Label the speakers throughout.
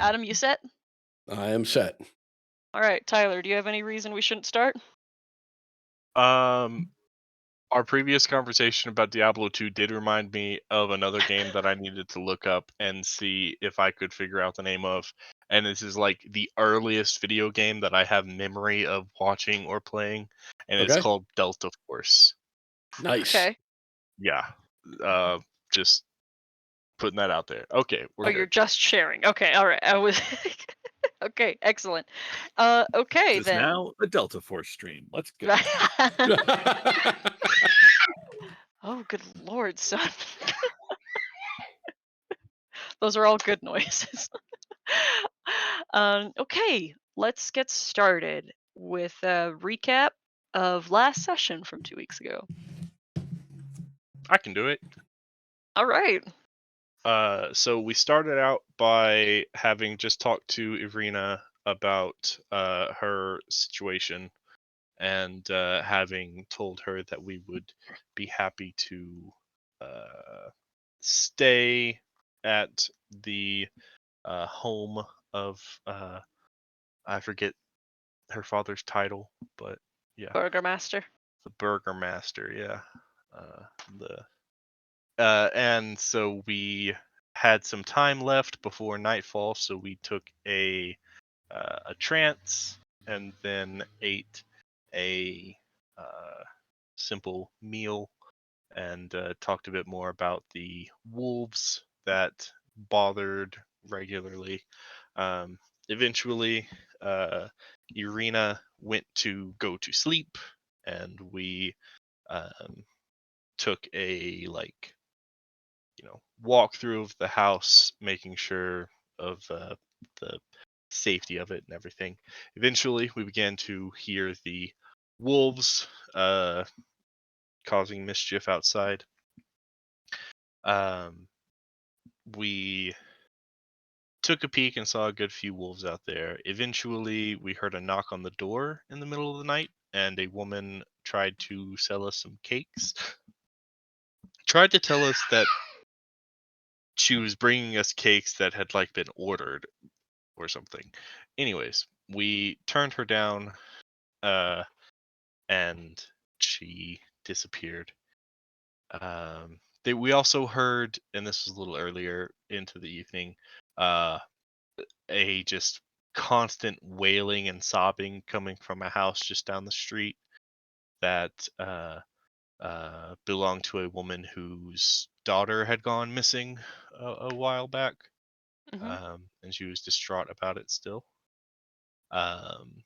Speaker 1: Adam, you set?
Speaker 2: I am set.
Speaker 1: All right, Tyler, do you have any reason we shouldn't start?
Speaker 3: Um, our previous conversation about Diablo 2 did remind me of another game that I needed to look up and see if I could figure out the name of. And this is like the earliest video game that I have memory of watching or playing, and it's
Speaker 2: Okay.
Speaker 3: called Delta Force.
Speaker 2: Nice.
Speaker 1: Okay.
Speaker 3: Yeah. Uh, just putting that out there. Okay, we're
Speaker 1: Oh, you're
Speaker 3: good.
Speaker 1: just sharing. Okay, all right. I was okay. Excellent. Okay
Speaker 4: This is
Speaker 1: then.
Speaker 4: now a Delta Force stream. Let's go.
Speaker 1: Oh, good lord, son. Those are all good noises. Okay, let's get started with a recap of last session from 2 weeks ago.
Speaker 3: I can do it.
Speaker 1: All right.
Speaker 3: So we started out by having just talked to Irina about her situation and having told her that we would be happy to uh, stay at the home of I forget her father's title, but yeah,
Speaker 1: Burgermaster.
Speaker 3: the Burgermaster. Yeah, uh, the and so we had some time left before nightfall, so we took a trance and then ate a uh, simple meal and talked a bit more about the wolves that bothered regularly. Um, Eventually, uh, Irina went to go to sleep, and we um, took a walk through of the house, making sure of the safety of it and everything. Eventually, we began to hear the wolves uh, causing mischief outside. Um, we took a peek and saw a good few wolves out there. Eventually, we heard a knock on the door in the middle of the night, and a woman tried to sell us some cakes. Tried to tell us that she was bringing us cakes that had been ordered or something. Anyways, we turned her down, uh, and she disappeared. We also heard, and this was a little earlier into the evening, uh, a just constant wailing and sobbing coming from a house just down the street that belonged to a woman whose daughter had gone missing a while back,
Speaker 1: Hmm.
Speaker 3: and she was distraught about it still. Um,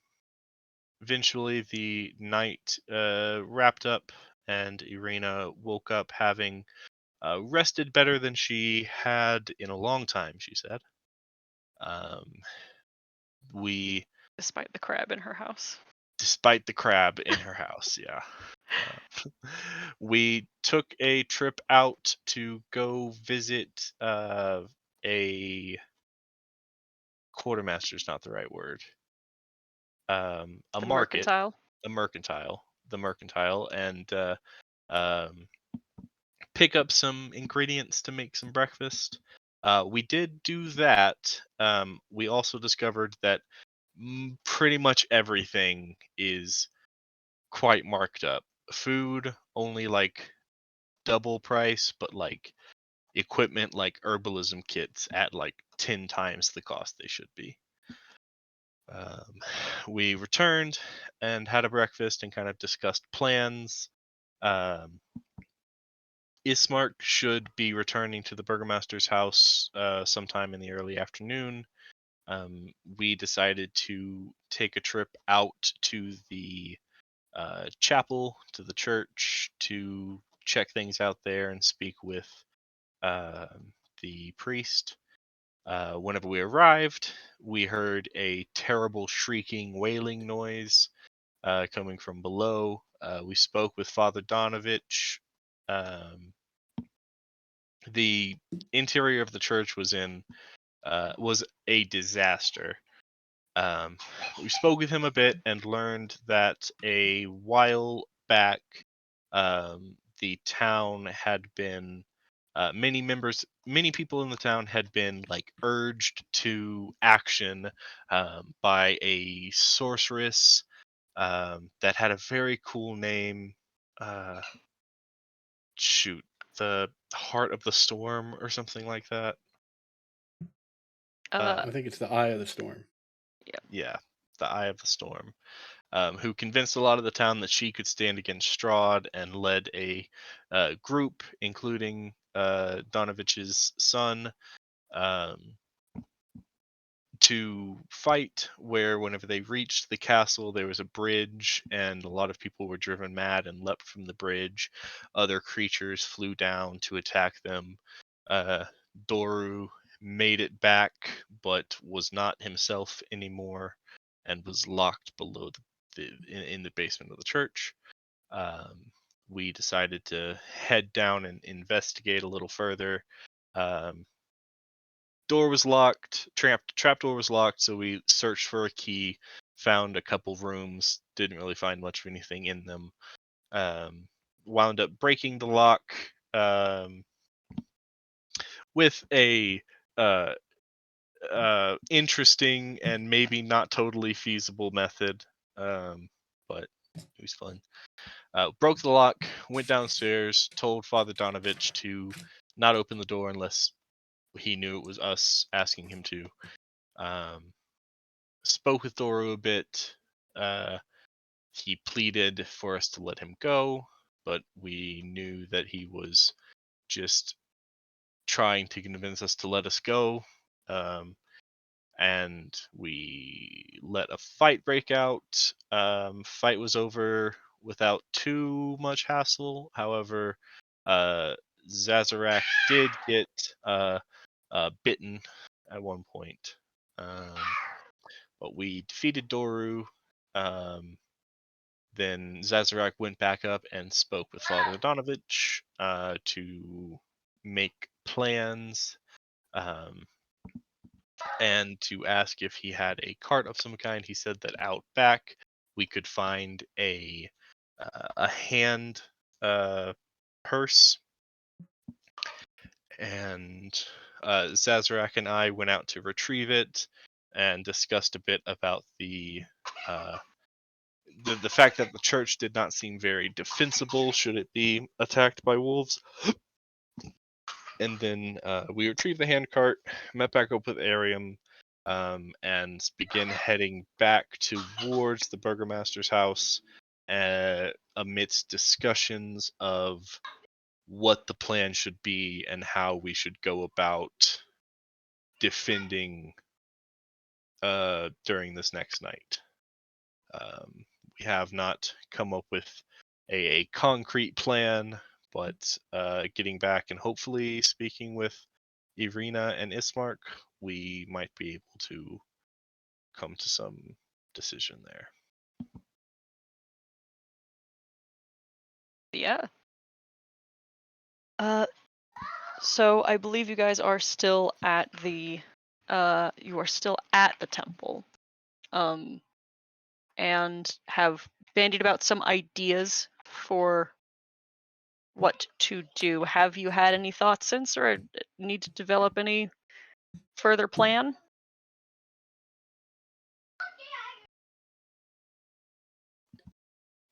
Speaker 3: Eventually, the night wrapped up, and Irina woke up having rested better than she had in a long time, she said. Um, we,
Speaker 1: Despite the crab in her house.
Speaker 3: despite the crab in her house, yeah. We took a trip out to go visit a quartermaster's not the right word. A
Speaker 1: The
Speaker 3: market,
Speaker 1: mercantile.
Speaker 3: the mercantile, and um, pick up some ingredients to make some breakfast. We did do that. We also discovered that pretty much everything is quite marked up. Food only double price, but equipment like herbalism kits at 10 times the cost they should be. Um, we returned and had a breakfast and kind of discussed plans. Um, Ismark should be returning to the Burgomaster's house sometime in the early afternoon. We decided to take a trip out to the chapel, to the church, to check things out there and speak with the priest. Whenever we arrived, we heard a terrible shrieking, wailing noise coming from below. We spoke with Father Donovich. Um, the interior of the church was a disaster. Um, we spoke with him a bit and learned that a while back, the town had been Many people in the town had been like urged to action by a sorceress that had a very cool name. Uh, shoot, the Heart of the Storm or something like that.
Speaker 1: Uh,
Speaker 2: I think it's the eye of the storm.
Speaker 3: Yeah, the Eye of the Storm. Who convinced a lot of the town that she could stand against Strahd and led a group, including Donovich's son, um, to fight. Where whenever they reached the castle, there was a bridge, and a lot of people were driven mad and leapt from the bridge. Other creatures flew down to attack them. Uh, Doru made it back, but was not himself anymore, and was locked below in the basement of the church. Um, we decided to head down and investigate a little further. Um, Door was locked, trap door was locked, so we searched for a key, found a couple rooms, didn't really find much of anything in them. Um, Wound up breaking the lock with a uh, interesting and maybe not totally feasible method, but it was fun. Broke the lock, went downstairs, told Father Donovich to not open the door unless he knew it was us asking him to. Um, Spoke with Doru a bit. Uh, he pleaded for us to let him go, but we knew that he was just trying to convince us to let us go. And we let a fight break out. Fight was over without too much hassle. However, uh, Zazarak did get bitten at one point. Um, but we defeated Doru. Um, then Zazarak went back up and spoke with Father Donovich to make plans. Um, and to ask if he had a cart of some kind. He said that out back we could find a hand purse, and Zazarak and I went out to retrieve it and discussed a bit about uh, the fact that the church did not seem very defensible should it be attacked by wolves. And then we retrieved the handcart, met back up with Arium, and begin heading back towards the burgomaster's house amidst discussions of what the plan should be and how we should go about defending during this next night. We have not come up with a concrete plan, but getting back and hopefully speaking with Irina and Ismark, we might be able to come to some decision there.
Speaker 1: yeah. So I believe you guys are still at the temple. And have bandied about some ideas for what to do. Have you had any thoughts since, or need to develop any further plan?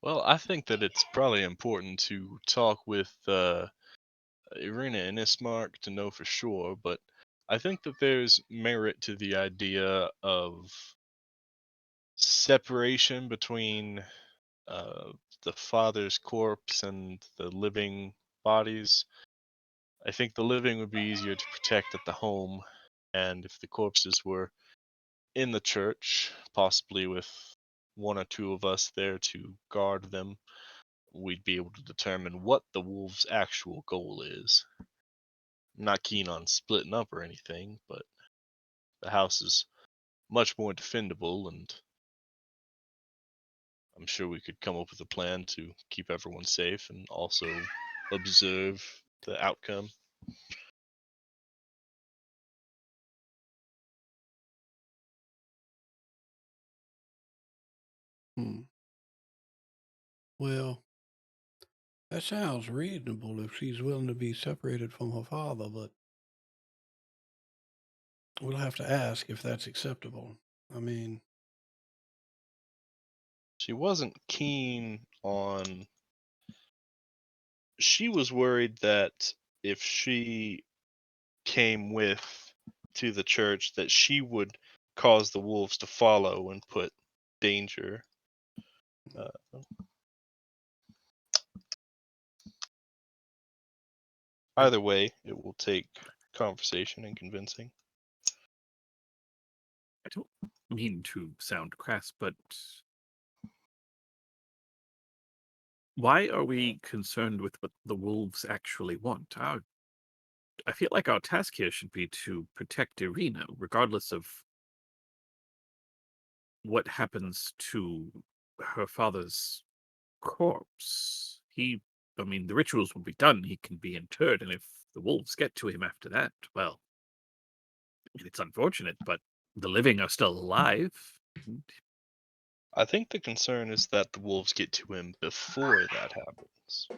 Speaker 3: Well, I think that it's probably important to talk with Irina and Ismark to know for sure, but I think that there's merit to the idea of separation between uh, the father's corpse and the living bodies. I think the living would be easier to protect at the home, and if the corpses were in the church, possibly with one or two of us there to guard them, we'd be able to determine what the wolves' actual goal is. I'm not keen on splitting up or anything, but the house is much more defendable, and I'm sure we could come up with a plan to keep everyone safe and also observe the outcome.
Speaker 2: Hmm. Well, That sounds reasonable if she's willing to be separated from her father, but we'll have to ask if that's acceptable. I mean,
Speaker 3: She wasn't keen on. She was worried that if she came with to the church, that she would cause the wolves to follow and put danger. Uh, Either way, it will take conversation and convincing.
Speaker 4: I don't mean to sound crass, but why are we concerned with what the wolves actually want? I feel like our task here should be to protect Irina, regardless of what happens to her father's corpse. I mean, the rituals will be done. He can be interred, and if the wolves get to him after that, well, I mean, it's unfortunate, but the living are still alive.
Speaker 3: I think the concern is that the wolves get to him before that happens.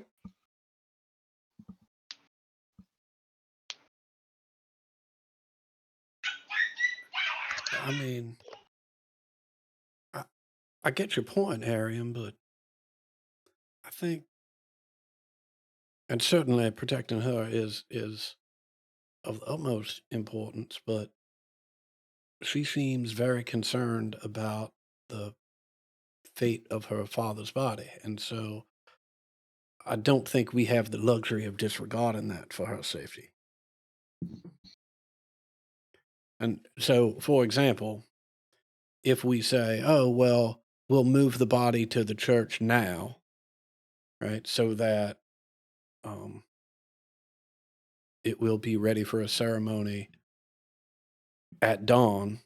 Speaker 2: I mean, I get your point, Arian, but I think, and certainly protecting her is of the utmost importance, but she seems very concerned about the fate of her father's body, and so I don't think we have the luxury of disregarding that for her safety. And so, for example, if we say, oh, well, we'll move the body to the church now, right, so that it will be ready for a ceremony at dawn,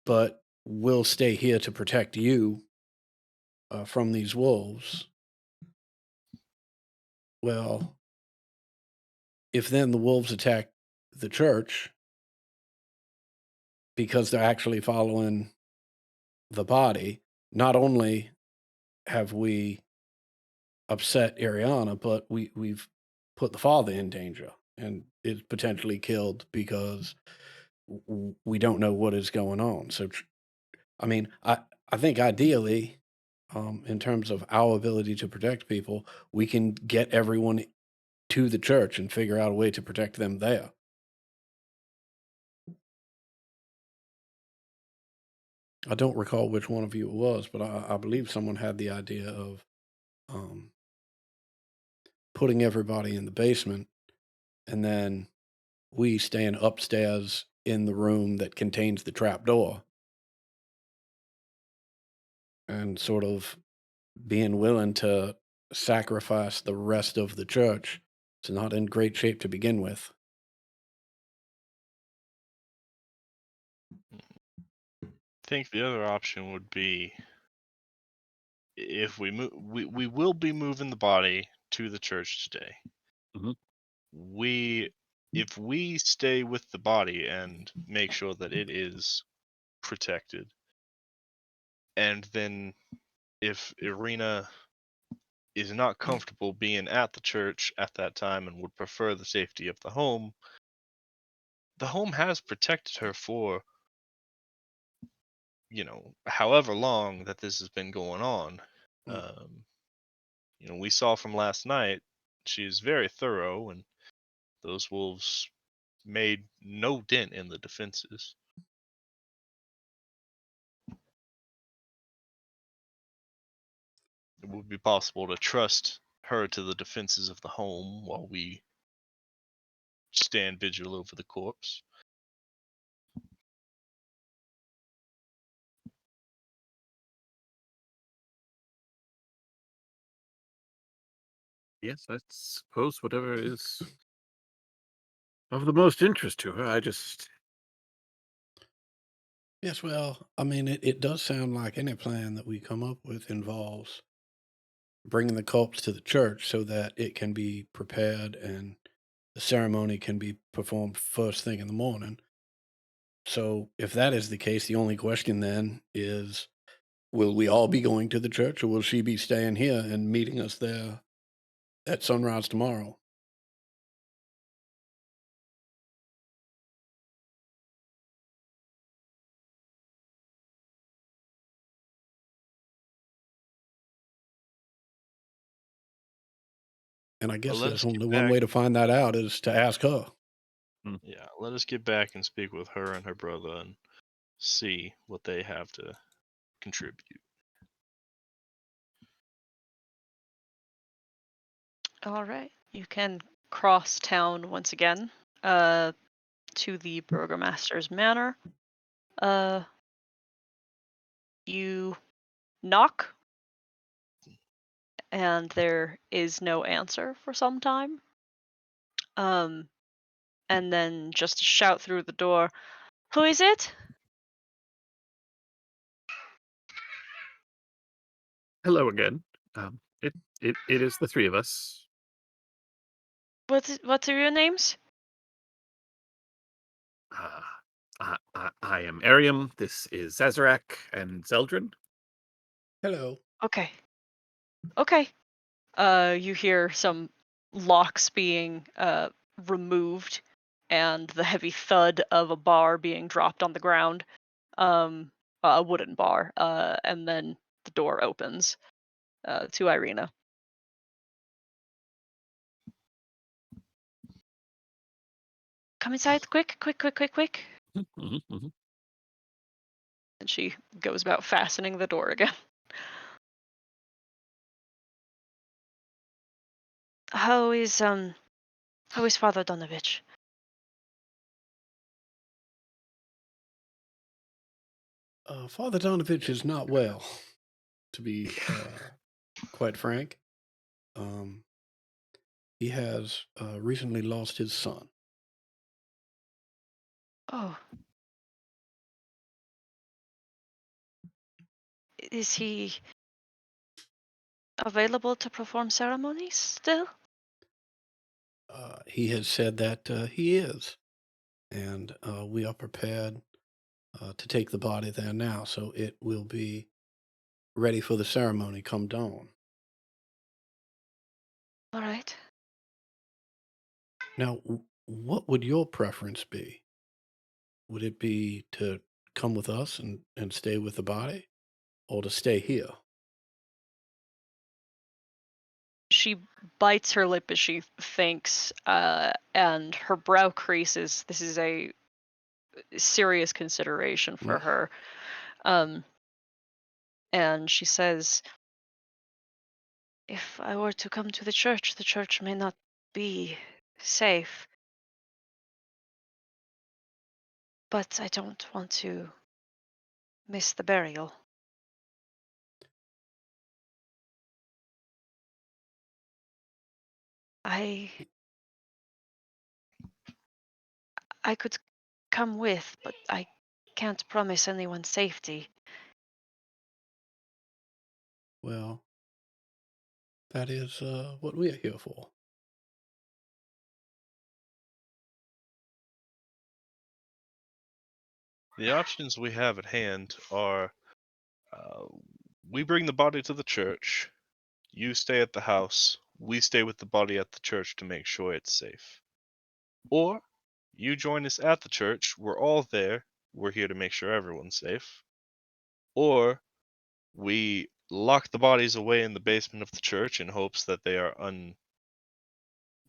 Speaker 2: but we'll stay here to protect you from these wolves. Well, if then the wolves attack the church because they're actually following the body, not only have we upset Ariana, but we've put the father in danger and is potentially killed because we don't know what is going on. So, I mean, I think ideally, in terms of our ability to protect people, we can get everyone to the church and figure out a way to protect them there. I don't recall which one of you it was, but I believe someone had the idea of putting everybody in the basement and then we staying upstairs in the room that contains the trap door and sort of being willing to sacrifice the rest of the church. It's not in great shape to begin with.
Speaker 3: I think the other option would be if we move, we will be moving the body to the church today.
Speaker 4: Mhm.
Speaker 3: If we stay with the body and make sure that it is protected, and then if Irina is not comfortable being at the church at that time and would prefer the safety of the home has protected her for, however long that this has been going on. Um, we saw from last night, she's very thorough, and those wolves made no dent in the defenses. It would be possible to trust her to the defenses of the home while we stand vigil over the corpse.
Speaker 4: Yes, I suppose whatever is of the most interest to her.
Speaker 2: Yes, well, I mean, it does sound like any plan that we come up with involves bringing the corpse to the church so that it can be prepared and the ceremony can be performed first thing in the morning. So, if that is the case, the only question then is will we all be going to the church, or will she be staying here and meeting us there at sunrise tomorrow? And I guess
Speaker 3: let
Speaker 2: there's
Speaker 3: us get
Speaker 2: only one
Speaker 3: back.
Speaker 2: way to find that out is to ask her.
Speaker 3: Yeah, let us get back and speak with her and her brother and see what they have to contribute.
Speaker 1: All right. You can cross town once again to the burgomaster's manor. You knock, and there is no answer for some time. And then just a shout through the door, "Who is it?"
Speaker 4: Hello again. It is the three of us.
Speaker 1: What are your names?
Speaker 4: Uh, I am Arium. This is Zazarak and Zeldrin.
Speaker 2: Hello.
Speaker 1: Okay. Okay. You hear some locks being removed and the heavy thud of a bar being dropped on the ground. A wooden bar. And then the door opens to Irina. Come inside, quick, quick, quick, quick, quick.
Speaker 4: Mhm, mhm.
Speaker 1: And she goes about fastening the door again. How is Father Donovich?
Speaker 2: Father Donovich is not well, to be quite frank. He has recently lost his son.
Speaker 1: Oh. Is he available to perform ceremonies still?
Speaker 2: He has said that he is, and we are prepared to take the body there now, so it will be ready for the ceremony come dawn.
Speaker 1: All right.
Speaker 2: Now, what would your preference be? Would it be to come with us and stay with the body, or to stay here?
Speaker 1: She bites her lip as she thinks, and her brow creases. This is a serious consideration for
Speaker 2: Mm.
Speaker 1: her. Um, and she says, if I were to come to the church may not be safe. But I don't want to miss the burial. I I could come with, but I can't promise anyone safety.
Speaker 2: Well, that is what we are here for.
Speaker 3: The options we have at hand are uh, we bring the body to the church, you stay at the house, we stay with the body at the church to make sure it's safe. Or you join us at the church, we're all there, we're here to make sure everyone's safe. Or we lock the bodies away in the basement of the church in hopes that they are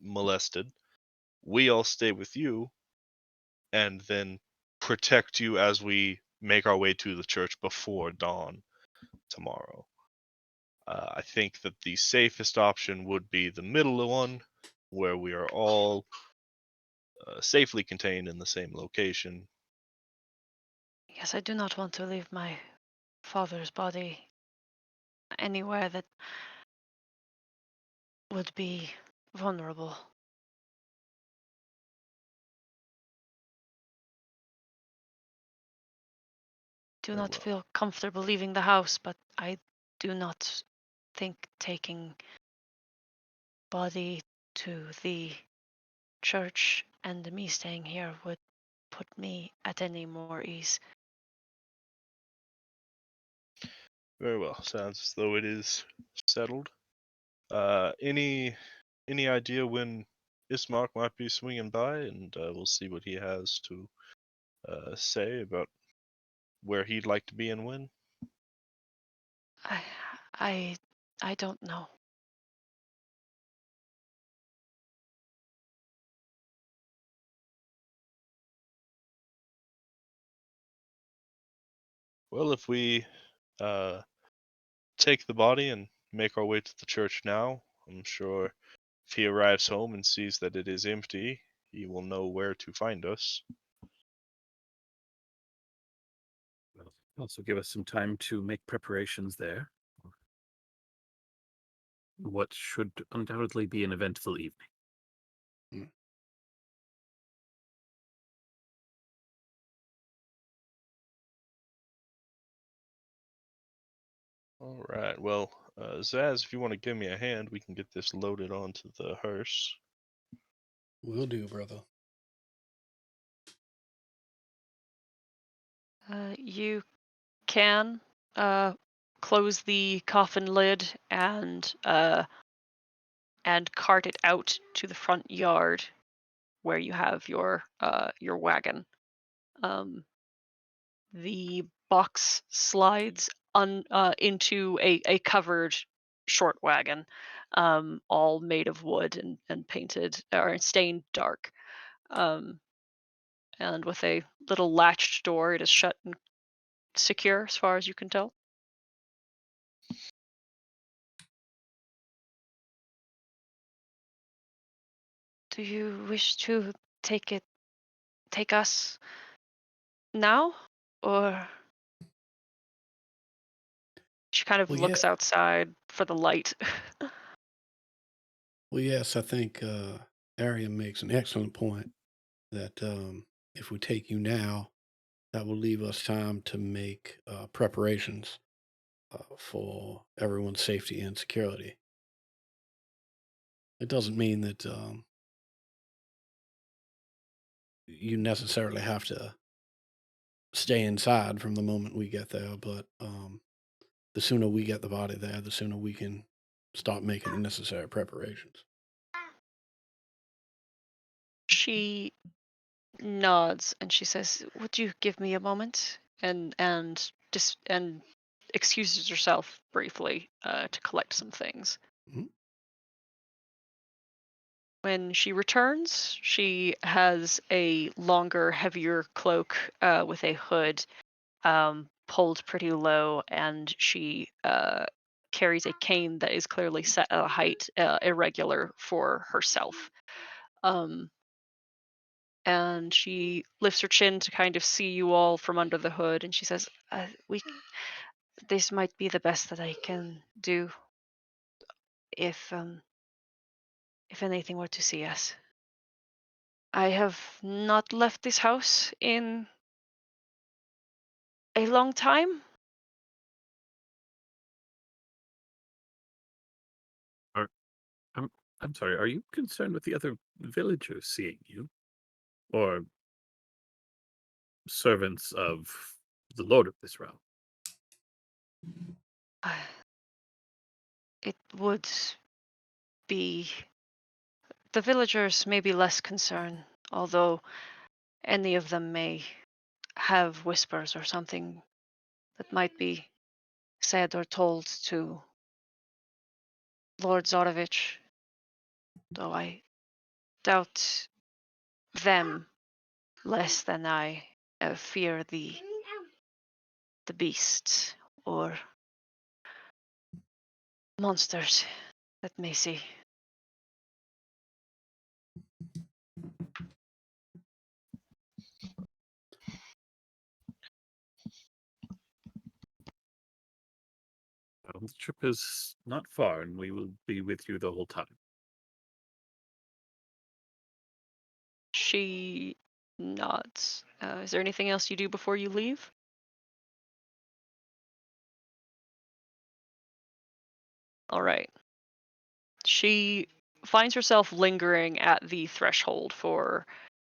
Speaker 3: unmolested. We all stay with you and then protect you as we make our way to the church before dawn tomorrow. I think that the safest option would be the middle one, where we are all safely contained in the same location.
Speaker 1: Yes, I do not want to leave my father's body anywhere that would be vulnerable. Do
Speaker 3: Very
Speaker 1: not
Speaker 3: well.
Speaker 1: feel comfortable leaving the house, but I do not think taking body to the church and me staying here would put me at any more ease.
Speaker 3: Very well. Sounds as though it is settled. Any idea when Ismark might be swinging by, and we'll see what he has to say about where he'd like to be and when.
Speaker 1: I, I, I don't know.
Speaker 3: Well, if we take the body and make our way to the church now, I'm sure if he arrives home and sees that it is empty, he will know where to find us.
Speaker 4: Well, also give us some time to make preparations there. What should undoubtedly be an eventful evening.
Speaker 3: All right. Well, Zaz, if you want to give me a hand, we can get this loaded onto the hearse.
Speaker 2: Will do, brother.
Speaker 1: You can close the coffin lid and cart it out to the front yard where you have your wagon. The box slides into a covered short wagon, all made of wood and painted or stained dark. Um, and with a little latched door, it is shut and secure as far as you can tell. Do you wish to take us now, or she kind of
Speaker 2: Well, yeah.
Speaker 1: looks outside for the light?
Speaker 2: Well, yes, I think Arya makes an excellent point that if we take you now, that will leave us time to make preparations for everyone's safety and security. It doesn't mean that you necessarily have to stay inside from the moment we get there, but the sooner we get the body there, the sooner we can start making the necessary preparations.
Speaker 1: She nods and she says, "Would you give me a moment?" And excuses herself briefly to collect some things.
Speaker 2: Mhm.
Speaker 1: When she returns, she has a longer, heavier cloak with a hood pulled pretty low, and she carries a cane that is clearly set at a height irregular for herself. Um, and she lifts her chin to kind of see you all from under the hood, and she says, "We this might be the best that I can do if anything were to see us. I have not left this house in a long time."
Speaker 4: Are, I'm, I'm sorry, are you concerned with the other villagers seeing you? Or servants of the lord of this realm?
Speaker 1: It would be the villagers may be less concerned, although any of them may have whispers or something that might be said or told to Lord Zarovich, though I doubt them less than I fear the beasts or monsters that may see.
Speaker 4: Well, the trip is not far, and we will be with you the whole time.
Speaker 1: She nods. Is there anything else you do before you leave? All right. She finds herself lingering at the threshold for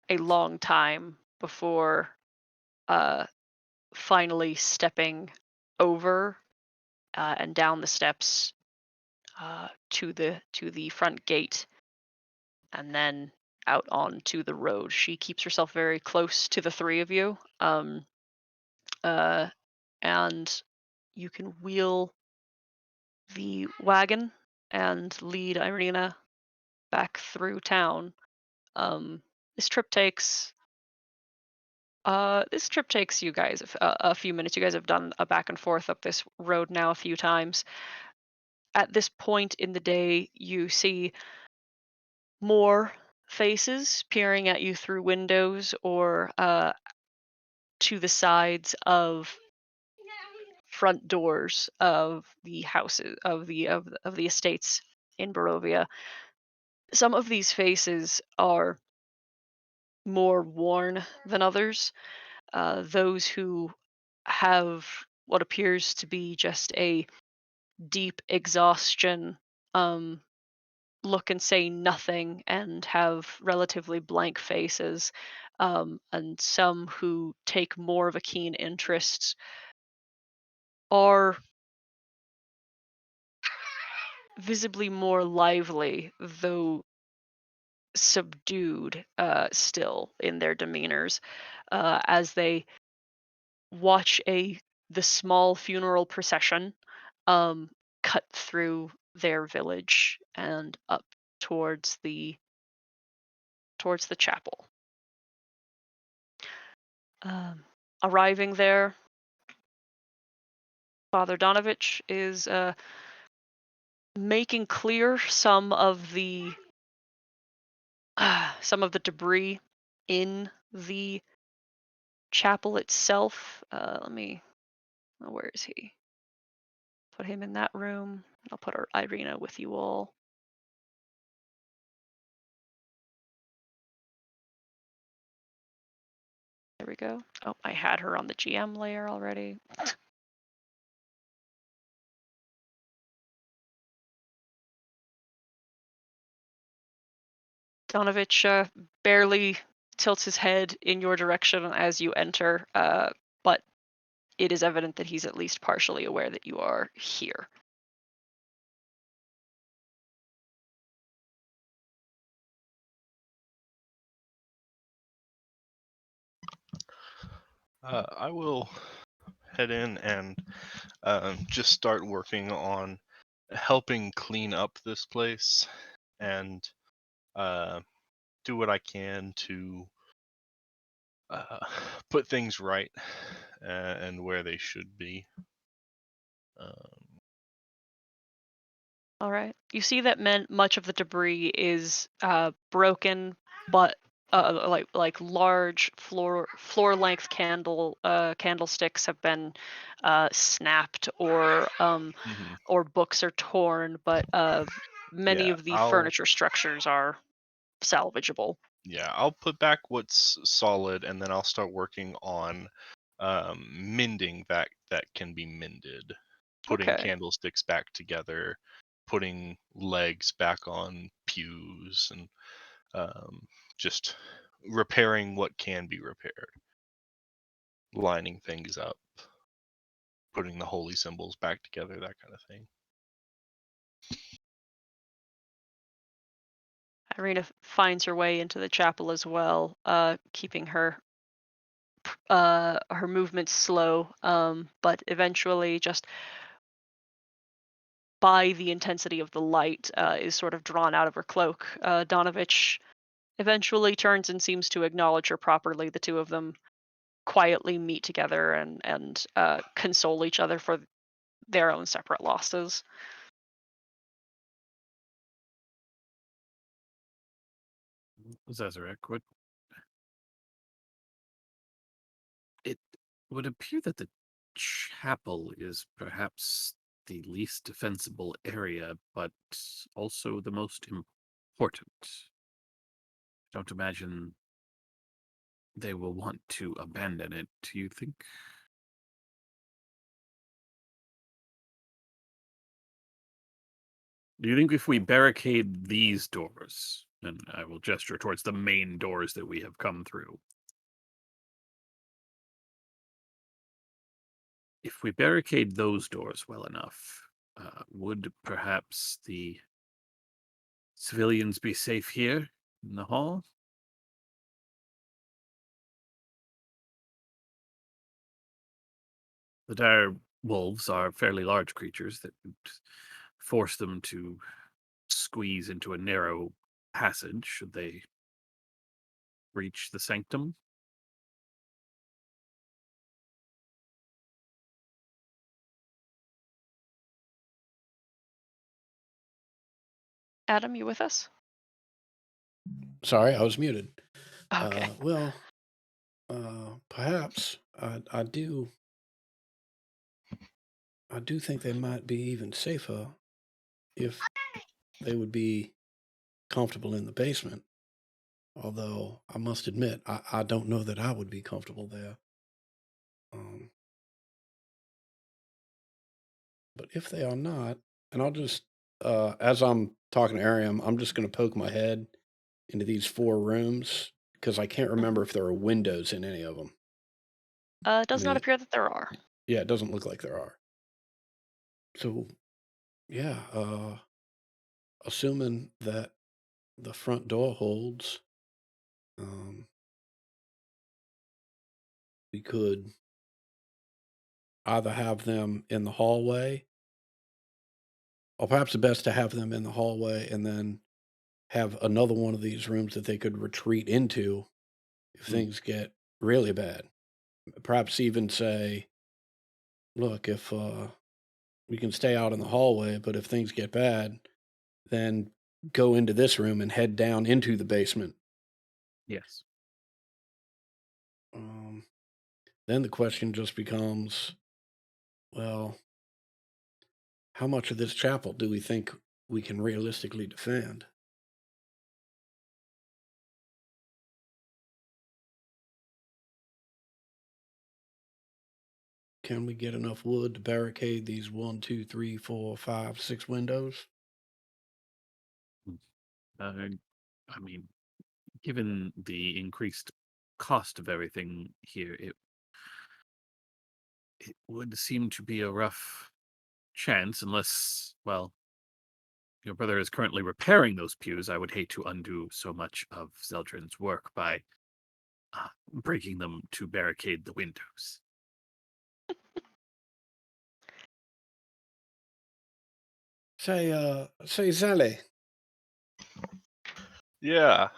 Speaker 1: a long time before uh, finally stepping over and down the steps to the front gate, and then out onto the road. She keeps herself very close to the three of you, uh, and you can wheel the wagon and lead Irina back through town. Um, this trip takes you guys a few minutes. You guys have done a back and forth up this road now a few times. At this point in the day, you see more faces peering at you through windows or to the sides of front doors of the houses of the estates in Barovia. Some of these faces are more worn than others. Those who have what appears to be just a deep exhaustion um, look and say nothing and have relatively blank faces, and some who take more of a keen interest are visibly more lively, though subdued still in their demeanors, as they watch the small funeral procession um, cut through their village and up towards the chapel. Um, Arriving there, Father Donovich is making clear some of the debris in the chapel itself. Where is he? Put him in that room. I'll put Irina with you all. There we go. Oh, I had her on the GM layer already. Donovich barely tilts his head in your direction as you enter, but it is evident that he's at least partially aware that you are here.
Speaker 3: I will head in and just start working on helping clean up this place and do what I can to put things right and where they should be.
Speaker 1: All right. You see that much of the debris is broken, but like large floor length candlesticks have been snapped, or books are torn, but many
Speaker 3: Yeah,
Speaker 1: of the furniture structures are salvageable.
Speaker 3: Yeah, I'll put back what's solid, and then I'll start working on mending that can be mended. Putting
Speaker 1: Okay.
Speaker 3: candlesticks back together, putting legs back on pews, and just repairing what can be repaired. Lining things up, putting the holy symbols back together, that kind of thing.
Speaker 1: Irina finds her way into the chapel as well, keeping her movements slow, but eventually, just by the intensity of the light, is sort of drawn out of her cloak. Donovich eventually turns and seems to acknowledge her properly. The two of them quietly meet together and console each other for their own separate losses.
Speaker 4: Zazarek, it would appear that the chapel is perhaps the least defensible area, but also the most important. Don't imagine they will want to abandon it, do you think? Do you think if we barricade these doors, and I will gesture towards the main doors that we have come through, if we barricade those doors well enough, would perhaps the civilians be safe here in the hall? The dire wolves are fairly large creatures that would force them to squeeze into a narrow passage should they reach the sanctum.
Speaker 1: Adam, you with us?
Speaker 2: Sorry, I was muted.
Speaker 1: Okay.
Speaker 2: Well, perhaps I do think they might be even safer if they would be comfortable in the basement. Although I must admit, I don't know that I would be comfortable there. But if they are not, and I'll just, as I'm talking to Ariam, I'm just going to poke my head into these 4 rooms because I can't remember if there are windows in any of them.
Speaker 1: It does not
Speaker 2: mean-
Speaker 1: appear that there are.
Speaker 2: Yeah, it doesn't look like there are. So, yeah, assuming that the front door holds, we could either have them in the hallway, or perhaps the best to have them in the hallway and then have another one of these rooms that they could retreat into if things get really bad. Perhaps even say, look, if we can stay out in the hallway, but if things get bad, then go into this room and head down into the basement.
Speaker 4: Yes.
Speaker 2: Then the question just becomes, well, how much of this chapel do we think we can realistically defend? Can we get enough wood to barricade these 1, 2, 3, 4, 5, 6 windows?
Speaker 4: I mean, given the increased cost of everything here, it would seem to be a rough chance unless, well, your brother is currently repairing those pews. I would hate to undo so much of Zeldrin's work by breaking them to barricade the windows.
Speaker 2: Say, Zelle,
Speaker 3: Yeah.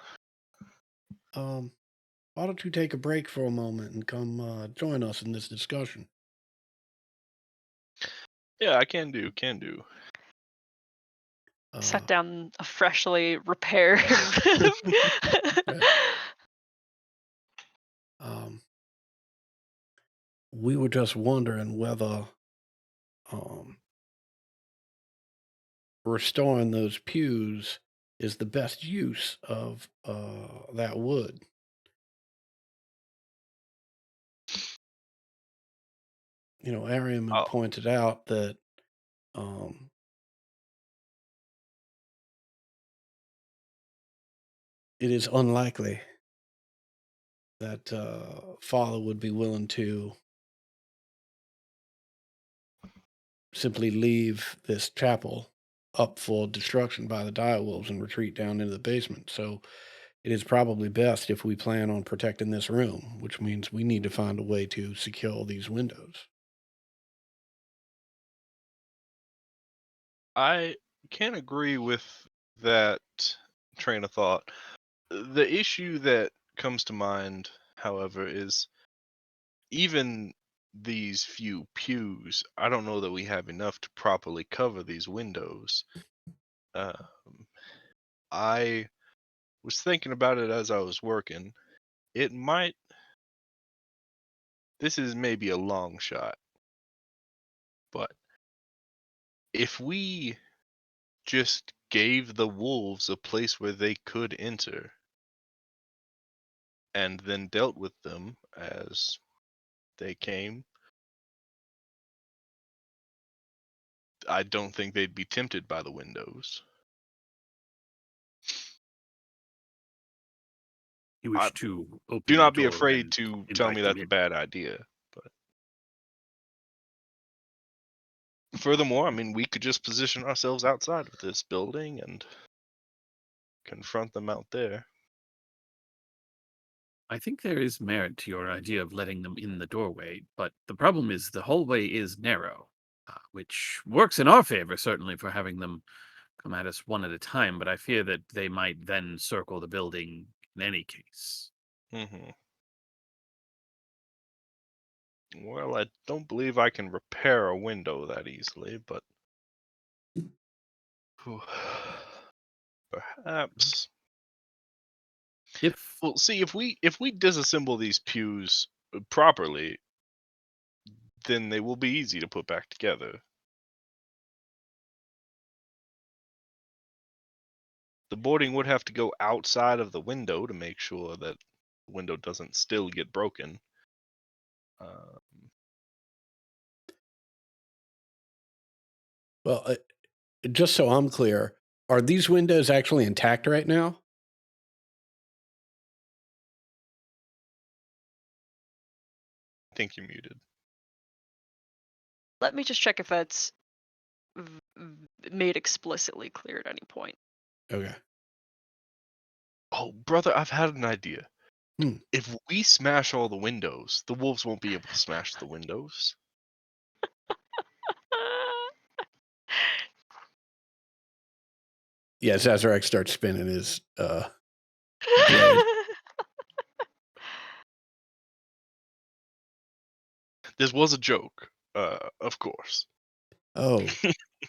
Speaker 2: why don't you take a break for a moment and come join us in this discussion?
Speaker 3: Yeah, I can do.
Speaker 1: Set down a freshly repaired.
Speaker 2: We were just wondering whether restoring those pews is the best use of that wood. You know, Ariam had
Speaker 3: Oh.
Speaker 2: pointed out that it is unlikely that Father would be willing to simply leave this chapel up for destruction by the direwolves and retreat down into the basement. So it is probably best if we plan on protecting this room, which means we need to find a way to secure these windows.
Speaker 3: I can agree with that train of thought. The issue that comes to mind, however, is even these few pews, I don't know that we have enough to properly cover these windows. I was thinking about it as I was working. This is maybe a long shot, but if we just gave the wolves a place where they could enter and then dealt with them as they came, I don't think they'd be tempted by the windows.
Speaker 4: You wish to open
Speaker 3: Do
Speaker 4: the
Speaker 3: not be
Speaker 4: door
Speaker 3: afraid
Speaker 4: and
Speaker 3: to tell
Speaker 4: invite
Speaker 3: me
Speaker 4: them
Speaker 3: that's a
Speaker 4: in.
Speaker 3: bad idea. But Furthermore, I mean, we could just position ourselves outside of this building and confront them out there.
Speaker 4: I think there is merit to your idea of letting them in the doorway, but the problem is the hallway is narrow, which works in our favor, certainly, for having them come at us one at a time, but I fear that they might then circle the building in any case.
Speaker 3: Hmm. Well, I don't believe I can repair a window that easily, but Whew. Perhaps.
Speaker 4: If
Speaker 3: Well, see, if we disassemble these pews properly, then they will be easy to put back together. The boarding would have to go outside of the window to make sure that the window doesn't still get broken. Um,
Speaker 2: Well, just so I'm clear, are these windows actually intact right now?
Speaker 3: I think you're muted.
Speaker 1: Let me just check if that's made explicitly clear at any point.
Speaker 2: Okay.
Speaker 3: Oh, brother, I've had an idea.
Speaker 2: Hmm.
Speaker 3: If we smash all the windows, the wolves won't be able to smash the windows.
Speaker 2: Yeah, Sazerac starts spinning his blade.
Speaker 3: This was a joke, of course.
Speaker 2: Oh,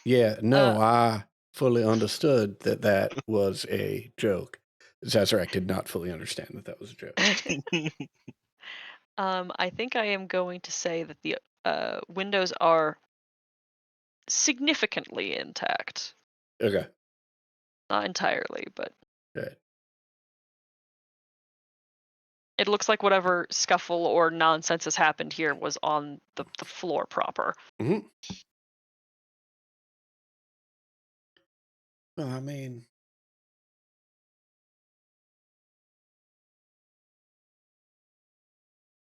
Speaker 2: yeah. No, I fully understood that that was a joke. Sazerac did not fully understand that that was a joke.
Speaker 1: I think I am going to say that the windows are significantly intact.
Speaker 2: Okay.
Speaker 1: Not entirely, but
Speaker 2: Good.
Speaker 1: it looks like whatever scuffle or nonsense has happened here was on the floor proper.
Speaker 2: Mm-hmm. Well, I mean,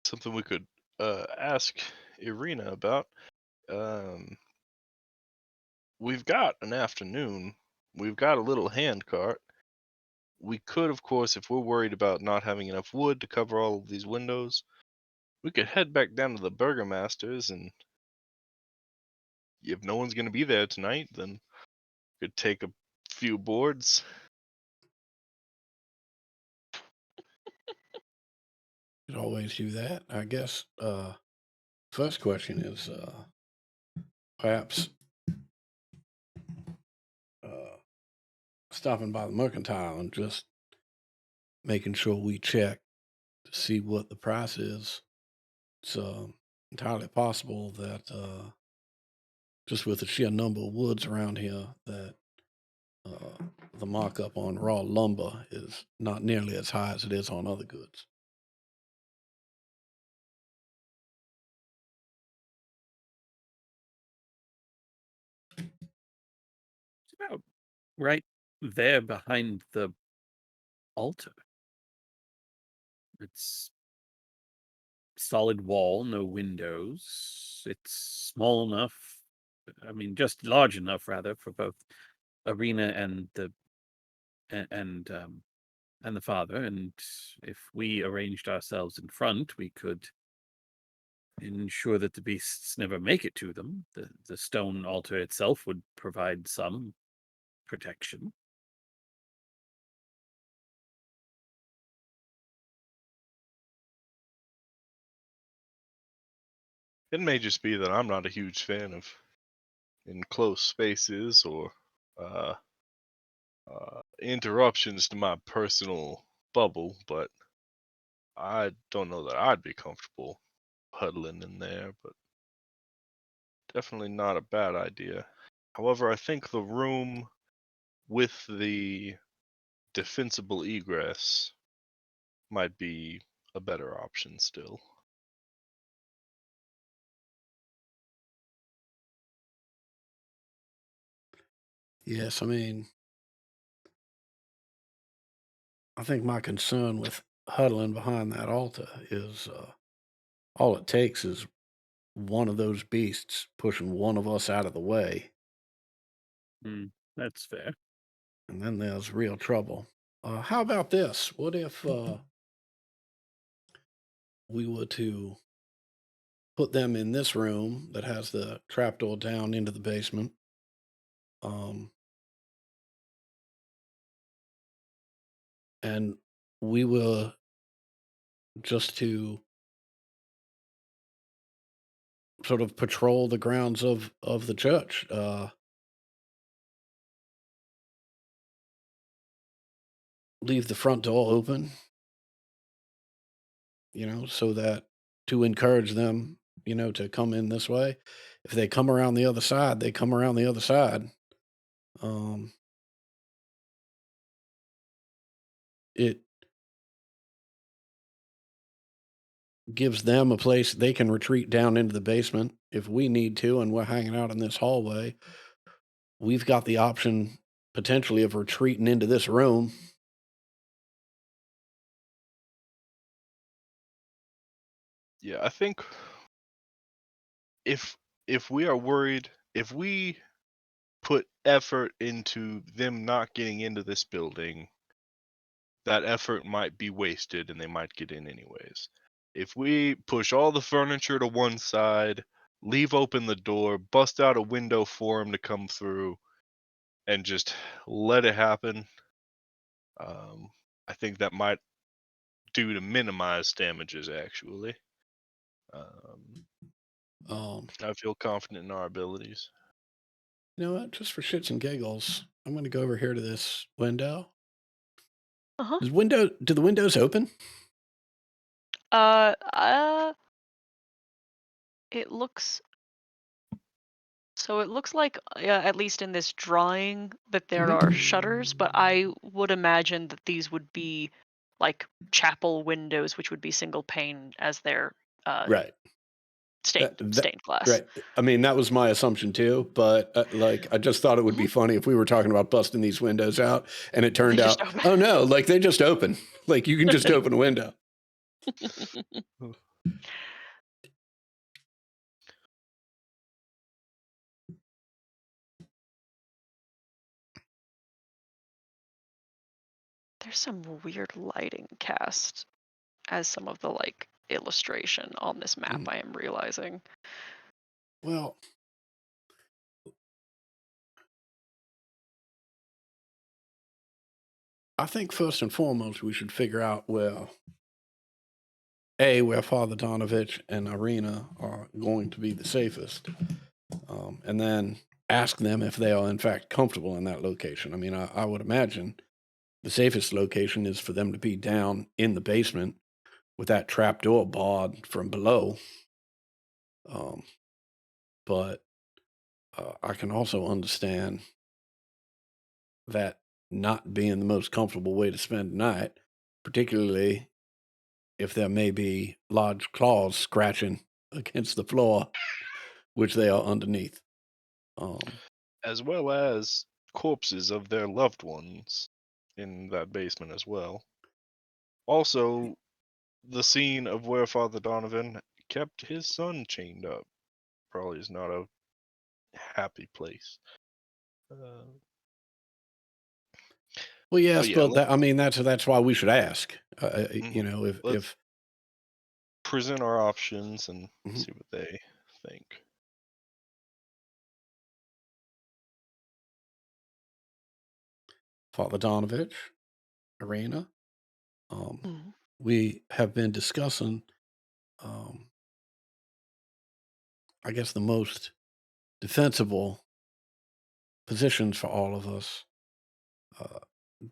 Speaker 3: Something we could ask Irina about. Um, we've got an afternoon. We've got a little hand cart. We could, of course, if we're worried about not having enough wood to cover all of these windows, we could head back down to the Burgermasters, and if no one's going to be there tonight, then we could take a few boards.
Speaker 2: could always do that. I guess first question is perhaps stopping by the mercantile and just making sure we check to see what the price is. It's entirely possible that just with the sheer number of woods around here, that the markup on raw lumber is not nearly as high as it is on other goods.
Speaker 4: It's about right there behind the altar. It's solid wall, no windows. It's small enough. I mean, just large enough rather for both Arena and and the father. And if we arranged ourselves in front, we could ensure that the beasts never make it to them. The stone altar itself would provide some protection.
Speaker 3: It may just be that I'm not a huge fan of enclosed spaces or uh, interruptions to my personal bubble, but I don't know that I'd be comfortable huddling in there, but definitely not a bad idea. However, I think the room with the defensible egress might be a better option still.
Speaker 2: Yes, I mean, I think my concern with huddling behind that altar is all it takes is one of those beasts pushing one of us out of the way,
Speaker 4: That's fair.
Speaker 2: and then there's real trouble. How about this? What if we were to put them in this room that has the trapdoor down into the basement? And we were just to sort of patrol the grounds of the church. Leave the front door open, so that to encourage them, to come in this way. If they come around the other side, they come around the other side. It gives them a place they can retreat down into the basement if we need to, and we're hanging out in this hallway. We've got the option potentially of retreating into this room.
Speaker 3: Yeah, I think if we are worried, if we put effort into them not getting into this building, that effort might be wasted and they might get in anyways. If we push all the furniture to one side, leave open the door, bust out a window for them to come through, and just let it happen, I think that might do to minimize damages, actually. I feel confident in our abilities.
Speaker 2: You know what? Just for shits and giggles, I'm going to go over here to this window.
Speaker 1: Uh-huh.
Speaker 2: Do the windows open?
Speaker 1: It looks like, at least in this drawing, that there are shutters, but I would imagine that these would be like chapel windows, which would be single pane as their
Speaker 2: Right.
Speaker 1: stained glass.
Speaker 2: Right. I mean, that was my assumption too, but I just thought it would be funny if we were talking about busting these windows out and it turned out, oh no, they just open. Like you can just open a window.
Speaker 1: There's some weird lighting cast as some of the illustration on this map, I am realizing.
Speaker 2: Well, I think first and foremost, we should figure out where Father Donovich and Irina are going to be the safest. And then ask them if they are in fact comfortable in that location. I mean, I would imagine the safest location is for them to be down in the basement with that trapdoor barred from below. But I can also understand that not being the most comfortable way to spend the night, particularly if there may be large claws scratching against the floor, which they are underneath.
Speaker 3: As well as corpses of their loved ones in that basement as well. Also, the scene of where Father Donovan kept his son chained up probably is not a happy place.
Speaker 2: Well, yes, but that's why we should ask. If
Speaker 3: present our options and see what they think.
Speaker 2: Father Donovich, Irina, we have been discussing, I guess, the most defensible positions for all of us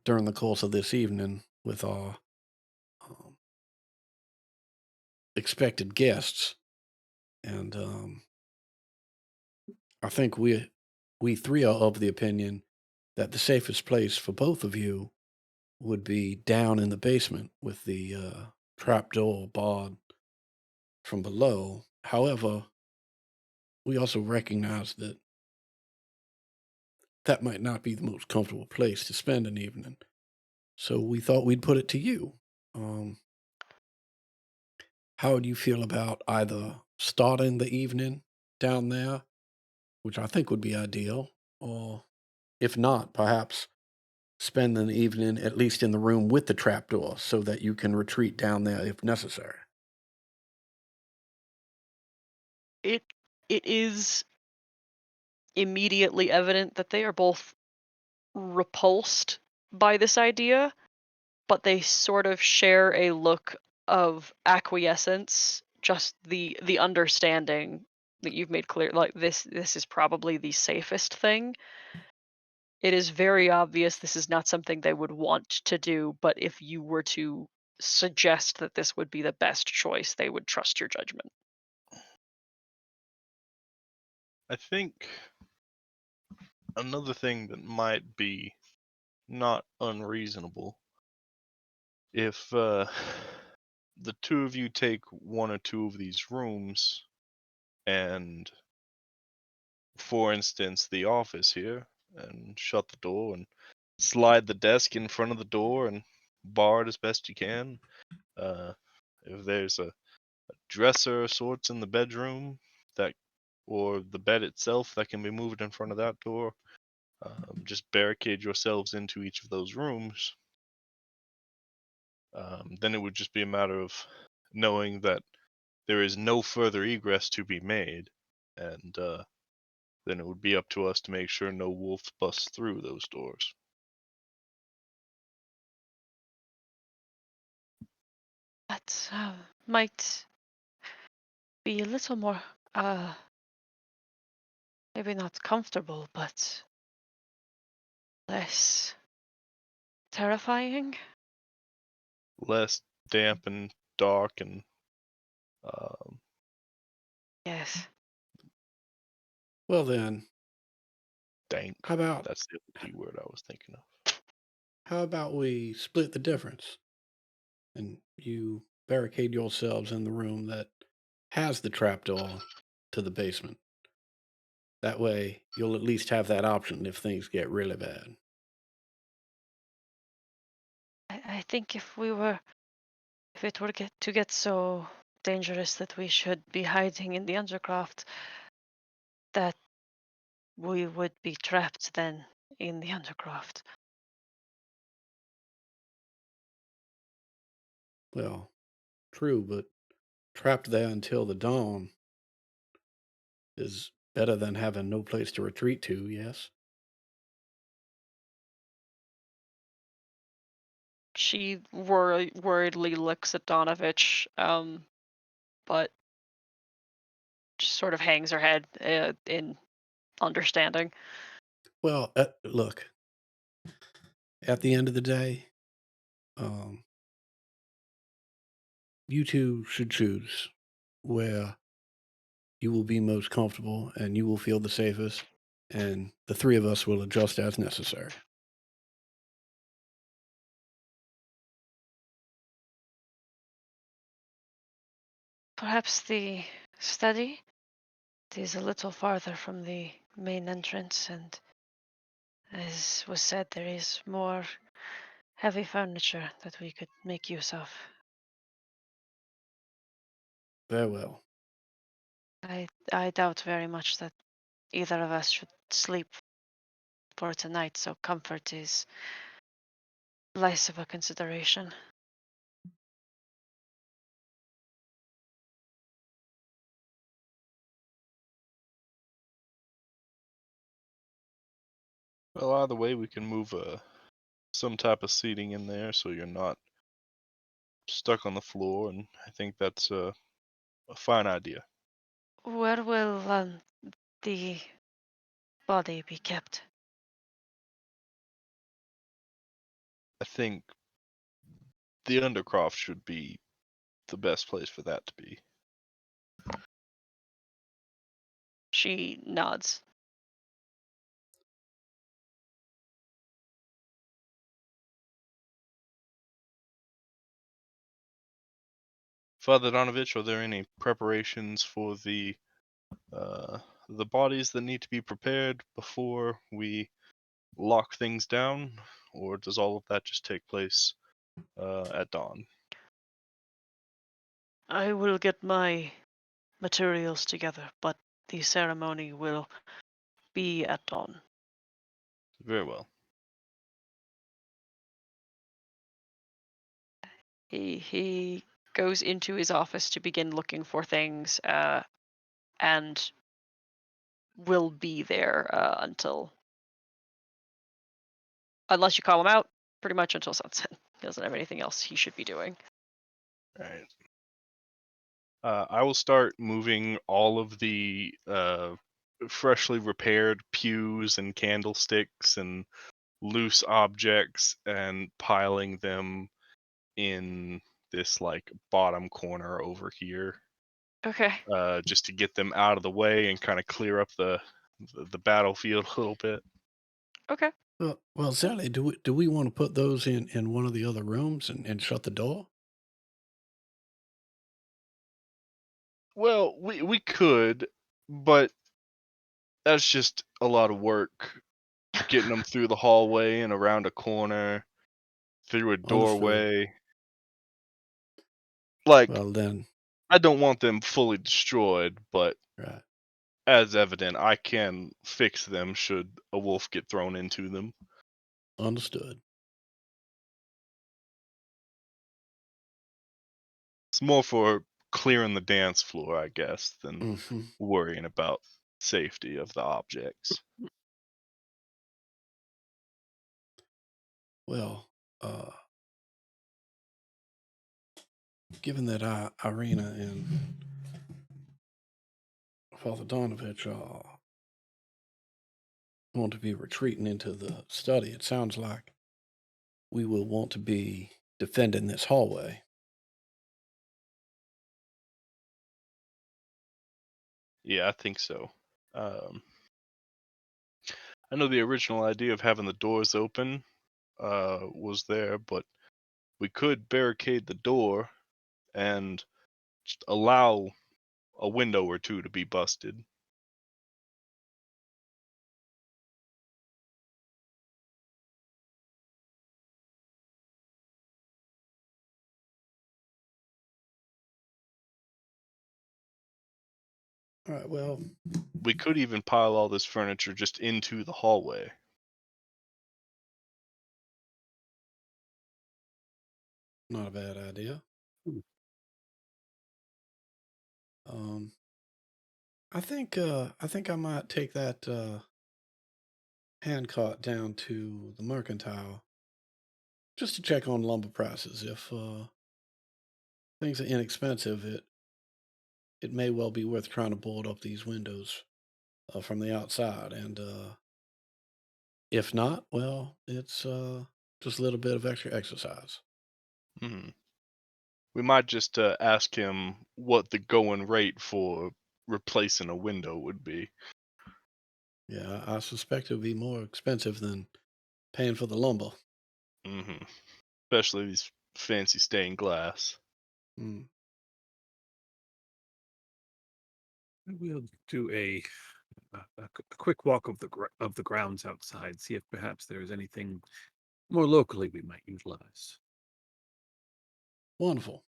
Speaker 2: during the course of this evening with our expected guests. And I think we three are of the opinion that the safest place for both of you would be down in the basement with the trapdoor barred from below. However, we also recognize that that might not be the most comfortable place to spend an evening. So we thought we'd put it to you. How would you feel about either starting the evening down there, which I think would be ideal, or if not, perhaps spending the evening at least in the room with the trapdoor so that you can retreat down there if necessary.
Speaker 1: It it is immediately evident that they are both repulsed by this idea, but they sort of share a look of acquiescence, just the understanding that you've made clear, like this is probably the safest thing. It is very obvious this is not something they would want to do, but if you were to suggest that this would be the best choice, they would trust your judgment.
Speaker 3: I think another thing that might be not unreasonable, if the two of you take one or two of these rooms and, for instance, the office here, and shut the door and slide the desk in front of the door and bar it as best you can. Uh, if there's a dresser of sorts in the bedroom that, or the bed itself that can be moved in front of that door, just barricade yourselves into each of those rooms. Then it would just be a matter of knowing that there is no further egress to be made, and then it would be up to us to make sure no wolves bust through those doors.
Speaker 1: That might be a little more, maybe not comfortable, but less terrifying.
Speaker 3: Less damp and dark and um,
Speaker 1: Yes.
Speaker 2: Well, then,
Speaker 3: dank.
Speaker 2: how about
Speaker 3: That's the key word I was thinking of.
Speaker 2: we split the difference and you barricade yourselves in the room that has the trapdoor to the basement. That way, you'll at least have that option if things get really bad.
Speaker 1: I think if it were to get so dangerous that we should be hiding in the undercroft, that we would be trapped then in the undercroft.
Speaker 2: Well, true, but trapped there until the dawn is better than having no place to retreat to, yes?
Speaker 1: She worriedly looks at Donovich, but just sort of hangs her head in understanding.
Speaker 2: Well, look, at the end of the day, um, you two should choose where you will be most comfortable and you will feel the safest, and the three of us will adjust as necessary.
Speaker 1: Perhaps the study? It is a little farther from the main entrance, and as was said, there is more heavy furniture that we could make use of.
Speaker 2: Very well.
Speaker 1: I doubt very much that either of us should sleep for tonight, so comfort is less of a consideration.
Speaker 3: Well, either way, we can move some type of seating in there so you're not stuck on the floor, and I think that's a fine idea.
Speaker 1: Where will the body be kept?
Speaker 3: I think the Undercroft should be the best place for that to be.
Speaker 1: She nods.
Speaker 3: Father Donovich, are there any preparations for the bodies that need to be prepared before we lock things down, or does all of that just take place at dawn?
Speaker 1: I will get my materials together, but the ceremony will be at dawn.
Speaker 3: Very well.
Speaker 1: He goes into his office to begin looking for things, and will be there until, unless you call him out, pretty much until sunset. He doesn't have anything else he should be doing.
Speaker 3: All right. I will start moving all of the freshly repaired pews and candlesticks and loose objects and piling them in this like bottom corner over here,
Speaker 1: Okay.
Speaker 3: just to get them out of the way and kind of clear up the battlefield a little bit.
Speaker 1: Okay.
Speaker 2: Well, Sally, do we want to put those in one of the other rooms and shut the door?
Speaker 3: Well, we could, but that's just a lot of work getting them through the hallway and around a corner, through a
Speaker 2: Understood.
Speaker 3: doorway. Like,
Speaker 2: Well, then,
Speaker 3: I don't want them fully destroyed, but
Speaker 2: right.
Speaker 3: as evident, I can fix them should a wolf get thrown into them.
Speaker 2: Understood.
Speaker 3: It's more for clearing the dance floor, I guess, than
Speaker 2: Hmm.
Speaker 3: worrying about safety of the objects.
Speaker 2: Well, given that Irina and Father Donovich want to be retreating into the study, it sounds like we will want to be defending this hallway.
Speaker 3: Yeah, I think so. I know the original idea of having the doors open was there, but we could barricade the door and just allow a window or two to be busted.
Speaker 2: All right, well,
Speaker 3: We could even pile all this furniture just into the hallway.
Speaker 2: not a bad idea.
Speaker 4: Hmm.
Speaker 2: I think I might take that hand cart down to the mercantile just to check on lumber prices. If things are inexpensive, it may well be worth trying to board up these windows from the outside. And if not, well, it's just a little bit of extra exercise.
Speaker 3: Hmm. We might just ask him what the going rate for replacing a window would be.
Speaker 2: Yeah, I suspect it would be more expensive than paying for the lumber.
Speaker 3: Hmm. Especially these fancy stained glass.
Speaker 2: Mm.
Speaker 4: We'll do a quick walk of the grounds outside, see if perhaps there is anything more locally we might utilize.
Speaker 2: Wonderful.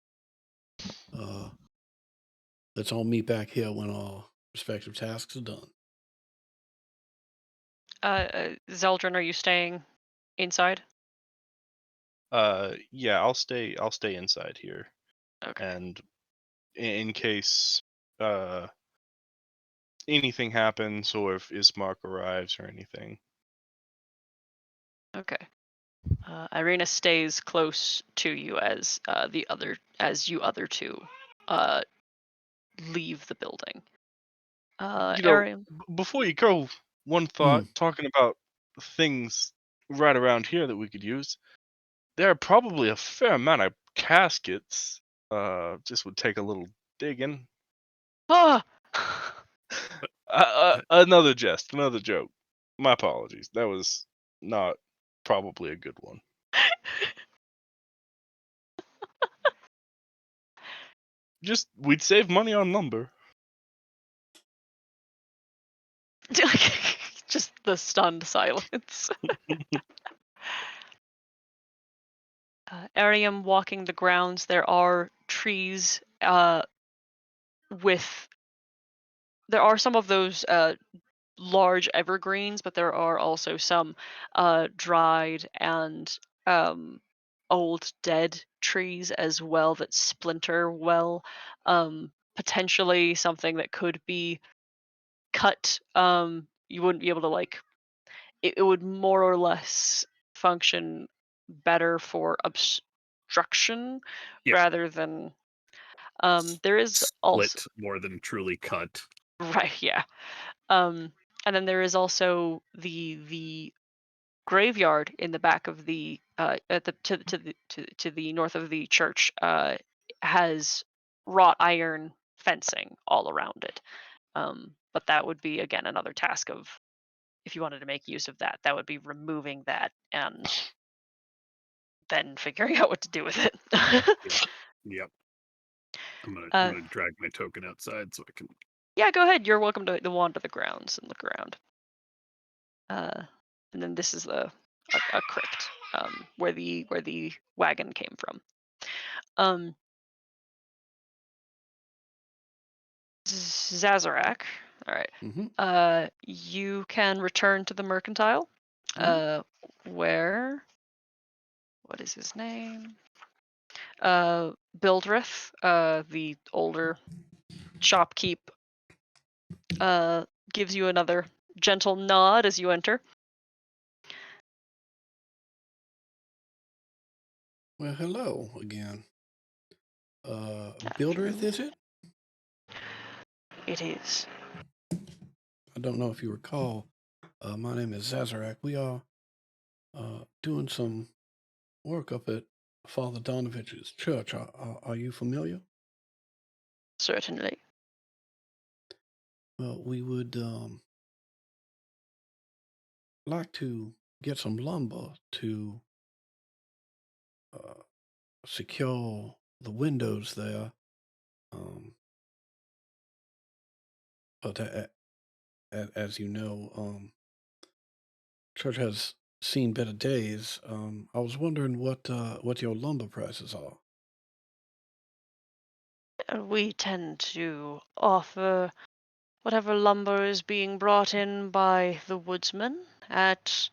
Speaker 2: Let's all meet back here when our respective tasks are done.
Speaker 1: Zeldrin, are you staying inside?
Speaker 3: Yeah, I'll stay inside here,
Speaker 1: Okay.
Speaker 3: and in case anything happens or if Ismark arrives or anything.
Speaker 1: Okay. Irina stays close to you as you other two uh, leave the building.
Speaker 3: You know,
Speaker 1: Ariam.
Speaker 3: before you go, one thought,
Speaker 2: Mm.
Speaker 3: talking about things right around here that we could use. There are probably a fair amount of caskets. Just would take a little digging.
Speaker 1: Ah!
Speaker 3: Another jest, another joke. My apologies. That was not probably a good one. Just we'd save money on lumber.
Speaker 1: Just the stunned silence. Ariam walking the grounds. There are trees with there are some of those large evergreens, but there are also some dried and old dead trees as well that splinter well. Potentially something that could be cut. You wouldn't be able to like it would more or less function better for obstruction
Speaker 4: Yep.
Speaker 1: rather than there is also
Speaker 4: Split more than truly cut.
Speaker 1: right, yeah. And then there is also the graveyard in the back of the at the to the north of the church has wrought iron fencing all around it. But that would be again another task of if you wanted to make use of that, that would be removing that and then figuring out what to do with it.
Speaker 4: Yep. Yep. I'm
Speaker 1: uh,
Speaker 4: gonna drag my token outside so I can.
Speaker 1: yeah, go ahead. You're welcome to wander the grounds and look around. And then this is a crypt where the wagon came from. Um, Zazarak. All right.
Speaker 2: Mm-hmm.
Speaker 1: You can return to the mercantile. Where? What is his name? Bildrith, the older shopkeep, gives you another gentle nod as you enter.
Speaker 2: Well, hello again. Bildrith, is it?
Speaker 1: It is.
Speaker 2: I don't know if you recall. My name is Zazarak. We are doing some work up at Father Donovich's church. Are you familiar?
Speaker 1: Certainly.
Speaker 2: Well, we would like to get some lumber to secure the windows there. But as you know, church has seen better days. I was wondering what your lumber prices are.
Speaker 1: We tend to offer whatever lumber is being brought in by the woodsman at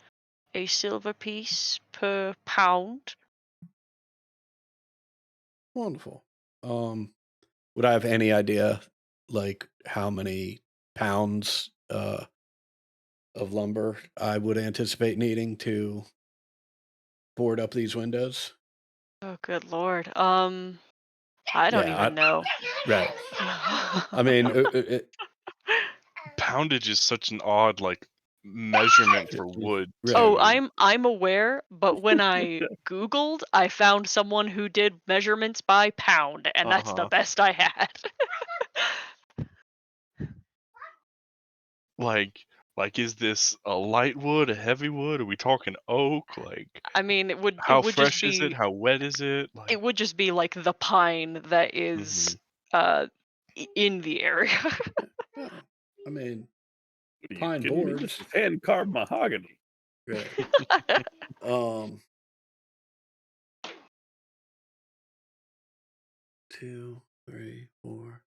Speaker 1: a silver piece per pound.
Speaker 2: Wonderful. Would I have any idea, like, how many pounds of lumber I would anticipate needing to board up these windows?
Speaker 1: Oh, good lord. I don't
Speaker 2: Yeah,
Speaker 1: even know.
Speaker 2: right. I mean,
Speaker 5: Poundage is such an odd like measurement for wood.
Speaker 2: Right.
Speaker 1: Oh,
Speaker 5: too.
Speaker 1: I'm aware, but when I Googled, I found someone who did measurements by pound, and that's the
Speaker 5: Uh-huh.
Speaker 1: best I had.
Speaker 5: Like is this a light wood, a heavy wood? Are we talking oak? Like
Speaker 1: I mean, it would
Speaker 5: how
Speaker 1: just
Speaker 5: fresh is it?
Speaker 1: be
Speaker 5: How wet is it? Like
Speaker 1: it would just be like the pine that is in the area.
Speaker 2: Yeah, I mean,
Speaker 4: Are you
Speaker 2: pine
Speaker 4: kidding me?
Speaker 2: boards.
Speaker 4: This is hand carved mahogany.
Speaker 2: Right. Two, three, four.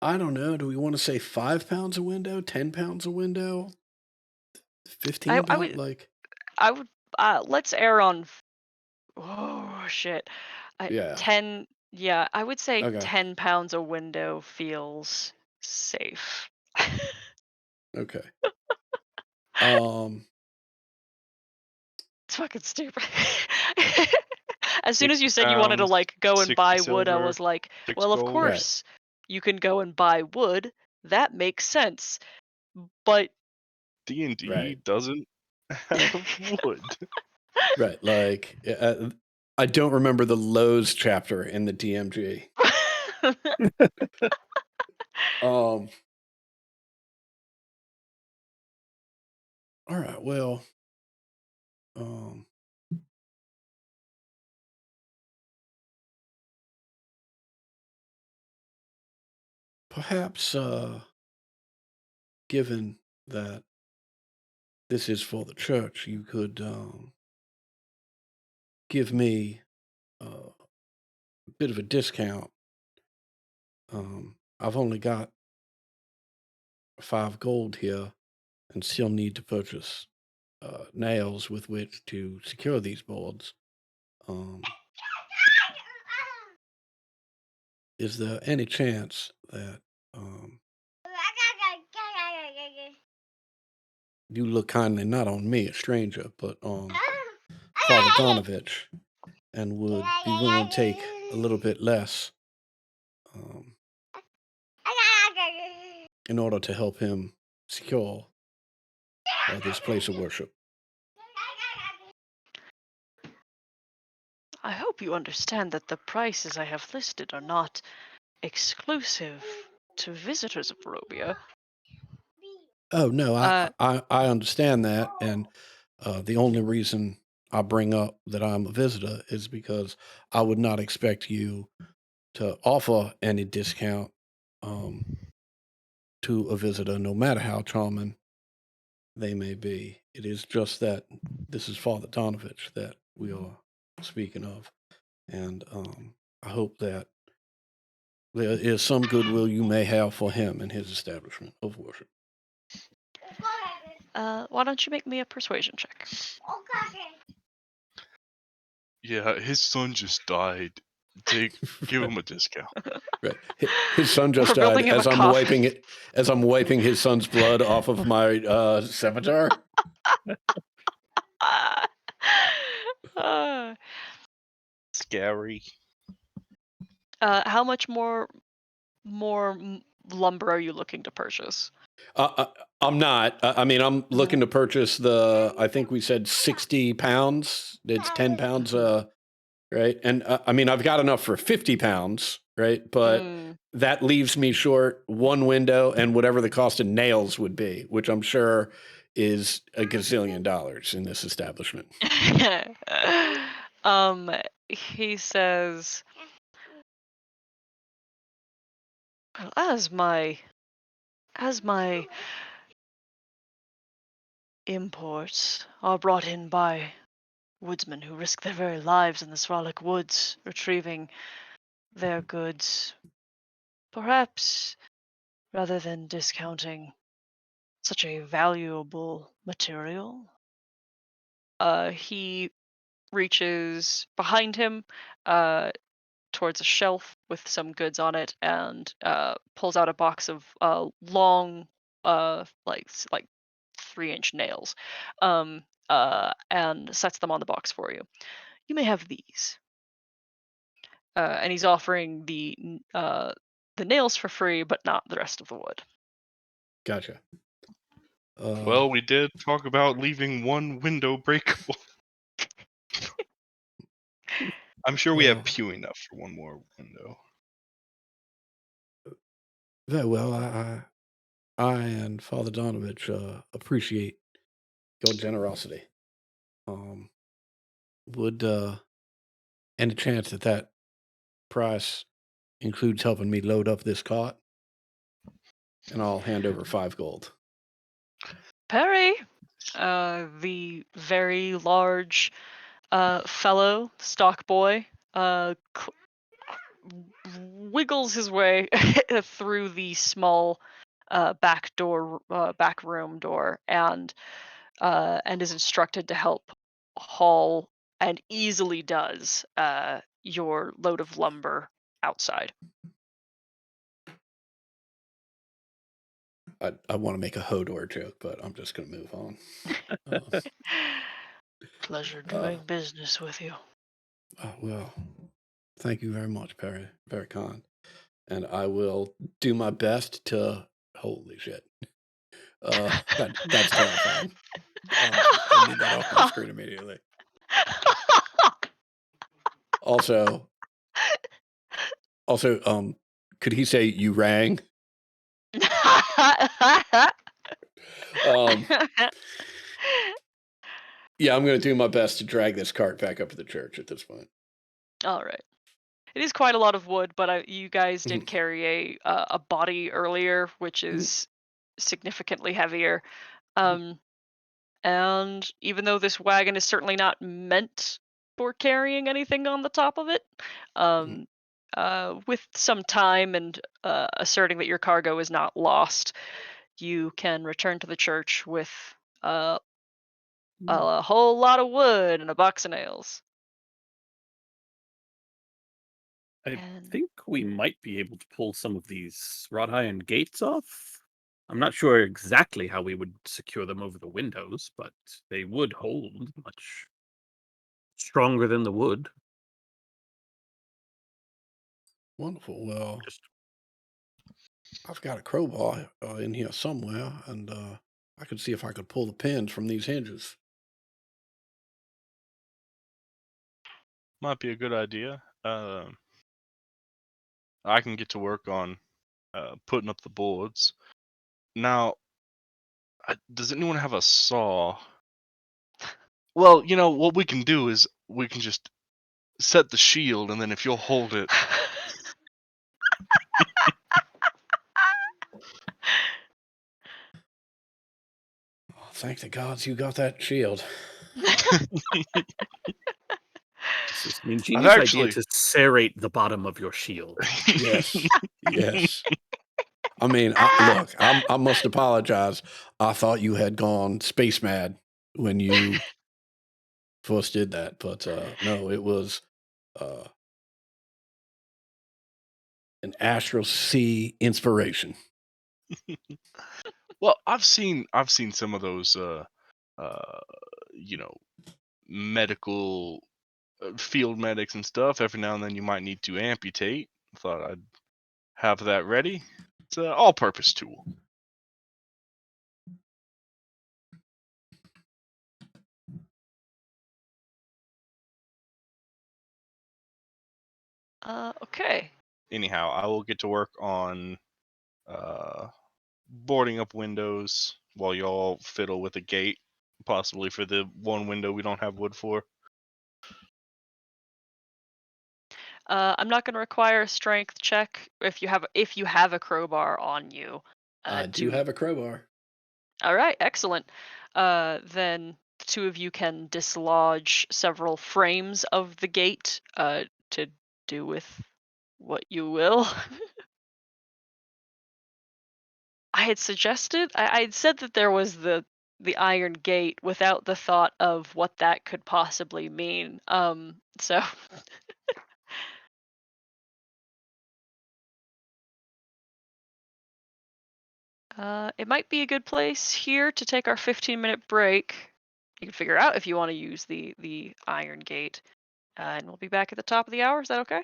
Speaker 2: I don't know. Do we want to say 5 pounds a window? 10 pounds a window? 15
Speaker 1: I
Speaker 2: pounds?
Speaker 1: would
Speaker 2: Like,
Speaker 1: let's err on oh shit.
Speaker 2: yeah.
Speaker 1: 10 yeah, I would say
Speaker 2: Okay.
Speaker 1: 10 pounds a window feels safe.
Speaker 2: Okay. Um,
Speaker 1: It's fucking stupid. As soon as
Speaker 5: 60
Speaker 1: you said you wanted to
Speaker 5: pounds,
Speaker 1: like go and
Speaker 5: 60
Speaker 1: buy wood, I
Speaker 5: silver,
Speaker 1: was like,
Speaker 5: 6
Speaker 1: well, of
Speaker 5: gold.
Speaker 2: Right.
Speaker 1: course you can go and buy wood. That makes sense. But
Speaker 5: D&D
Speaker 2: Right.
Speaker 5: doesn't have wood.
Speaker 2: Right. Like, I don't remember the Lowe's chapter in the DMG. All right. Well, perhaps, given that this is for the church, you could give me a bit of a discount, I've only got 5 gold here and still need to purchase nails with which to secure these boards. Um, is there any chance that you look kindly not on me, a stranger, but on Father Donovich, and would be willing to take a little bit less um, in order to help him secure this place of worship?
Speaker 1: I hope you understand that the prices I have listed are not exclusive to visitors of Robia.
Speaker 2: Oh no,
Speaker 1: Uh,
Speaker 2: I understand that, and the only reason I bring up that I'm a visitor is because I would not expect you to offer any discount um, to a visitor, no matter how charming they may be. It is just that this is Father Donovich that we are speaking of, and I hope that there is some goodwill you may have for him and his establishment of worship.
Speaker 1: why don't you make me a persuasion check?
Speaker 5: Yeah, his son just died. Give him a discount.
Speaker 2: Right. His son just
Speaker 1: For
Speaker 2: died
Speaker 1: building him
Speaker 2: as
Speaker 1: a
Speaker 2: I'm
Speaker 1: coffin.
Speaker 2: wiping it as I'm wiping his son's blood off of my scimitar.
Speaker 1: Uh,
Speaker 3: Scary.
Speaker 1: how much more lumber are you looking to purchase?
Speaker 2: I'm not. I mean, I'm looking to purchase I think we said 60 pounds. It's 10 pounds, right? And I mean, I've got enough for 50 pounds, right? But that leaves me short one window and whatever the cost of nails would be, which I'm sure is a gazillion dollars in this establishment.
Speaker 1: He says, "Well, as my imports are brought in by woodsmen who risk their very lives in the Sralik woods retrieving their goods, perhaps rather than discounting such a valuable material," he reaches behind him towards a shelf with some goods on it and pulls out a box of long, like 3-inch nails, and sets them on the box for you. You may have these. And he's offering the nails for free, but not the rest of the wood.
Speaker 2: Gotcha.
Speaker 5: Well, we did talk about leaving one window breakable. I'm sure we have pew enough for one more window.
Speaker 2: Very well. I and Father Donovich appreciate your generosity. Would any chance that price includes helping me load up this cart? And I'll hand over 5 gold.
Speaker 1: Perry, the very large fellow stock boy, wiggles his way through the small back room door, and is instructed to help haul, and easily does, your load of lumber outside.
Speaker 2: I want to make a Hodor joke, but I'm just going to move on.
Speaker 1: Pleasure doing business with you.
Speaker 2: Well, thank you very much, Perry. Very kind. And I will do my best to. Holy shit. That's terrifying. I need that off my screen immediately. Also, could he say you rang? Yeah, I'm going to do my best to drag this cart back up to the church at this point.
Speaker 1: All right. It is quite a lot of wood, but you guys did carry a body earlier, which is significantly heavier. And even though this wagon is certainly not meant for carrying anything on the top of it. Um, with some time and asserting that your cargo is not lost, you can return to the church with uh, a whole lot of wood and a box of nails.
Speaker 6: I
Speaker 1: And
Speaker 6: think we might be able to pull some of these wrought iron gates off. I'm not sure exactly how we would secure them over the windows, but they would hold much stronger than the wood.
Speaker 2: Wonderful. Well,
Speaker 6: Just
Speaker 2: I've got a crowbar in here somewhere, and I could see if I could pull the pins from these hinges.
Speaker 5: Might be a good idea. I can get to work on putting up the boards. Now, does anyone have a saw? Well, what we can do is we can just set the shield, and then if you'll hold it,
Speaker 2: Oh, thank the gods you got that shield.
Speaker 6: this is an
Speaker 5: I've
Speaker 6: ingenious idea
Speaker 5: actually.
Speaker 6: to serrate the bottom of your shield.
Speaker 2: Yes, yes. I mean, look, I must apologize. I thought you had gone space mad when you first did that, but no, it was an Astral Sea inspiration.
Speaker 5: Well, I've seen some of those you know medical field medics and stuff. Every now and then you might need to amputate. Thought I'd have that ready. It's an all-purpose tool.
Speaker 1: Okay.
Speaker 5: Anyhow, I will get to work on boarding up windows while y'all fiddle with a gate, possibly for the one window we don't have wood for.
Speaker 1: I'm not going to require a strength check if you have a crowbar on you.
Speaker 2: I do have a crowbar.
Speaker 1: All right, excellent. Then the two of you can dislodge several frames of the gate to do with what you will. I'd said that there was the iron gate without the thought of what that could possibly mean. So it might be a good place here to take our 15-minute break. You can figure out if you want to use the iron gate, and we'll be back at the top of the hour. Is that okay?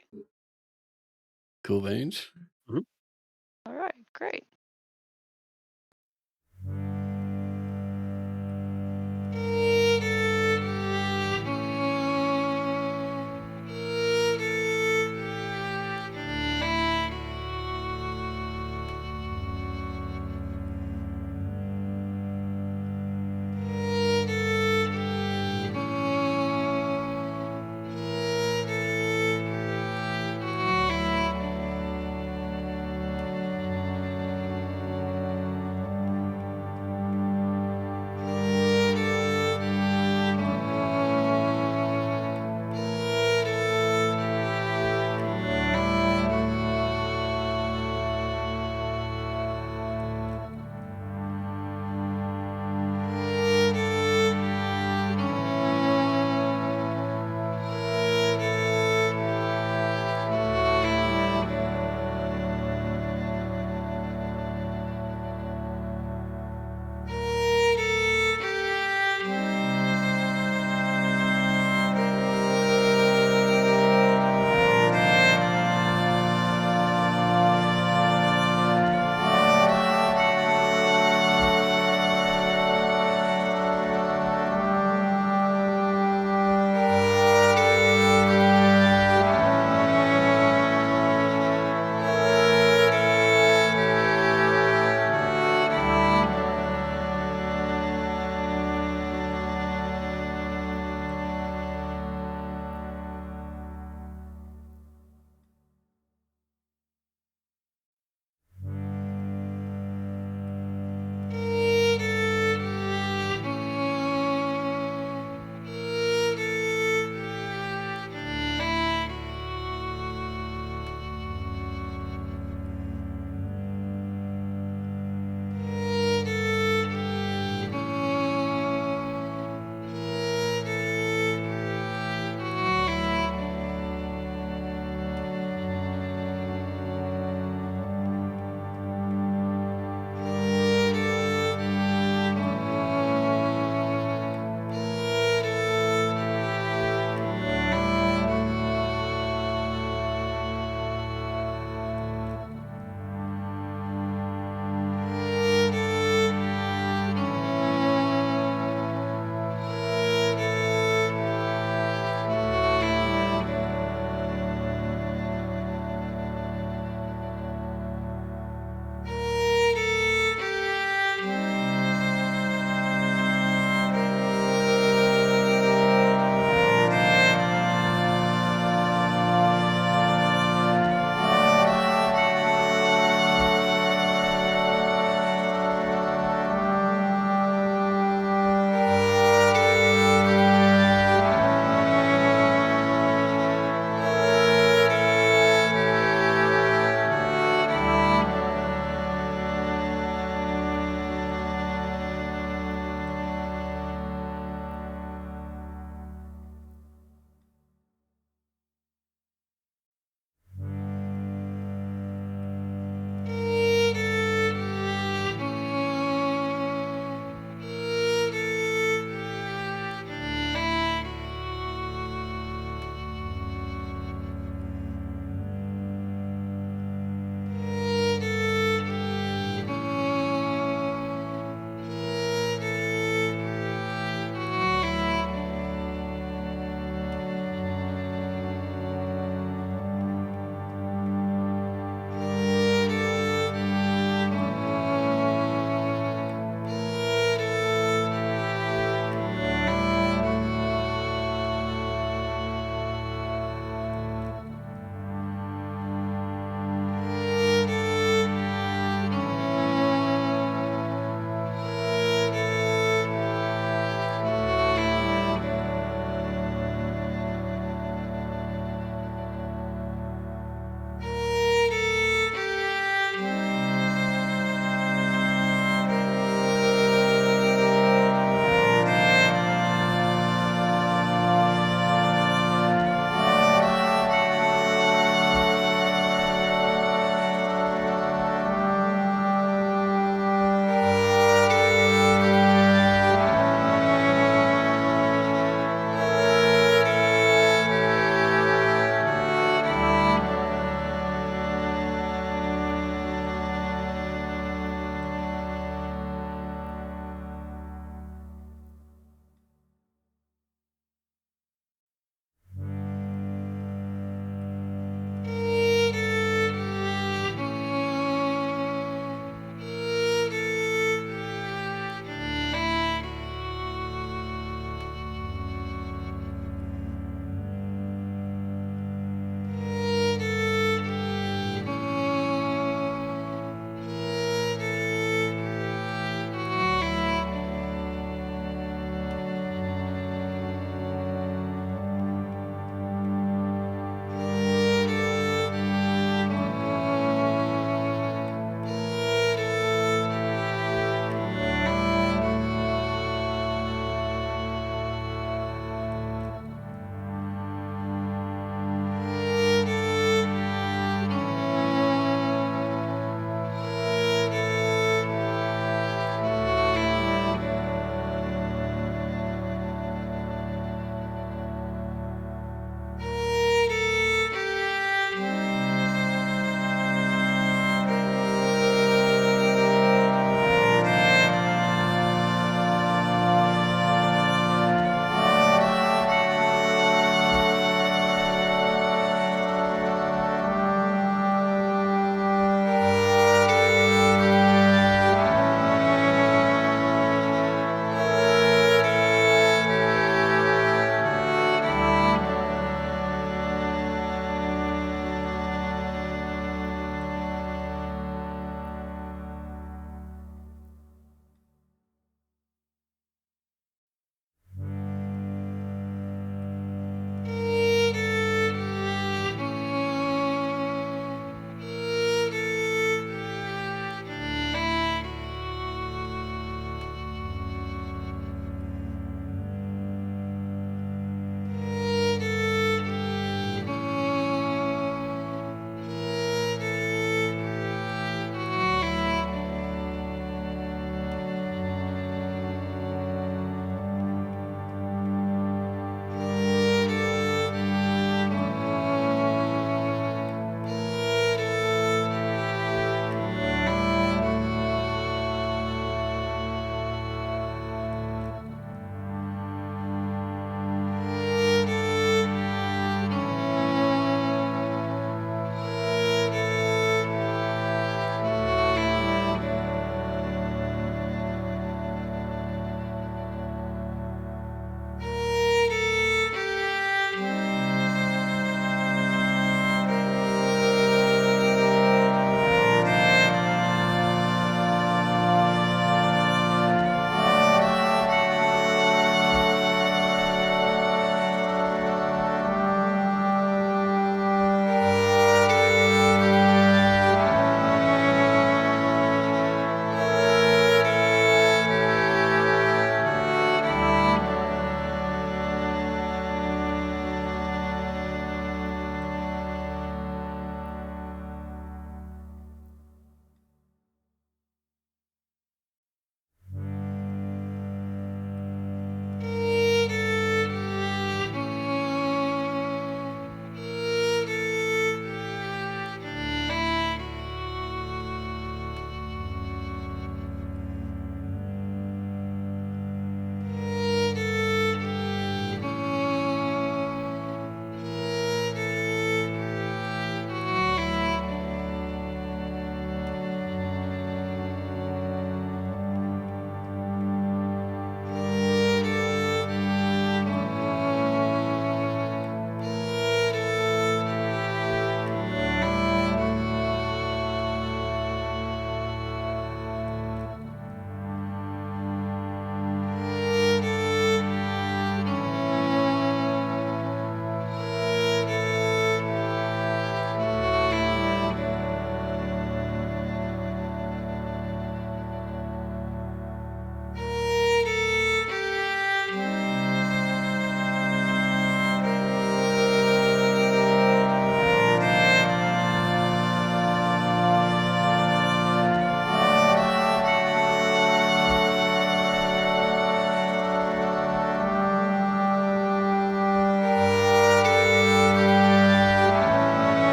Speaker 2: Cool beans.
Speaker 1: All right, great.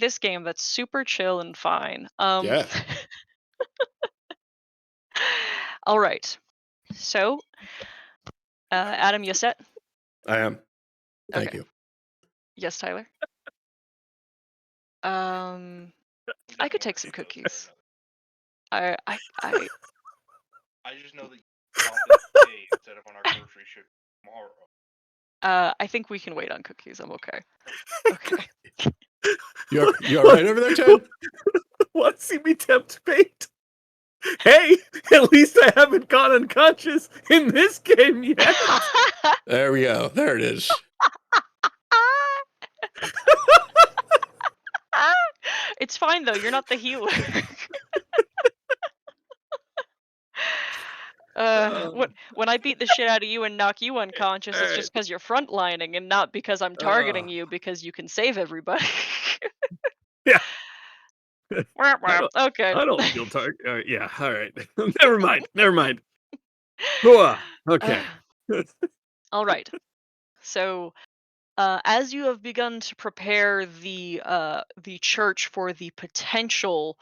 Speaker 1: this game that's super chill and fine.
Speaker 2: Yeah.
Speaker 1: All right. So, Adam, you set?
Speaker 2: I am. Thank
Speaker 1: Okay.
Speaker 2: you.
Speaker 1: Yes, Tyler. I could take some cookies. I
Speaker 5: just know that you bought this today instead of on our grocery ship tomorrow.
Speaker 1: I think we can wait on cookies. I'm okay. Okay.
Speaker 2: You all right over there, Ted?
Speaker 6: Want to see me tempt fate? Hey, at least I haven't gone unconscious in this game yet.
Speaker 2: There we go. There it is.
Speaker 1: It's fine though. You're not the healer. When I beat the shit out of you and knock you unconscious, it's just because you're frontlining and not because I'm targeting you because you can save everybody.
Speaker 6: Yeah.
Speaker 1: Okay.
Speaker 6: I don't feel target. Yeah, all right. Never mind. Never mind. Hooah. Okay.
Speaker 1: All right. So, as you have begun to prepare the church for the potential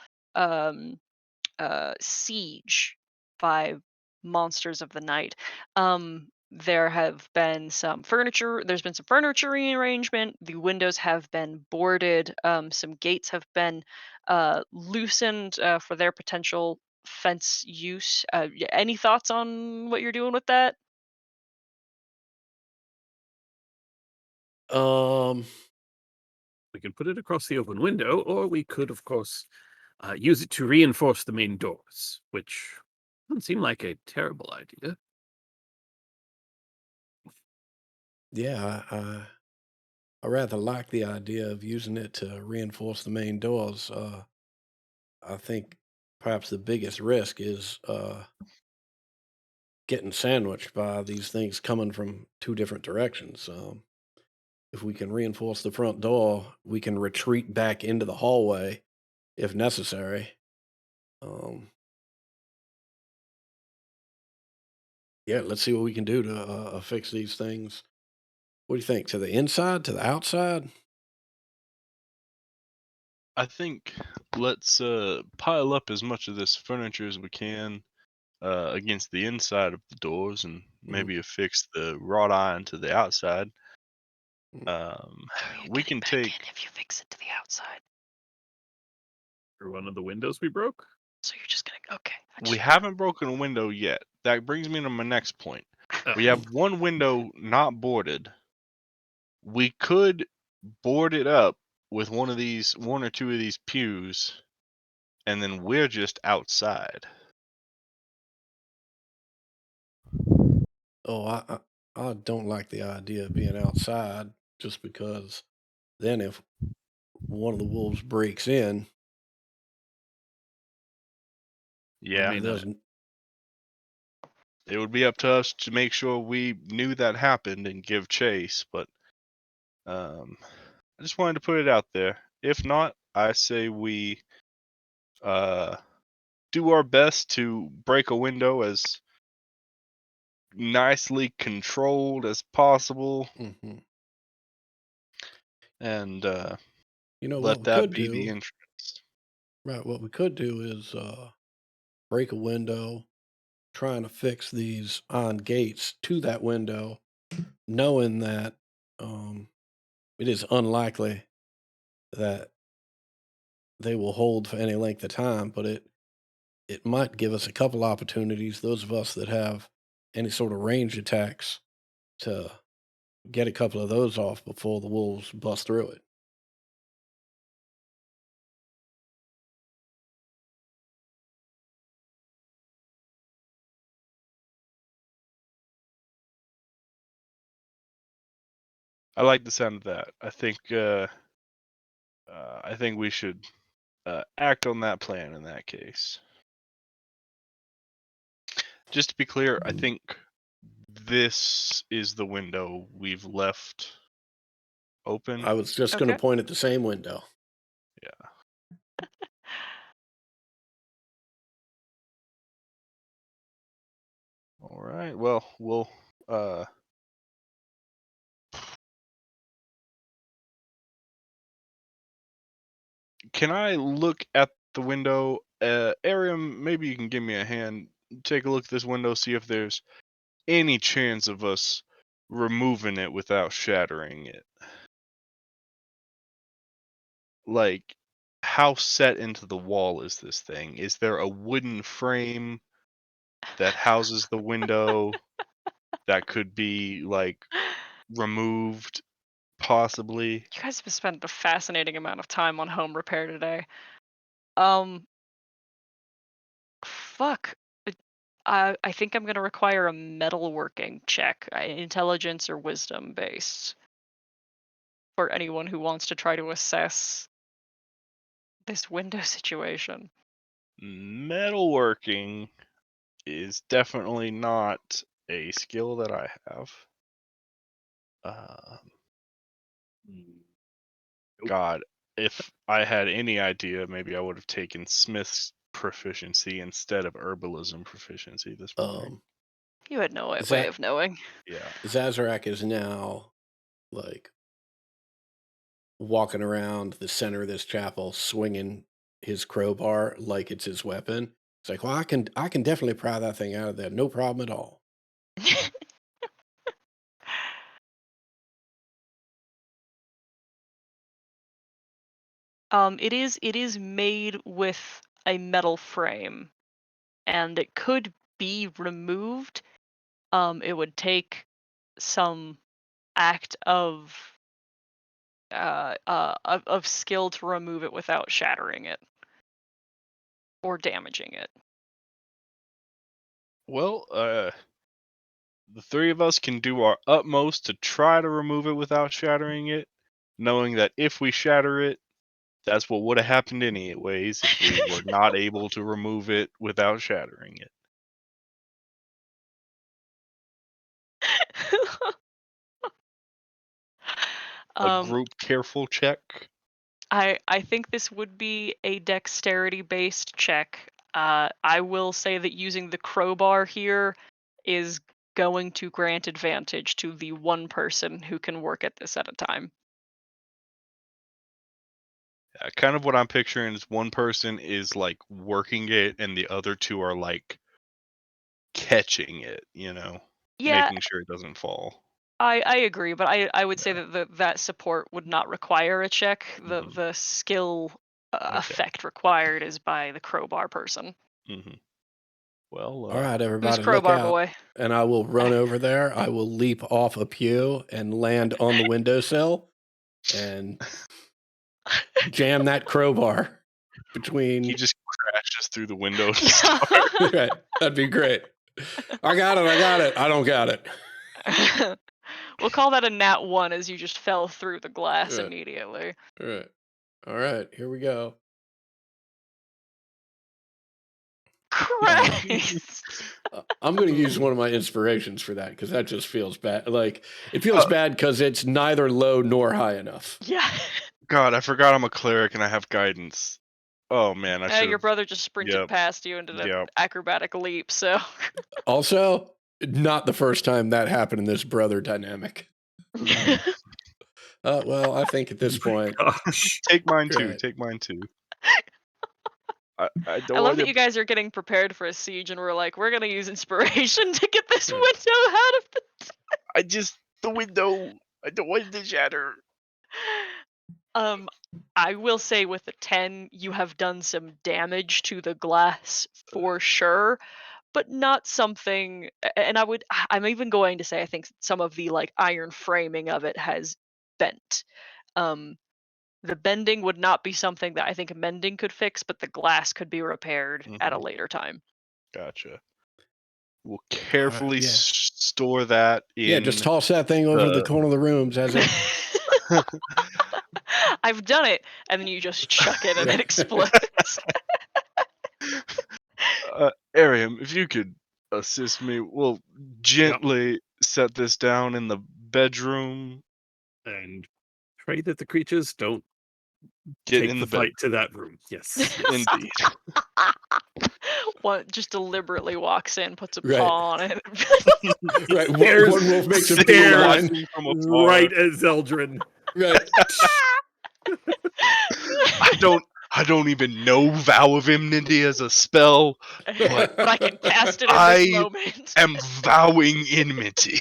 Speaker 1: siege by monsters of the night, there have been some furniture. There's been some furniture rearrangement. The windows have been boarded. Some gates have been loosened for their potential fence use. Any thoughts on what you're doing with that?
Speaker 6: We can put it across the open window, or we could, of course, use it to reinforce the main doors, which doesn't seem like a terrible idea.
Speaker 2: Yeah, I rather like the idea of using it to reinforce the main doors. I think perhaps the biggest risk is getting sandwiched by these things coming from two different directions. If we can reinforce the front door, we can retreat back into the hallway if necessary. Yeah, let's see what we can do to fix these things. What do you think? To the inside, to the outside?
Speaker 5: I think let's pile up as much of this furniture as we can against the inside of the doors, and maybe affix the wrought iron to the outside. We can take.
Speaker 1: If you fix it to the outside.
Speaker 6: Or one of the windows we broke?
Speaker 1: So you're just gonna okay.
Speaker 5: We haven't broken a window yet. That brings me to my next point. We have one window not boarded. We could board it up with one or two of these pews, and then we're just outside.
Speaker 2: Oh, I don't like the idea of being outside just because then if one of the wolves breaks in,
Speaker 5: Yeah,
Speaker 6: mean,
Speaker 2: there's
Speaker 5: it would be up to us to make sure we knew that happened and give chase. But I just wanted to put it out there. If not, I say we do our best to break a window as nicely controlled as possible,
Speaker 2: Mhm.
Speaker 5: and
Speaker 2: You know what
Speaker 5: let
Speaker 2: we
Speaker 5: that
Speaker 2: could
Speaker 5: be the
Speaker 2: do?
Speaker 5: entrance.
Speaker 2: Right, what we could do is break a window, trying to fix these iron gates to that window, knowing that it is unlikely that they will hold for any length of time, but it might give us a couple opportunities, those of us that have any sort of range attacks, to get a couple of those off before the wolves bust through it.
Speaker 5: I like the sound of that. I think we should act on that plan in that case. Just to be clear, I think this is the window we've left open.
Speaker 2: I was just going to
Speaker 1: Okay.
Speaker 2: point at the same window.
Speaker 5: Yeah. All right. Well, we'll can I look at the window? Arium, maybe you can give me a hand. Take a look at this window, see if there's any chance of us removing it without shattering it. Like, how set into the wall is this thing? Is there a wooden frame that houses the window that could be, like, removed, possibly?
Speaker 1: You guys have spent a fascinating amount of time on home repair today. Fuck. I think I'm gonna require a metalworking check, intelligence or wisdom based, for anyone who wants to try to assess this window situation.
Speaker 5: Metalworking is definitely not a skill that I have. God, if I had any idea, maybe I would have taken Smith's proficiency instead of herbalism proficiency this morning.
Speaker 1: You had no way
Speaker 2: Is that-
Speaker 1: of knowing.
Speaker 5: Yeah.
Speaker 2: Zazarak is now like walking around the center of this chapel, swinging his crowbar like it's his weapon. It's like, well, I can definitely pry that thing out of there, no problem at all.
Speaker 1: It is made with a metal frame, and it could be removed. It would take some act of skill to remove it without shattering it or damaging it.
Speaker 5: Well, the three of us can do our utmost to try to remove it without shattering it, knowing that if we shatter it, that's what would have happened anyways if we were not able to remove it without shattering it. A group careful check.
Speaker 1: I think this would be a dexterity based check. I will say that using the crowbar here is going to grant advantage to the one person who can work at this at a time.
Speaker 5: Kind of what I'm picturing is one person is like working it and the other two are like catching it,
Speaker 1: Yeah,
Speaker 5: making sure it doesn't fall.
Speaker 1: I agree, but I would say that that support would not require a check. The skill effect required is by the crowbar person.
Speaker 5: Mm-hmm. Well,
Speaker 2: All right,
Speaker 1: Who's
Speaker 2: everybody, look
Speaker 1: crowbar
Speaker 2: out.
Speaker 1: boy?
Speaker 2: And I will run over there. I will leap off a pew and land on the windowsill and jam that crowbar between.
Speaker 5: he just crashes through the window.
Speaker 2: Right, that'd be great. I got it. I don't got it.
Speaker 1: We'll call that a nat 1 as you just fell through the glass
Speaker 2: Right.
Speaker 1: immediately.
Speaker 2: All right, here we go.
Speaker 1: Christ!
Speaker 2: I'm going to use one of my inspirations for that because that just feels bad. Like, it feels bad because it's neither low nor high enough.
Speaker 1: Yeah.
Speaker 5: God, I forgot I'm a cleric and I have guidance. Oh man, I should.
Speaker 1: Your brother just sprinted past you into the acrobatic leap, so.
Speaker 2: Also, not the first time that happened in this brother dynamic. Well, I think at this point.
Speaker 5: Take mine too.
Speaker 2: Right.
Speaker 5: Take mine too. I
Speaker 1: love that you guys are getting prepared for a siege, and we're like, we're gonna use inspiration to get this window out of the.
Speaker 5: The window. I don't want it to shatter.
Speaker 1: I will say with the 10, you have done some damage to the glass for sure, but not something. And I'm even going to say I think some of the like iron framing of it has bent. The bending would not be something that I think mending could fix, but the glass could be repaired at a later time.
Speaker 5: Gotcha. We'll carefully store that in.
Speaker 2: Yeah, just toss that thing over to the corner of the rooms as it.
Speaker 1: I've done it, and then you just chuck it and it explodes.
Speaker 5: Arium, if you could assist me, we'll gently set this down in the bedroom.
Speaker 4: And pray that the creatures don't
Speaker 5: get
Speaker 4: take
Speaker 5: in
Speaker 4: the fight to that room. Yes.
Speaker 5: Indeed.
Speaker 1: One just deliberately walks in, puts a
Speaker 2: Right.
Speaker 1: paw on it.
Speaker 2: Right, one wolf makes a beeline.
Speaker 4: Right as Eldrin.
Speaker 2: Right.
Speaker 5: I don't even know Vow of Enmity as a spell.
Speaker 1: but I can cast it in
Speaker 5: I
Speaker 1: this moment.
Speaker 5: am vowing enmity.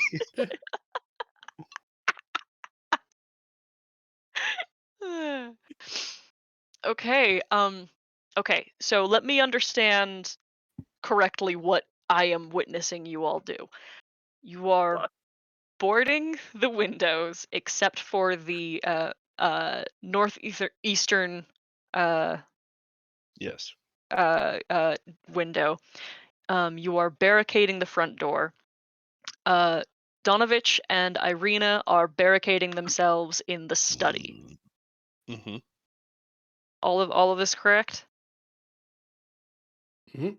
Speaker 1: Okay. Okay. So let me understand correctly what I am witnessing you all do. You are
Speaker 6: What?
Speaker 1: boarding the windows except for the northeastern uh
Speaker 5: Yes.
Speaker 1: window. You are barricading the front door. Uh, Donovich and Irina are barricading themselves in the study.
Speaker 5: Mm-hmm.
Speaker 1: All of this correct?
Speaker 2: Mhm.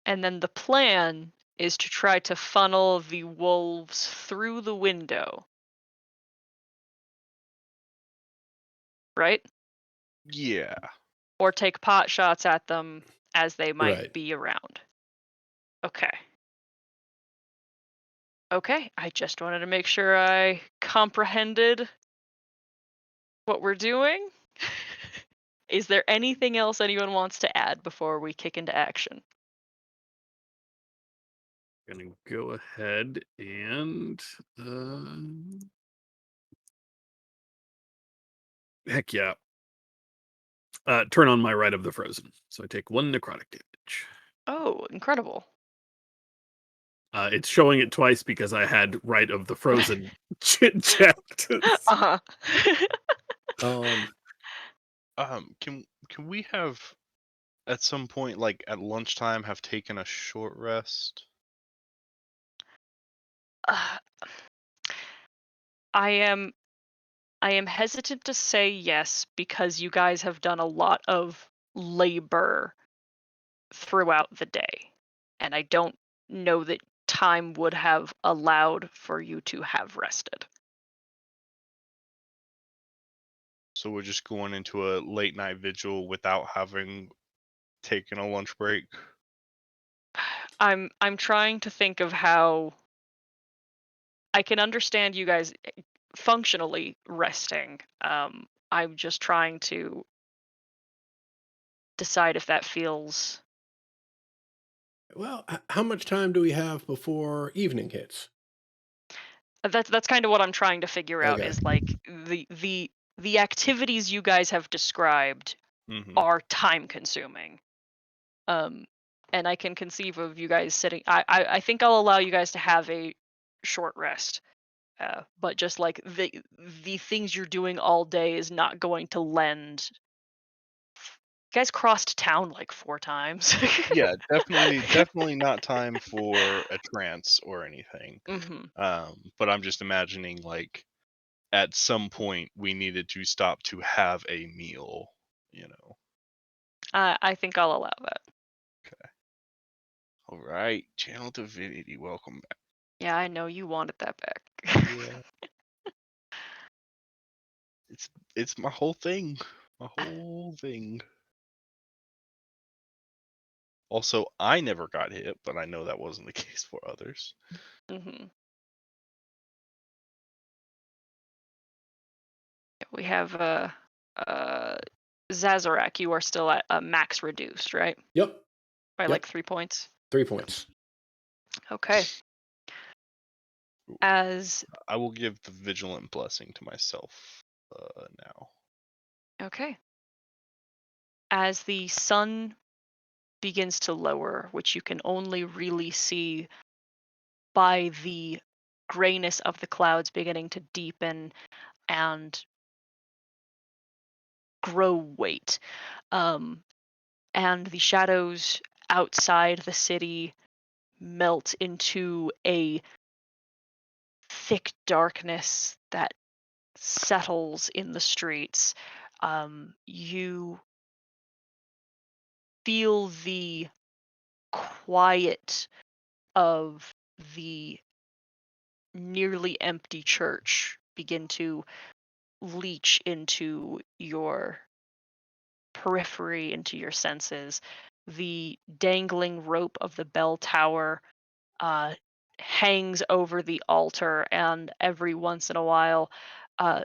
Speaker 1: And then the plan is to try to funnel the wolves through the window. Right?
Speaker 5: Yeah.
Speaker 1: Or take pot shots at them as they might
Speaker 2: Right.
Speaker 1: be around. Okay. Okay, I just wanted to make sure I comprehended what we're doing. Is there anything else anyone wants to add before we kick into action?
Speaker 6: Gonna go ahead and heck yeah. Turn on my Rite of the Frozen. So I take 1 necrotic damage.
Speaker 1: Oh, incredible.
Speaker 6: It's showing it twice because I had Rite of the Frozen checked.
Speaker 1: Uh-huh.
Speaker 2: Um,
Speaker 5: Can we have at some point, like at lunchtime, have taken a short rest?
Speaker 1: Uh, I am hesitant to say yes because you guys have done a lot of labor throughout the day. And I don't know that time would have allowed for you to have rested.
Speaker 5: So we're just going into a late night vigil without having taken a lunch break.
Speaker 1: I'm trying to think of how I can understand you guys functionally resting. I'm just trying to decide if that feels.
Speaker 2: well, how much time do we have before evening hits?
Speaker 1: That's kind of what I'm trying to figure out
Speaker 2: Okay.
Speaker 1: is like the activities you guys have described
Speaker 5: Mm-hmm.
Speaker 1: are time consuming. Um, and I can conceive of you guys sitting. I think I'll allow you guys to have a short rest. But just like the things you're doing all day is not going to lend. You guys crossed town like 4 times.
Speaker 5: Yeah, definitely not time for a trance or anything.
Speaker 1: Hmm.
Speaker 5: But I'm just imagining like at some point we needed to stop to have a meal, you know.
Speaker 1: I think I'll allow that.
Speaker 5: All right, Channel Divinity, welcome back.
Speaker 1: Yeah, I know you wanted that back.
Speaker 5: Yeah. It's my whole thing. My whole thing. Also, I never got hit, but I know that wasn't the case for others.
Speaker 1: Hmm. We have Zazarak. You are still at max reduced, right?
Speaker 2: Yep.
Speaker 1: By
Speaker 2: Yep.
Speaker 1: like 3 points.
Speaker 2: 3 points.
Speaker 1: Okay.
Speaker 5: Ooh.
Speaker 1: As
Speaker 5: I will give the vigilant blessing to myself now.
Speaker 1: okay. As the sun begins to lower, which you can only really see by the grayness of the clouds beginning to deepen and grow weight. And the shadows outside the city melt into a thick darkness that settles in the streets. You feel the quiet of the nearly empty church begin to leach into your periphery, into your senses. The dangling rope of the bell tower uh, hangs over the altar, and every once in a while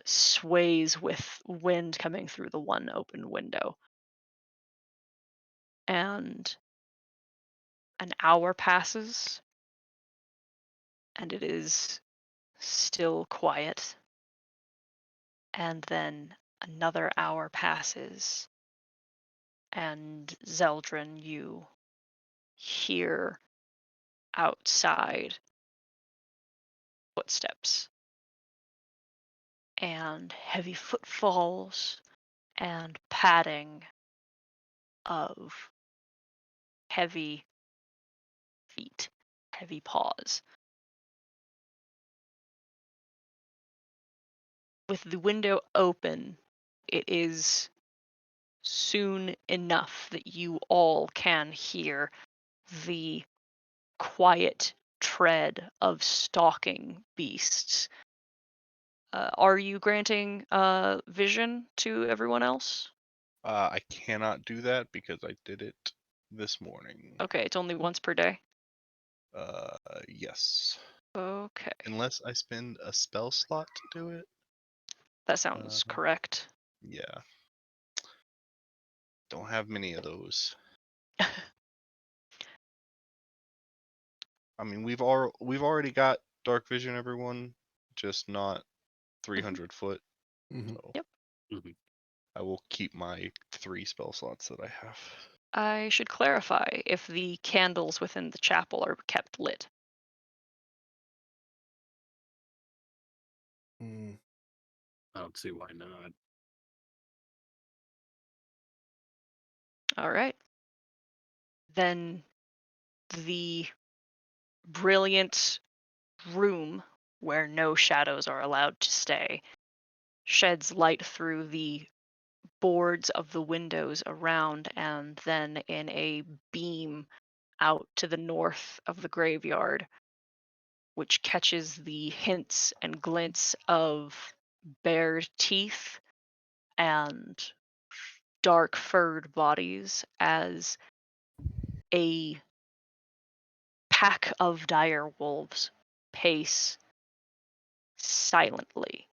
Speaker 1: sways with wind coming through the one open window. and an hour passes, and it is still quiet. And then another hour passes, and Zeldrin, you hear outside footsteps and heavy footfalls and padding of heavy feet, heavy paws. With the window open, it is soon enough that you all can hear the quiet tread of stalking beasts. Are you granting vision to everyone else?
Speaker 5: I cannot do that because I did it this morning.
Speaker 1: Okay, it's only once per day.
Speaker 5: Yes.
Speaker 1: Okay,
Speaker 5: Unless I spend a spell slot to do it.
Speaker 1: that sounds correct.
Speaker 5: Yeah. Don't have many of those. I mean, we've already got dark vision, everyone, just not 300 foot.
Speaker 2: Mhm.
Speaker 5: So
Speaker 1: Yep.
Speaker 6: Mhm.
Speaker 5: I will keep my 3 spell slots that I have.
Speaker 1: I should clarify if the candles within the chapel are kept lit.
Speaker 2: Mm.
Speaker 6: I don't see why not.
Speaker 1: All right. Then the brilliant room where no shadows are allowed to stay sheds light through the boards of the windows around, and then in a beam out to the north of the graveyard, which catches the hints and glints of bare teeth and dark furred bodies as a pack of dire wolves pace silently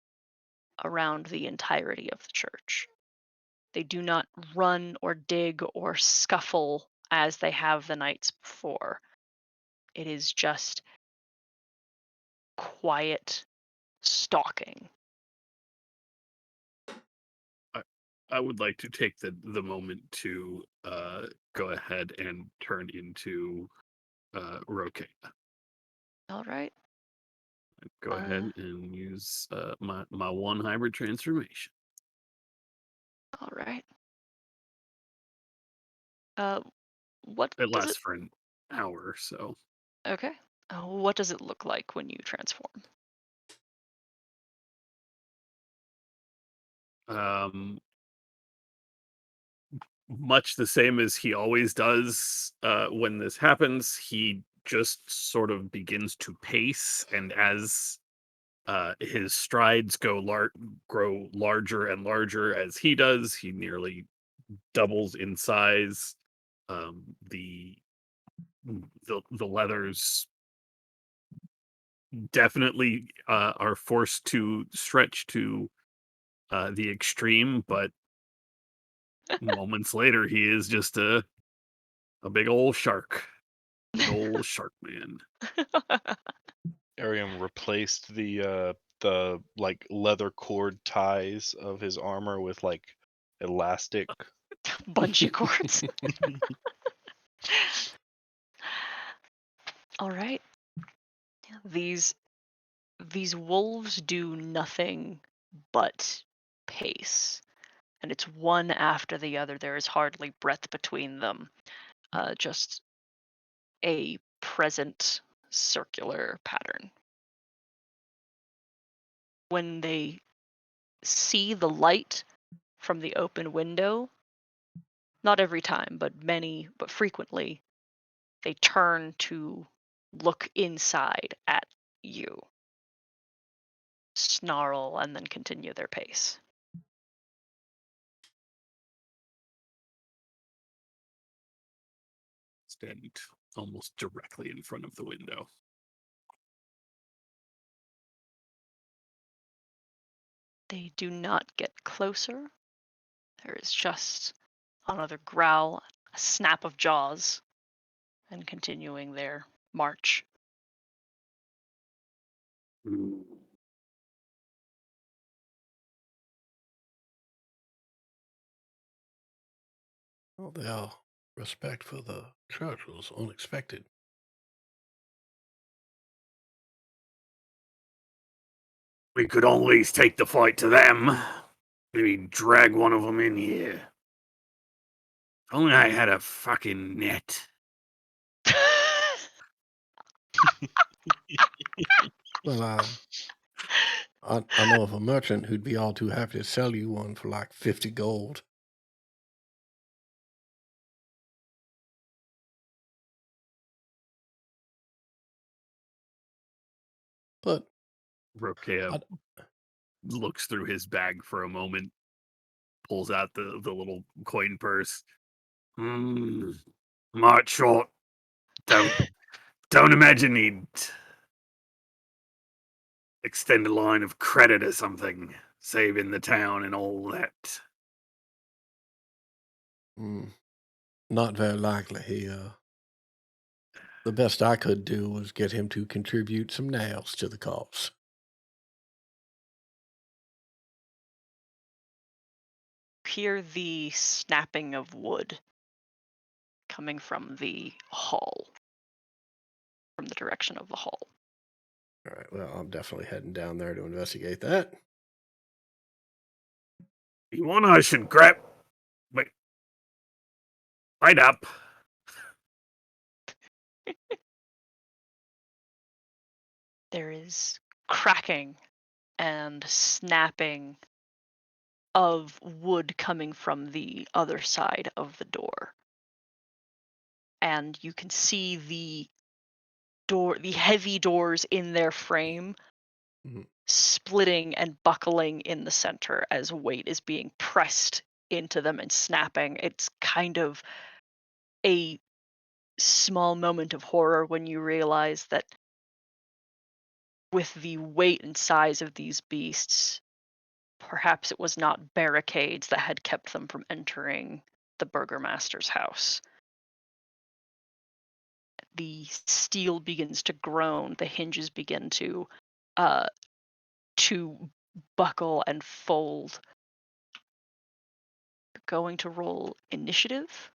Speaker 1: around the entirety of the church. They do not run or dig or scuffle as they have the nights before. It is just quiet stalking.
Speaker 6: I would like to take the moment to go ahead and turn into Rokena.
Speaker 1: All right.
Speaker 6: Go ahead and use my one hybrid transformation.
Speaker 1: All right. What
Speaker 6: It
Speaker 1: does
Speaker 6: lasts
Speaker 1: it?
Speaker 6: for an hour, so
Speaker 1: Okay. What does it look like when you transform?
Speaker 6: um, much the same as he always does when this happens. He just sort of begins to pace, and as his strides grow larger and larger as he does, he nearly doubles in size. Um, the the leathers definitely are forced to stretch to the extreme, but moments later he is just a big old shark, big old shark man.
Speaker 5: Arium replaced the like leather cord ties of his armor with like elastic.
Speaker 1: Bungee cords. All right. These these wolves do nothing but pace, and it's one after the other. There is hardly breath between them. Just a present circular pattern. When they see the light from the open window, not every time, but frequently, they turn to look inside at you, snarl, and then continue their pace.
Speaker 6: Stand almost directly in front of the window.
Speaker 1: They do not get closer. There is just another growl a snap of jaws, and continuing their march.
Speaker 6: Hmm.
Speaker 2: Well, their respect for the church was unexpected.
Speaker 6: We could always take the fight to them. Maybe drag one of them in here. If only I had a fucking net.
Speaker 2: Well, I know of a merchant who'd be all too happy to sell you one for like 50 gold. But
Speaker 4: Rokea
Speaker 2: I,
Speaker 4: looks through his bag for a moment, pulls out the little coin purse.
Speaker 6: March short. Don't imagine he'd extend a line of credit or something, saving the town and all that.
Speaker 2: not very likely. The best I could do was get him to contribute some nails to the cause.
Speaker 1: Hear the snapping of wood coming from the hall, from the direction of the hall.
Speaker 2: All right, well, I'm definitely heading down there to investigate that.
Speaker 6: You want I should grab... Wait. Right up.
Speaker 1: There is cracking and snapping of wood coming from the other side of the door. And you can see the heavy doors in their frame
Speaker 2: Mhm.
Speaker 1: splitting and buckling in the center as weight is being pressed into them and snapping. It's kind of a small moment of horror when you realize that with the weight and size of these beasts, perhaps it was not barricades that had kept them from entering the burgomaster's house. The steel begins to groan, the hinges begin to buckle and fold. Going to roll initiative.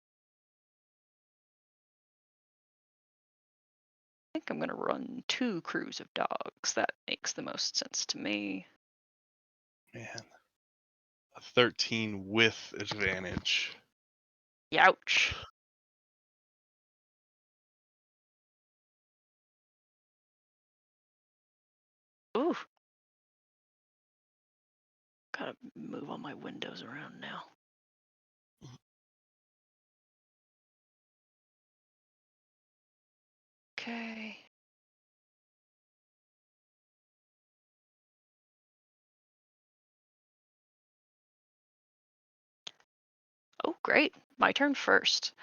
Speaker 1: I think I'm going to run 2 crews of dogs. That makes the most sense to me.
Speaker 5: Man. A 13 with advantage.
Speaker 1: Youch. Ooh. Gotta move all my windows around now. Okay. Oh, great. My turn first.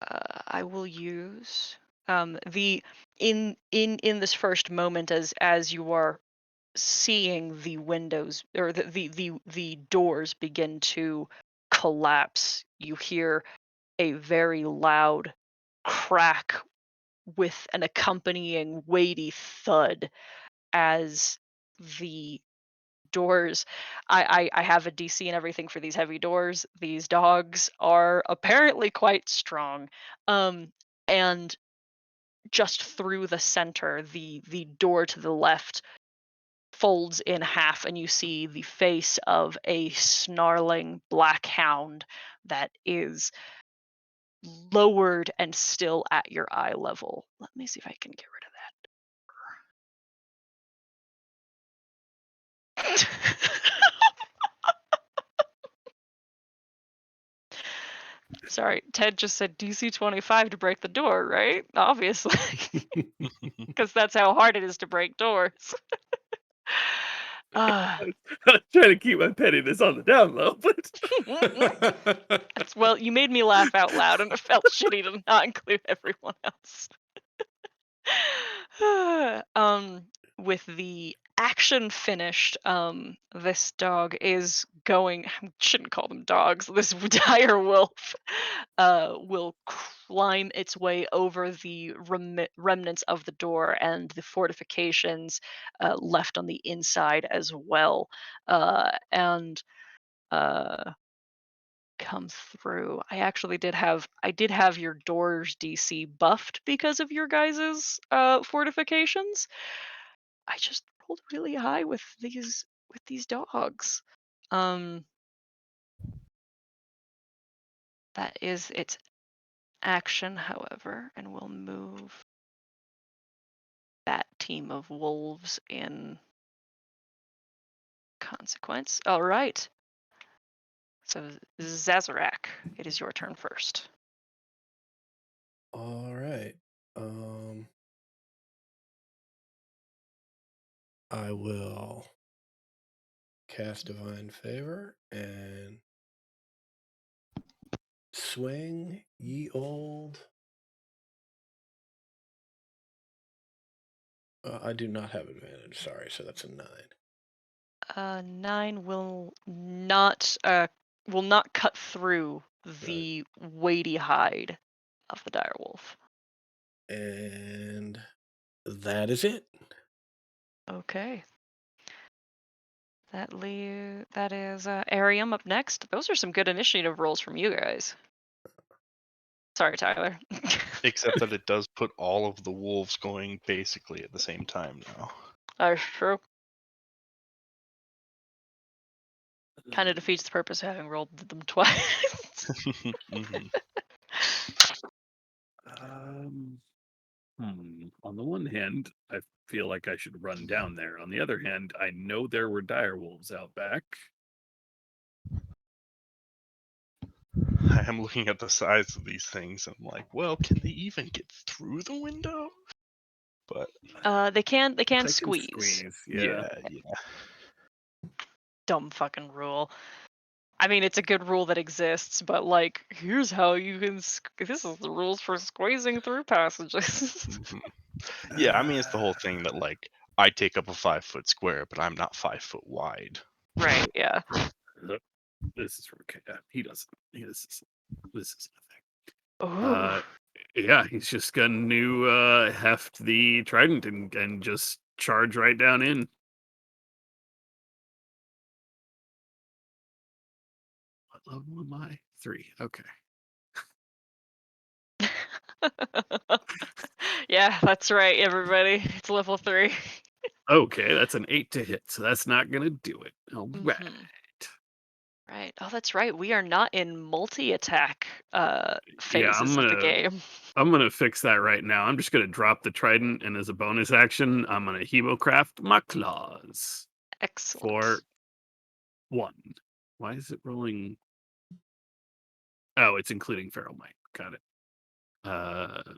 Speaker 1: I will use the in this first moment as you are seeing the windows or the doors begin to collapse. You hear a very loud crack with an accompanying weighty thud as the doors. I have a DC and everything for these heavy doors. These dogs are apparently quite strong. And just through the center, the door to the left folds in half, and you see the face of a snarling black hound that is lowered and still at your eye level. Let me see if I can get rid of that. Sorry, Ted just said DC 25 to break the door, right? Obviously. Because that's how hard it is to break doors.
Speaker 4: I'm trying to keep my pettiness on the down low, but
Speaker 1: Well, you made me laugh out loud, and it felt shitty to not include everyone else. With the action finished, this dog is going. I shouldn't call them dogs. This dire wolf will climb its way over the remnants of the door and the fortifications left on the inside as well, and come through. I did have your doors DC buffed because of your guys's fortifications. I just rolled really high with these dogs. Um, that is its action, however, and we'll move that team of wolves in consequence. All right. So Zazarak, it is your turn first.
Speaker 2: All right. I will cast Divine Favor and swing ye old. I do not have advantage. Sorry, so that's a 9.
Speaker 1: 9 will not cut through the weighty hide of the direwolf.
Speaker 2: And that is it.
Speaker 1: Okay. That is Arium up next. Those are some good initiative rolls from you guys. Sorry, Tyler.
Speaker 5: Except that it does put all of the wolves going basically at the same time now.
Speaker 1: That's true. Kind of defeats the purpose of having rolled them twice.
Speaker 5: Mhm.
Speaker 6: On the one hand, I feel like I should run down there. On the other hand, I know there were dire wolves out back.
Speaker 5: I am looking at the size of these things. I'm like, well, can they even get through the window? But
Speaker 1: They can
Speaker 6: They can
Speaker 1: squeeze.
Speaker 6: yeah.
Speaker 5: yeah.
Speaker 1: Dumb fucking rule. I mean, it's a good rule that exists, but like, here's how you can. This is the rules for squeezing through passages.
Speaker 5: Mhm. Yeah, I mean, it's the whole thing that like I take up a 5-foot square, but I'm not 5 foot wide.
Speaker 1: Right? Yeah.
Speaker 6: This is from he doesn't. This is
Speaker 1: Ooh.
Speaker 6: nothing. Yeah, he's just going to heft the trident and just charge right down in. What level am I? 3. Okay.
Speaker 1: Yeah, that's right, everybody. It's level 3.
Speaker 6: Okay, that's an 8 to hit, so that's not gonna do it. All right.
Speaker 1: Mhm. Right. Oh, that's right. We are not in multi-attack
Speaker 6: Yeah,
Speaker 1: phases of the game.
Speaker 6: I'm gonna fix that right now. I'm just gonna drop the trident, and as a bonus action, I'm gonna hemocraft my claws
Speaker 1: Excellent.
Speaker 6: for 1. Why is it rolling? Oh, it's including feral might. Got it.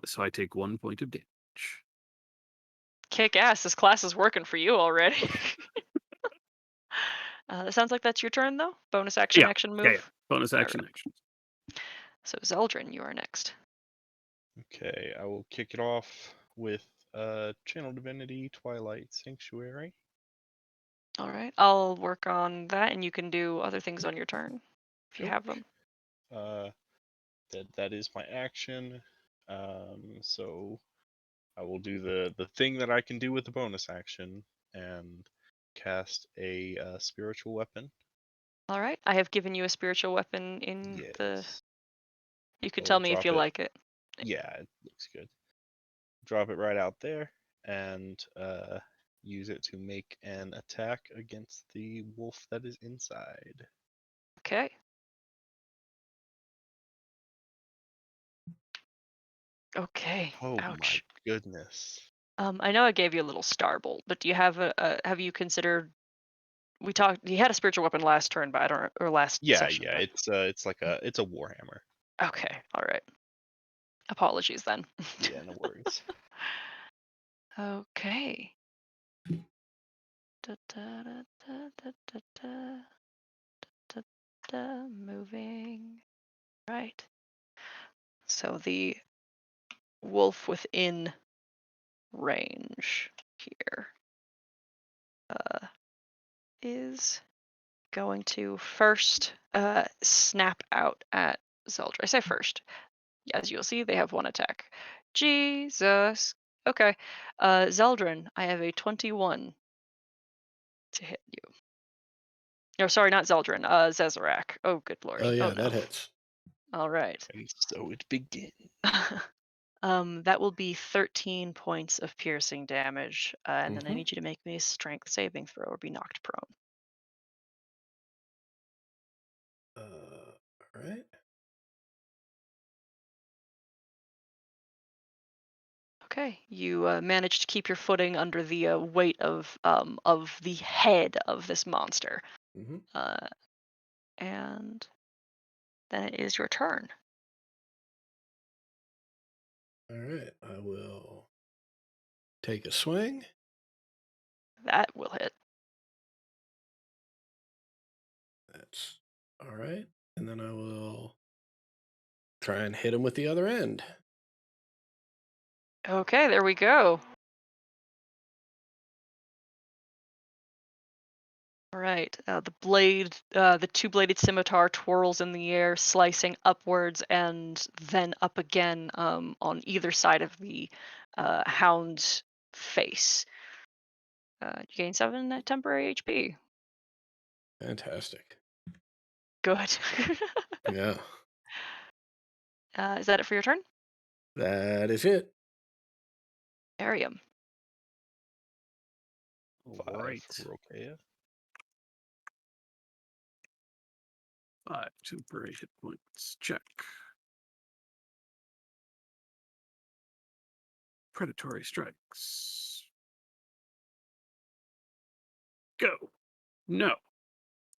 Speaker 6: So I take 1 point of damage.
Speaker 1: Kick ass. This class is working for you already. It sounds like that's your turn, though. Bonus action,
Speaker 6: Yeah,
Speaker 1: action move.
Speaker 6: yeah. Bonus action action.
Speaker 1: So Zeldrin, you are next.
Speaker 5: Okay, I will kick it off with Channel Divinity Twilight Sanctuary.
Speaker 1: All right. I'll work on that, and you can do other things on your turn if you have them.
Speaker 5: That is my action. So I will do the thing that I can do with the bonus action and cast a spiritual weapon.
Speaker 1: All right. I have given you a spiritual weapon in the.
Speaker 5: Yes.
Speaker 1: You can
Speaker 5: So
Speaker 1: tell me if
Speaker 5: drop
Speaker 1: you
Speaker 5: it.
Speaker 1: like it.
Speaker 5: Yeah, it looks good. Drop it right out there and use it to make an attack against the wolf that is inside.
Speaker 1: Okay. Okay.
Speaker 5: Oh
Speaker 1: Ouch.
Speaker 5: my goodness.
Speaker 1: I know I gave you a little starbolt, but do you have have you considered? We talked. You had a spiritual weapon last turn, but I don't. Or last
Speaker 5: Yeah,
Speaker 1: session.
Speaker 5: yeah, it's like it's a warhammer.
Speaker 1: But, okay. All right. Apologies then.
Speaker 5: Yeah, no worries.
Speaker 1: Okay. Da, da, da, da, da, da, da, da, da, moving. Right. So the wolf within range here is going to first snap out at Zeldrin. I say first. As you'll see, they have one attack. Jesus. Okay. Zeldrin, I have a 21 to hit you. No, sorry, not Zeldrin. Zezarak. Oh, good lord.
Speaker 2: Oh, yeah,
Speaker 1: oh, no.
Speaker 2: that hits.
Speaker 1: All right.
Speaker 5: And so it begins.
Speaker 1: That will be 13 points of piercing damage, and then I
Speaker 2: Mhm.
Speaker 1: need you to make me a strength saving throw or be knocked prone.
Speaker 2: All right.
Speaker 1: Okay, you managed to keep your footing under the weight of the head of this monster,
Speaker 2: Mm-hmm.
Speaker 1: and then it is your turn.
Speaker 2: All right. I will take a swing.
Speaker 1: That will hit.
Speaker 2: That's all right. And then I will try and hit him with the other end.
Speaker 1: Okay, there we go. All right, the two-bladed scimitar twirls in the air, slicing upwards and then up again on either side of the hound's face. You gain 7 temporary HP.
Speaker 2: Fantastic.
Speaker 1: Good.
Speaker 2: Yeah.
Speaker 1: Is that it for your turn?
Speaker 2: That is it.
Speaker 1: Arium.
Speaker 4: All
Speaker 3: 5
Speaker 4: right.
Speaker 3: for Rokea.
Speaker 6: 5 temporary hit points. Check. Predatory strikes. Go. No.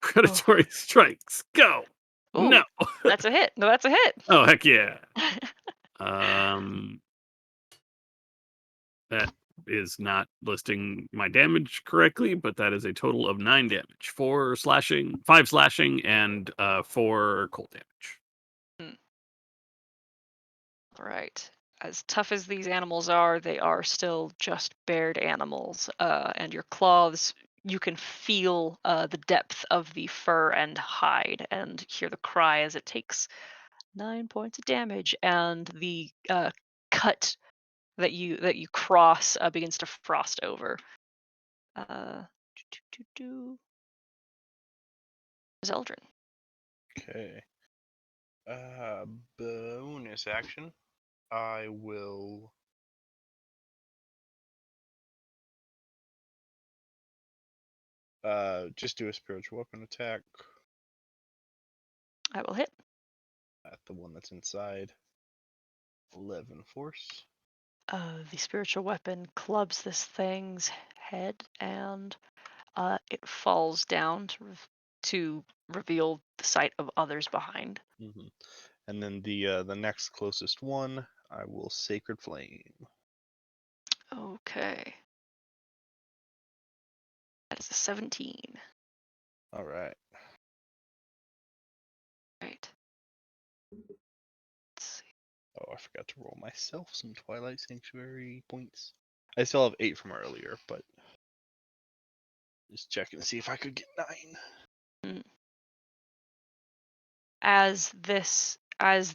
Speaker 6: Predatory strikes. Go.
Speaker 1: Ooh,
Speaker 6: No.
Speaker 1: that's a hit. No, that's a hit.
Speaker 6: Oh, heck yeah. That is not listing my damage correctly, but that is a total of 9 damage. 5 slashing, and 4 cold damage.
Speaker 1: All right. As tough as these animals are, they are still just bared animals. And your claws, you can feel the depth of the fur and hide, and hear the cry as it takes 9 points of damage, and the cut that you cross begins to frost over. Zeldrin.
Speaker 5: Okay. Bonus action. I will. Just do a spiritual weapon attack
Speaker 1: I will hit.
Speaker 5: at the one that's inside. 11 force.
Speaker 1: The spiritual weapon clubs this thing's head, and it falls down to reveal the sight of others behind.
Speaker 5: Mm-hmm. And then the next closest one, I will Sacred Flame.
Speaker 1: Okay. That is a 17.
Speaker 5: All right.
Speaker 1: Right. Let's see.
Speaker 5: Oh, I forgot to roll myself some Twilight Sanctuary points. I still have 8 from earlier, but just checking to see if I could get 9.
Speaker 1: As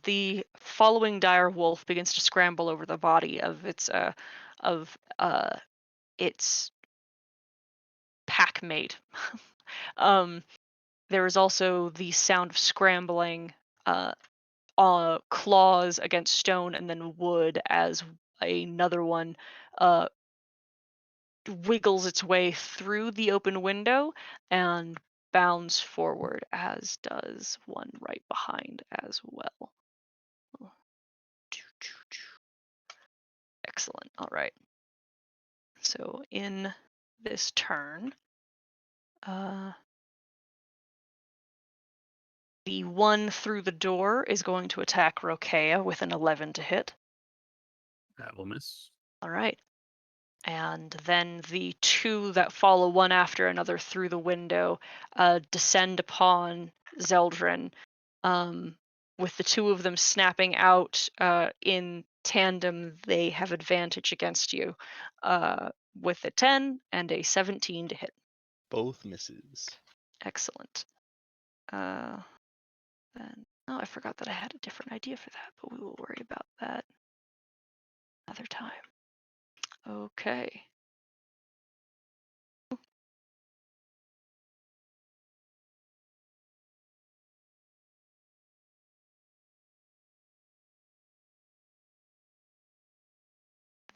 Speaker 1: the following dire wolf begins to scramble over the body of its pack mate, there is also the sound of scrambling claws against stone and then wood as another one wiggles its way through the open window and bounds forward, as does one right behind as well. Excellent. All right. So in this turn, the one through the door is going to attack Rokea with an 11 to hit.
Speaker 6: That will miss.
Speaker 1: All right. And then the two that follow one after another through the window descend upon Zeldrin, with the two of them snapping out in tandem. They have advantage against you with a 10 and a 17 to hit.
Speaker 5: Both misses.
Speaker 1: Excellent. Then, oh, I forgot that I had a different idea for that, but we will worry about that another time. Okay.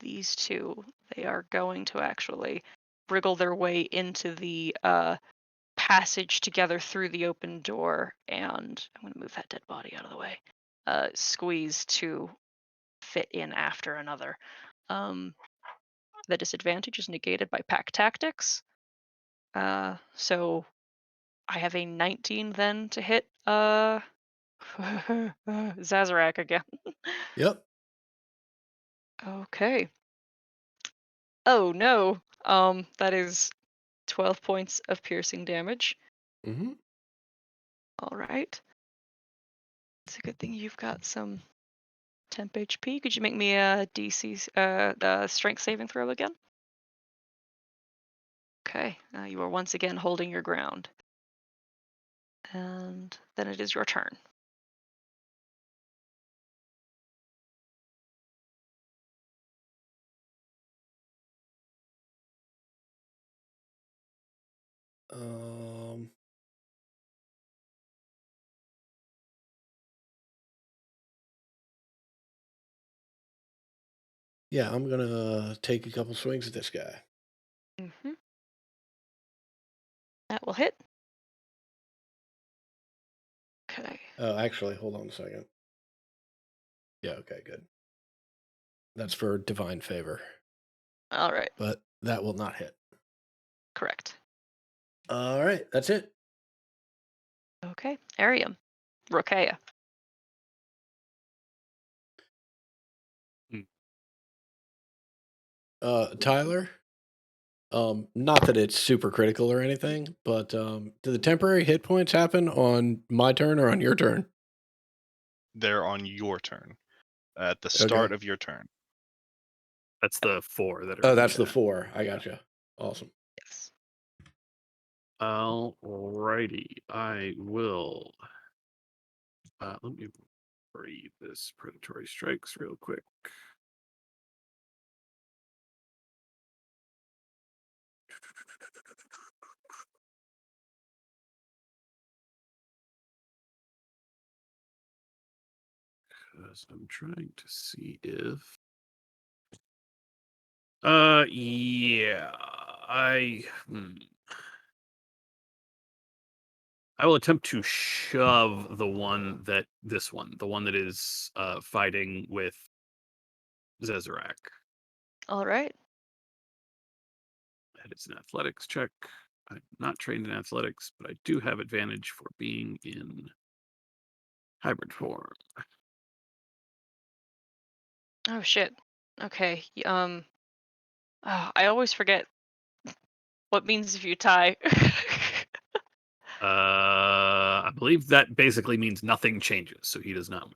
Speaker 1: These two, they are going to actually wriggle their way into the passage together through the open door, and I'm going to move that dead body out of the way. Squeeze to fit in after another. The disadvantage is negated by pack tactics. So I have a 19 then to hit Zazarak again.
Speaker 2: Yep.
Speaker 1: Okay. Oh no. That is 12 points of piercing damage.
Speaker 2: Mm-hmm.
Speaker 1: All right. It's a good thing you've got some temp HP. Could you make me a DC the strength saving throw again? Okay. You are once again holding your ground. And then it is your turn.
Speaker 2: Um. Yeah, I'm gonna take a couple swings at this guy.
Speaker 1: Mm-hmm. That will hit. Okay.
Speaker 2: Oh, actually, hold on a second. Yeah, okay, good. That's for divine favor,
Speaker 1: All right.
Speaker 2: but that will not hit.
Speaker 1: Correct.
Speaker 2: All right, that's it.
Speaker 1: Okay. Arium. Rokea.
Speaker 2: Tyler. Not that it's super critical or anything, but do the temporary hit points happen on my turn or on your turn?
Speaker 5: They're on your turn. At the start of your turn.
Speaker 4: That's the 4 that are.
Speaker 2: Oh,
Speaker 4: in
Speaker 2: that's the
Speaker 4: chat.
Speaker 2: 4. I gotcha. Awesome.
Speaker 1: Yes.
Speaker 4: Alrighty, I will. Let me read this predatory strikes real quick. Because I'm trying to see if. Yeah, I will attempt to shove the one that is fighting with Zezarak.
Speaker 1: All right.
Speaker 4: That is an athletics check. I'm not trained in athletics, but I do have advantage for being in hybrid form.
Speaker 1: Oh shit. Okay. I always forget what means if you tie.
Speaker 4: I believe that basically means nothing changes, so he does not move.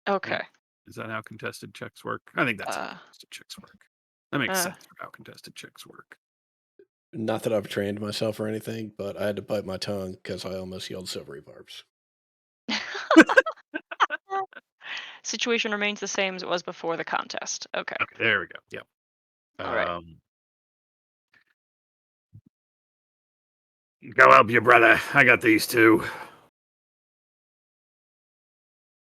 Speaker 1: Okay.
Speaker 4: Is that how contested checks work? I think that's how contested checks work. That makes sense for how contested checks work.
Speaker 2: Not that I've trained myself or anything, but I had to bite my tongue because I almost yelled silvery barbs.
Speaker 1: Situation remains the same as it was before the contest. Okay.
Speaker 4: Okay, there we go. Yep.
Speaker 1: All right.
Speaker 4: Go help your brother. I got these two.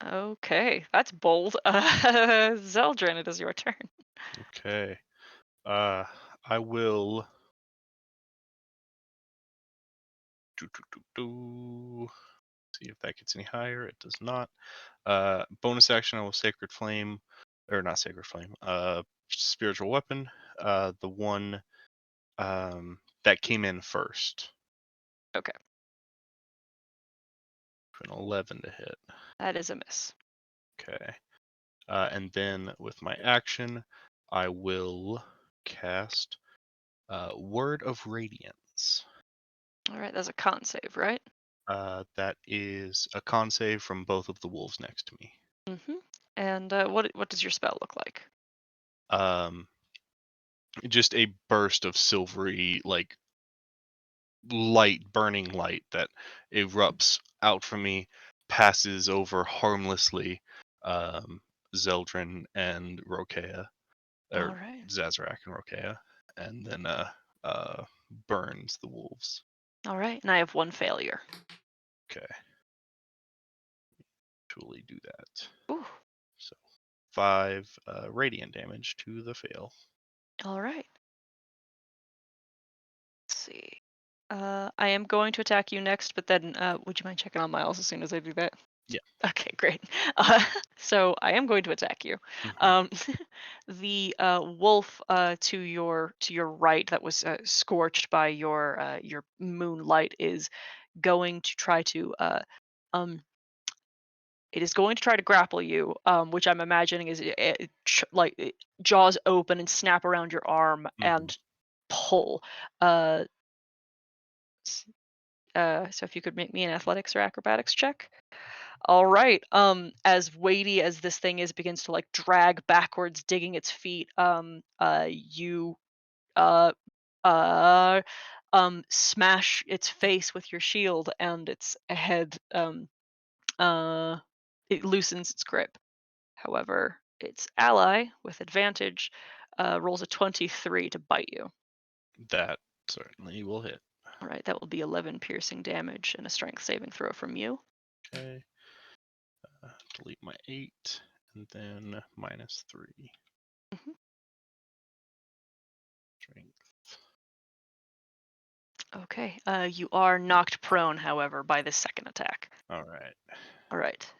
Speaker 1: Okay. That's bold. Zeldrin, it is your turn.
Speaker 5: Okay. I will. See if that gets any higher. It does not. Bonus action, I will Sacred Flame, or not Sacred Flame. Spiritual Weapon. The one that came in first.
Speaker 1: Okay.
Speaker 5: An 11 to hit.
Speaker 1: That is a miss.
Speaker 5: Okay. And then with my action, I will cast Word of Radiance.
Speaker 1: All right. That's a con save, right?
Speaker 5: That is a con save from both of the wolves next to me.
Speaker 1: Mm-hmm. And what does your spell look like?
Speaker 5: Just a burst of silvery, like burning light that erupts out from me, passes over harmlessly Zeldrin and Rokea,
Speaker 1: All
Speaker 5: or
Speaker 1: right.
Speaker 5: Zazarak and Rokea, and then burns the wolves.
Speaker 1: All right. And I have 1 failure.
Speaker 5: Okay. Actually do that.
Speaker 1: Ooh.
Speaker 5: So 5 radiant damage to the fail.
Speaker 1: All right. Let's see. I am going to attack you next, but then would you mind checking on Miles as soon as I do that?
Speaker 5: Yeah.
Speaker 1: Okay, great. So I am going to attack you.
Speaker 5: Mhm.
Speaker 1: The wolf to your right that was scorched by your moonlight is going to try to um it is going to try to grapple you, which I'm imagining is jaws open and snap around your arm
Speaker 5: Mhm.
Speaker 1: and pull. Uh, so if you could make me an athletics or acrobatics check. All right. As weighty as this thing is, begins to like drag backwards, digging its feet. You uh uh smash its face with your shield, and its head uh it loosens its grip. However, its ally with advantage rolls a 23 to bite you.
Speaker 5: That certainly will hit.
Speaker 1: All right, that will be 11 piercing damage and a strength saving throw from you.
Speaker 5: Okay. Delete my 8, and then -3.
Speaker 1: Mhm.
Speaker 5: Strength.
Speaker 1: Okay, you are knocked prone, however, by this second attack.
Speaker 5: All right.
Speaker 1: All right,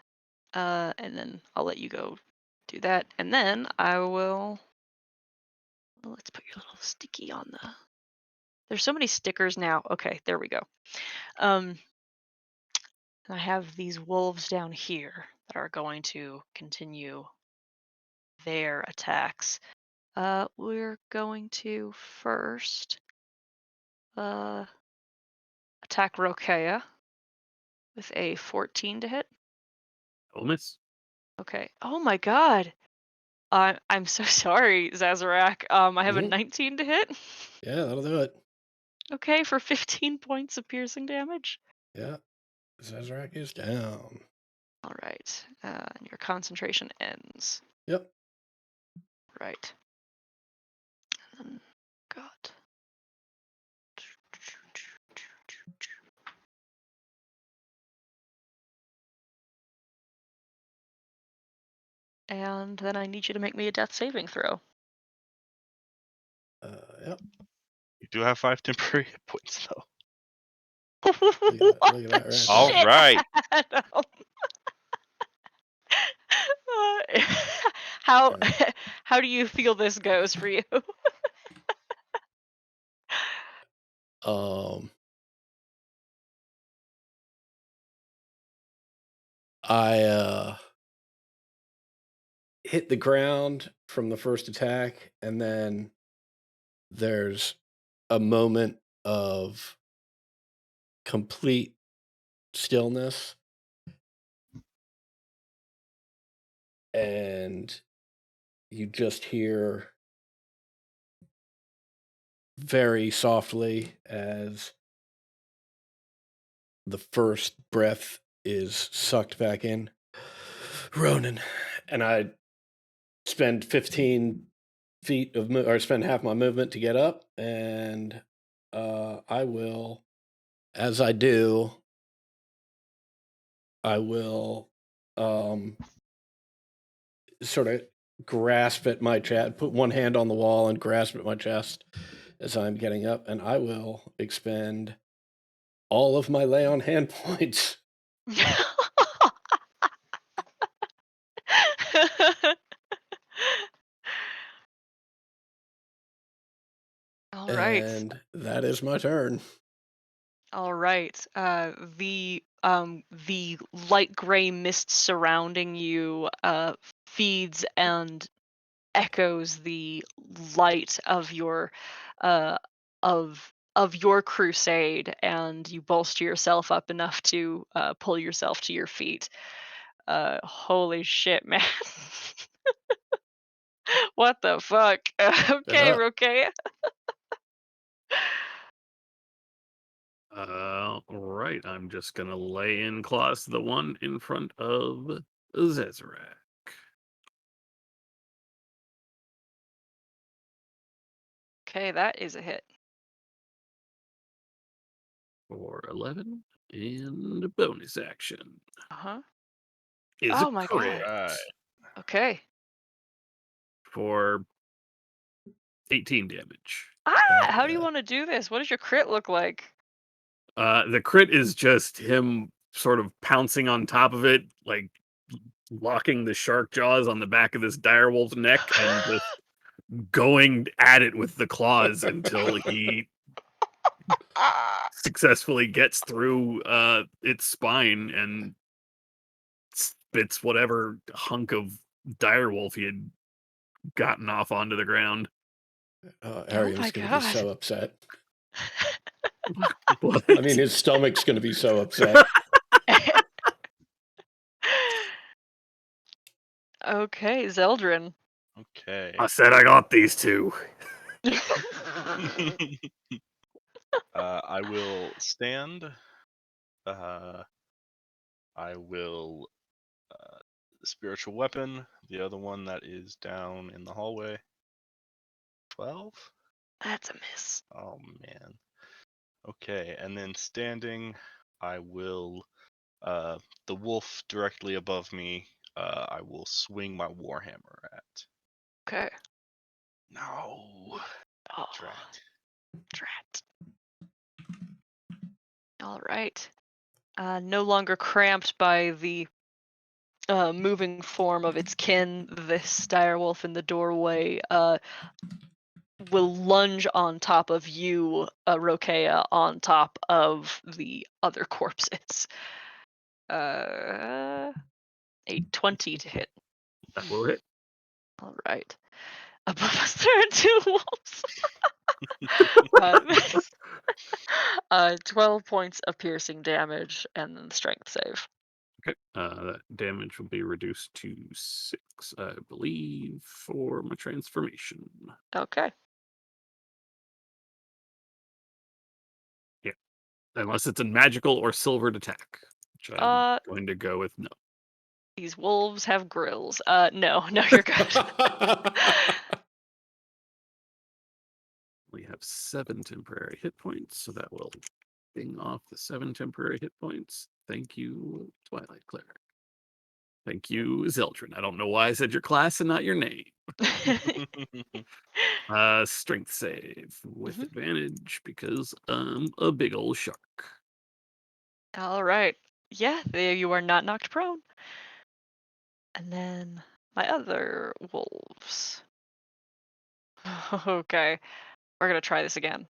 Speaker 1: and then I'll let you go do that, and then I will. Well, let's put your little sticky on the. There's so many stickers now. Okay, there we go. And I have these wolves down here that are going to continue their attacks. We're going to first attack Rokea with a 14 to hit.
Speaker 6: Will miss.
Speaker 1: Okay. Oh my god. I'm so sorry, Zazarak. I have a
Speaker 2: Mhm.
Speaker 1: 19 to hit.
Speaker 2: Yeah, that'll do it.
Speaker 1: Okay, for 15 points of piercing damage.
Speaker 2: Yeah. Zazarak is down.
Speaker 1: All right. And your concentration ends.
Speaker 2: Yep.
Speaker 1: Right. And God. And then I need you to make me a death saving throw.
Speaker 2: Yep.
Speaker 5: You do have 5 temporary hit points, though.
Speaker 1: What
Speaker 2: look at
Speaker 1: the
Speaker 2: that right
Speaker 1: shit?
Speaker 2: there.
Speaker 5: All right.
Speaker 1: Uh, how
Speaker 2: Yeah.
Speaker 1: how do you feel this goes for you?
Speaker 2: Um, I hit the ground from the first attack, and then there's a moment of complete stillness, and you just hear very softly as the first breath is sucked back in. Ronan. And I spend 15 feet of or spend half my movement to get up, and I will, as I do, I will sort of grasp at my chest, put one hand on the wall and grasp at my chest as I'm getting up, and I will expend all of my lay on hand points.
Speaker 1: All right.
Speaker 2: And that is my turn.
Speaker 1: All right. The light gray mist surrounding you feeds and echoes the light of your uh your crusade, and you bolster yourself up enough to pull yourself to your feet. Holy shit, man. What the fuck? Okay,
Speaker 2: Yeah.
Speaker 1: Rokea.
Speaker 6: Right. I'm just gonna lay in claws to the one in front of Zezarak
Speaker 1: Okay, that is a hit.
Speaker 6: for 11, and a bonus action
Speaker 1: Uh-huh.
Speaker 6: is
Speaker 1: Oh
Speaker 6: a
Speaker 1: my
Speaker 6: crit
Speaker 1: God.
Speaker 5: Right.
Speaker 1: Okay.
Speaker 6: for 18 damage.
Speaker 1: How do you
Speaker 2: yeah.
Speaker 1: want to do this? What does your crit look like?
Speaker 6: The crit is just him sort of pouncing on top of it, like locking the shark jaws on the back of this direwolf's neck and just going at it with the claws until he successfully gets through its spine and spits whatever hunk of direwolf he had gotten off onto the ground.
Speaker 2: Arian's
Speaker 1: my
Speaker 2: going to be
Speaker 1: God.
Speaker 2: so upset.
Speaker 6: What?
Speaker 2: I mean, his stomach's going to be so upset.
Speaker 1: Okay, Zeldrin.
Speaker 5: Okay.
Speaker 6: I said I got these two.
Speaker 5: I will stand. I will spiritual weapon. The other one that is down in the hallway. 12.
Speaker 1: That's a miss.
Speaker 5: Oh man. Okay, and then standing, I will. The wolf directly above me. I will swing my warhammer at.
Speaker 1: Okay.
Speaker 5: No.
Speaker 1: Oh,
Speaker 5: Drat.
Speaker 1: drat. All right. No longer cramped by the moving form of its kin, this direwolf in the doorway will lunge on top of you, Rokea, on top of the other corpses. A 20 to hit.
Speaker 6: That will hit.
Speaker 1: All right. Above us, there are two wolves. 12 points of piercing damage, and then the strength save.
Speaker 6: Okay. That damage will be reduced to 6, I believe, for my transformation.
Speaker 1: Okay.
Speaker 6: Unless it's a magical or silvered attack, which I'm going to go with no.
Speaker 1: These wolves have grills. No, you're good.
Speaker 6: We have 7 temporary hit points, so that will ding off the 7 temporary hit points. Thank you, Twilight Cleric. Thank you, Zeldrin. I don't know why I said your class and not your name. Strength save with advantage because I'm a big old shark.
Speaker 1: All right. Yeah, there you are not knocked prone. And then my other wolves. Okay. We're gonna try this again.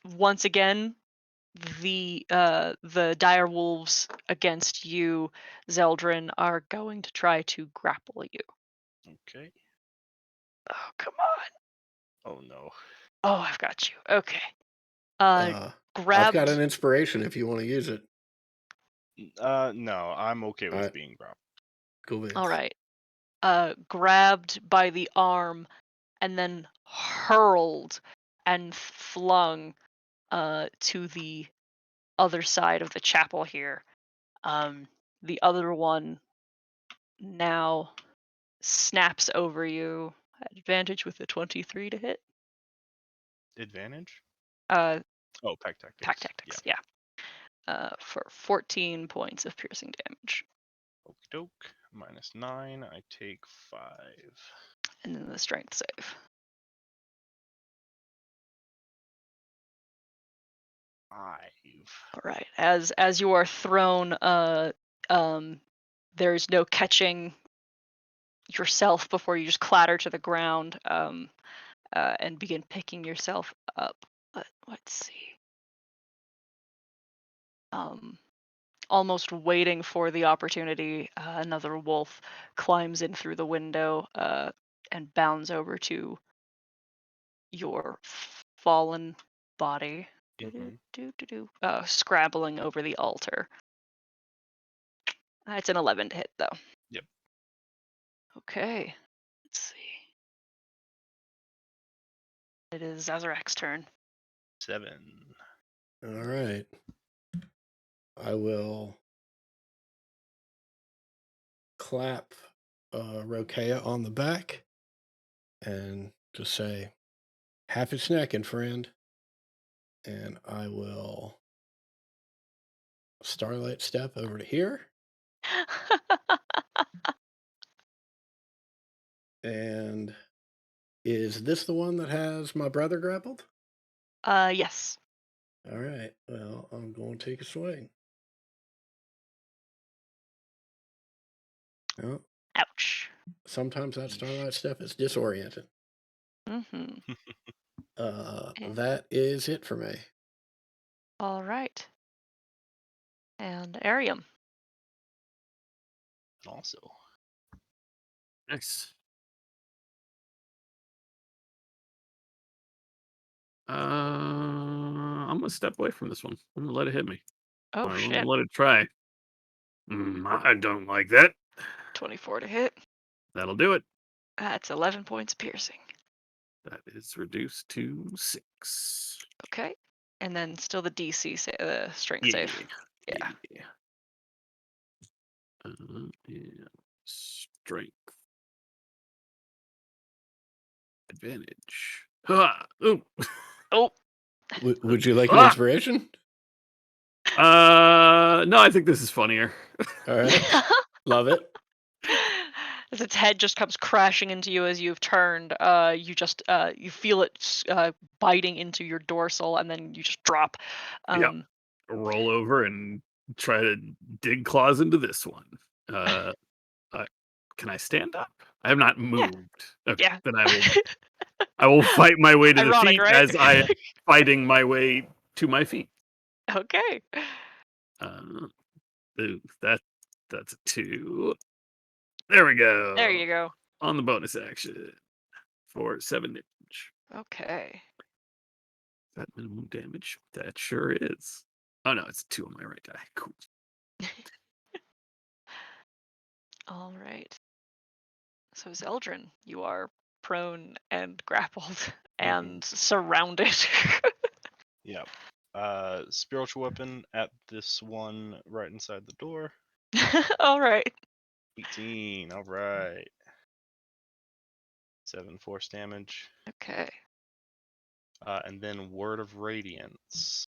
Speaker 1: Once again, the dire wolves against you, Zeldrin, are going to try to grapple you.
Speaker 5: Okay.
Speaker 1: Oh, come on.
Speaker 5: Oh no.
Speaker 1: Oh, I've got you. Okay.
Speaker 2: I've
Speaker 1: Grabbed.
Speaker 2: got an inspiration if you want to use it.
Speaker 5: No, I'm okay with
Speaker 2: Alright.
Speaker 5: being grabbed.
Speaker 2: Go Vince.
Speaker 1: All right. Grabbed by the arm and then hurled and flung to the other side of the chapel here. The other one now snaps over you. Advantage with a 23 to hit.
Speaker 5: Advantage?
Speaker 1: Uh,
Speaker 5: Oh, pack tactics.
Speaker 1: Pack tactics, yeah. For 14 points of piercing damage.
Speaker 5: Okie doke. -9. I take 5.
Speaker 1: And then the strength save.
Speaker 5: 5.
Speaker 1: All right. As you are thrown, there's no catching yourself before you just clatter to the ground and begin picking yourself up. But let's see. Almost waiting for the opportunity, another wolf climbs in through the window and bounds over to your fallen body, scrabbling over the altar. It's an 11 to hit, though.
Speaker 5: Yep.
Speaker 1: Okay. Let's see. It is Zazarak's turn.
Speaker 3: 7.
Speaker 2: All right. I will clap Rokea on the back and just say, happy snacking, friend. And I will Starlight step over to here. And is this the one that has my brother grappled?
Speaker 1: Yes.
Speaker 2: All right. Well, I'm going to take a swing. Oh,
Speaker 1: Ouch.
Speaker 2: sometimes that Starlight step is disoriented.
Speaker 1: Mm-hmm.
Speaker 2: That is it for me.
Speaker 1: All right. And Arium.
Speaker 3: Also.
Speaker 6: Nice. I'm gonna step away from this one. I'm gonna let it hit me.
Speaker 1: Oh,
Speaker 6: Or I'm
Speaker 1: shit.
Speaker 6: gonna let it try. I don't like that.
Speaker 1: 24 to hit.
Speaker 6: That'll do it.
Speaker 1: That's 11 points piercing.
Speaker 6: That is reduced to 6.
Speaker 1: Okay. And then still the DC, strength
Speaker 6: Yeah.
Speaker 1: save. Yeah.
Speaker 6: Yeah. And strength. Advantage. Ha! Ooh.
Speaker 1: Oh.
Speaker 2: Would you like an
Speaker 6: Ah!
Speaker 2: inspiration?
Speaker 6: No, I think this is funnier.
Speaker 2: All right. Love it.
Speaker 1: As its head just comes crashing into you as you've turned, you just you feel it biting into your dorsal, and then you just drop.
Speaker 6: Yep. Roll over and try to dig claws into this one. Can I stand up? I have not moved. Okay,
Speaker 1: Yeah.
Speaker 6: then I will fight my way to the
Speaker 1: Ironic,
Speaker 6: feet
Speaker 1: right?
Speaker 6: as I am fighting my way to my feet.
Speaker 1: Okay.
Speaker 6: Ooh, that's a 2. There we go.
Speaker 1: There you go.
Speaker 6: On the bonus action for 7 damage.
Speaker 1: Okay.
Speaker 6: Is that minimum damage? That sure is. Oh no, it's 2 on my right die. Cool.
Speaker 1: All right. So Zeldrin, you are prone and grappled and surrounded.
Speaker 3: Yeah. Spiritual weapon at this one right inside the door.
Speaker 1: All right.
Speaker 3: 18. All right. 7 force damage.
Speaker 1: Okay.
Speaker 3: And then Word of Radiance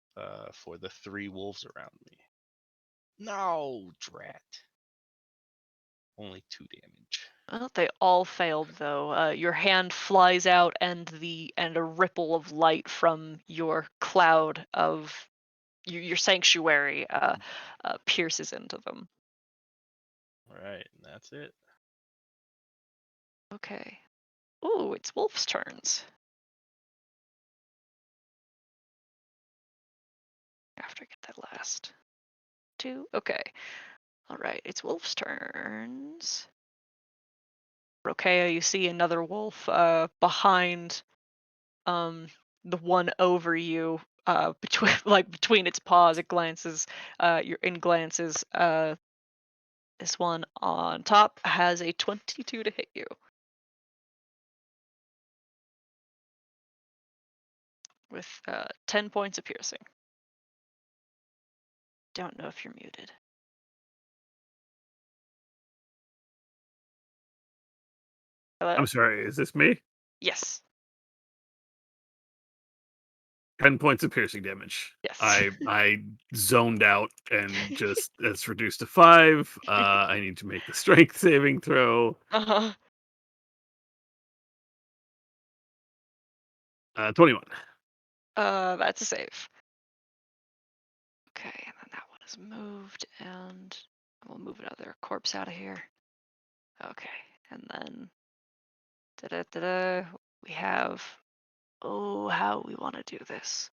Speaker 3: for the 3 wolves around me. No, drat. Only 2 damage.
Speaker 1: Well, they all failed though. Your hand flies out, and a ripple of light from your cloud of your sanctuary pierces into them.
Speaker 3: All right, and that's it.
Speaker 1: Okay. Ooh, it's wolf's turns. After I get that last 2. Okay. All right, it's wolf's turns. Rokea, you see another wolf behind the one over you, between its paws. It glances, this one on top has a 22 to hit you. With 10 points of piercing. Don't know if you're muted. Hello?
Speaker 6: I'm sorry, is this me?
Speaker 1: Yes.
Speaker 6: 10 points of piercing damage.
Speaker 1: Yes.
Speaker 6: I zoned out and just it's reduced to 5. I need to make the strength saving throw.
Speaker 1: Uh-huh.
Speaker 6: 21.
Speaker 1: That's a save. Okay, and then that one is moved, and we'll move another corpse out of here. Okay, and then we have, how we want to do this.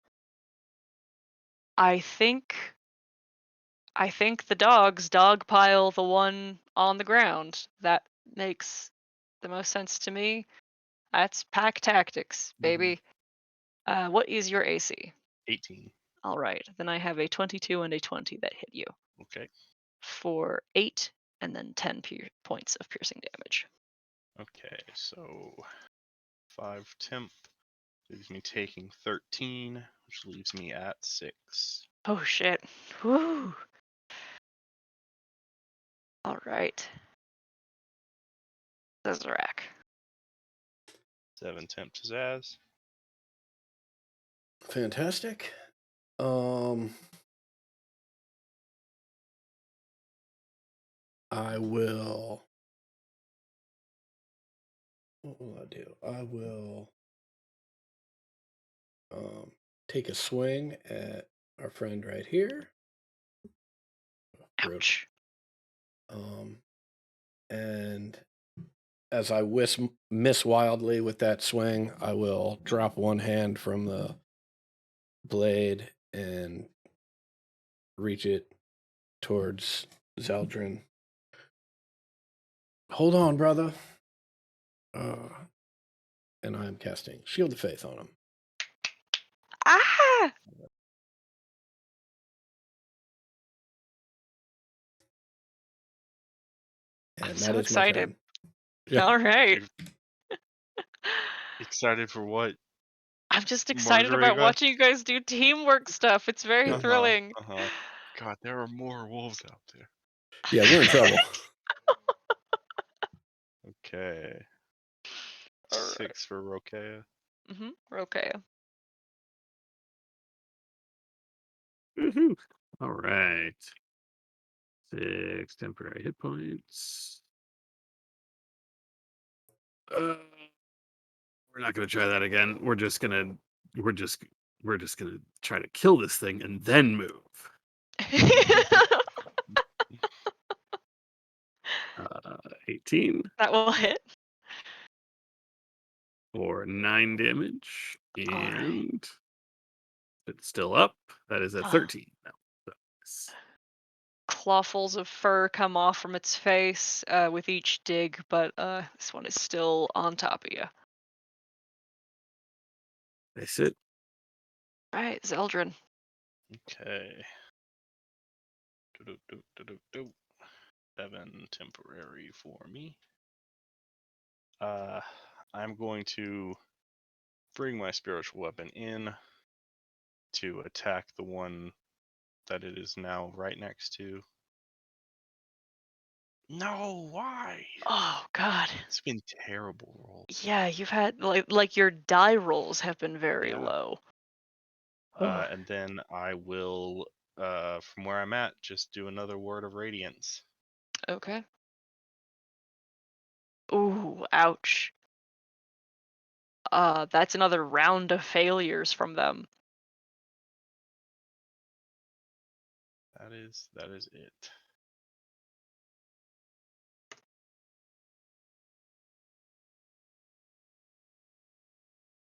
Speaker 1: I think the dogs dogpile the one on the ground. That makes the most sense to me. That's pack tactics, baby. What is your AC?
Speaker 3: 18.
Speaker 1: All right, then I have a 22 and a 20 that hit you
Speaker 3: Okay.
Speaker 1: for 8 and then 10 points of piercing damage.
Speaker 3: Okay, so 5 temp,
Speaker 5: Leaves me taking 13, which leaves me at 6.
Speaker 1: Oh shit. Woo. All right. Zazarak.
Speaker 5: 7 temp to Zaz.
Speaker 2: Fantastic. I will. What will I do? I will take a swing at our friend right here. Rip.
Speaker 1: Ouch.
Speaker 2: And as I miss wildly with that swing, I will drop one hand from the blade and reach it towards Zeldrin. Hold on, brother. And I'm casting Shield of Faith on him.
Speaker 1: Ah!
Speaker 2: And
Speaker 1: I'm
Speaker 2: that
Speaker 1: so
Speaker 2: is my
Speaker 1: excited.
Speaker 2: turn. Yeah.
Speaker 1: All right.
Speaker 5: Excited for what?
Speaker 1: I'm just excited
Speaker 5: Margarita?
Speaker 1: about watching you guys do teamwork stuff. It's very
Speaker 2: Uh-huh,
Speaker 1: thrilling.
Speaker 5: God, there are more wolves out there.
Speaker 2: Yeah, we're in trouble.
Speaker 5: Okay.
Speaker 1: All right.
Speaker 5: 6 for Rokea.
Speaker 1: We're okay.
Speaker 6: Woohoo. All right. 6 temporary hit points. We're not gonna try that again. We're just gonna try to kill this thing and then move. 18
Speaker 1: That will hit.
Speaker 6: for 9 damage,
Speaker 1: All right.
Speaker 6: and it's still up. That is at
Speaker 1: Ah.
Speaker 6: 13 now. So, yes.
Speaker 1: Clawfuls of fur come off from its face with each dig, but this one is still on top of you.
Speaker 6: They sit.
Speaker 1: Right, Zeldrin.
Speaker 5: Okay. Do-do-do-do-do-do. 7 temporary for me. I'm going to bring my spiritual weapon in to attack the one that it is now right next to. No, why?
Speaker 1: Oh God.
Speaker 5: It's been terrible rolls.
Speaker 1: Yeah, you've had like your die rolls have been very
Speaker 5: Yeah.
Speaker 1: low.
Speaker 5: And then I will, from where I'm at, just do another word of radiance.
Speaker 1: Okay. Ooh, ouch. That's another round of failures from them.
Speaker 5: That is it.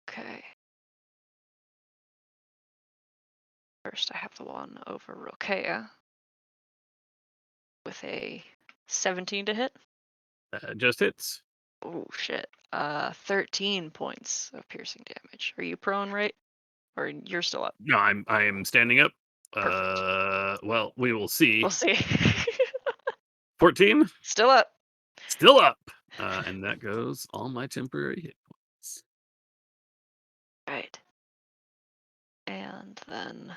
Speaker 1: Okay. First, I have the one over Rokea with a 17 to hit.
Speaker 6: Just hits.
Speaker 1: Oh shit. 13 points of piercing damage. Are you prone, right? Or you're still up?
Speaker 6: No, I am standing up.
Speaker 1: Perfect.
Speaker 6: Well, we will see.
Speaker 1: We'll see.
Speaker 6: 14,
Speaker 1: Still up.
Speaker 6: still up. And that goes all my temporary hit points.
Speaker 1: Right. And then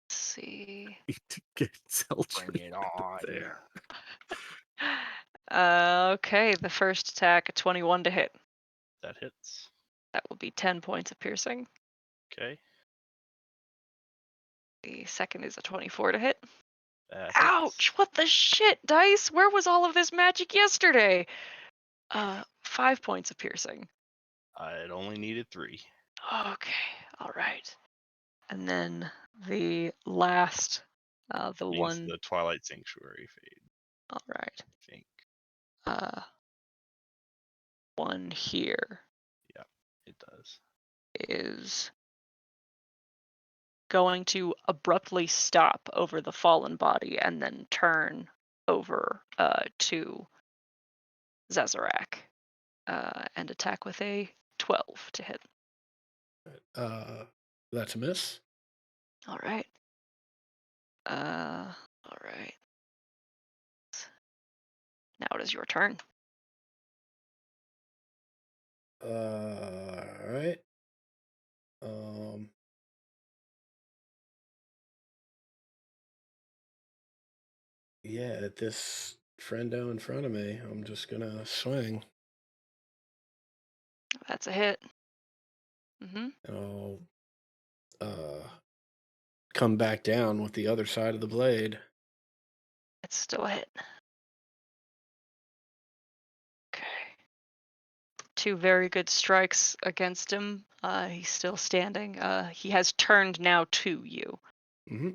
Speaker 1: let's see.
Speaker 6: To get Zeldrin
Speaker 5: Bring it
Speaker 6: out of
Speaker 5: on.
Speaker 6: there.
Speaker 1: Okay, the first attack, a 21 to hit.
Speaker 5: That hits.
Speaker 1: That will be 10 points of piercing.
Speaker 5: Okay.
Speaker 1: The second is a 24 to hit.
Speaker 5: That
Speaker 1: Ouch!
Speaker 5: hits.
Speaker 1: What the shit, dice? Where was all of this magic yesterday? 5 points of piercing.
Speaker 5: It only needed 3.
Speaker 1: Okay, all right. And then the last, the
Speaker 5: Means
Speaker 1: one.
Speaker 5: the Twilight Sanctuary fade,
Speaker 1: All right.
Speaker 5: I think.
Speaker 1: One here
Speaker 5: Yeah, it does.
Speaker 1: is going to abruptly stop over the fallen body and then turn over to Zazarak and attack with a 12 to hit.
Speaker 2: That's a miss.
Speaker 1: All right. All right. Now it is your turn.
Speaker 2: All right. Um. Yeah, at this friendo in front of me, I'm just gonna swing.
Speaker 1: That's a hit. Mm-hmm.
Speaker 2: And I'll come back down with the other side of the blade.
Speaker 1: It's still a hit. Okay. 2 very good strikes against him. He's still standing. He has turned now to you,
Speaker 2: Mm-hmm.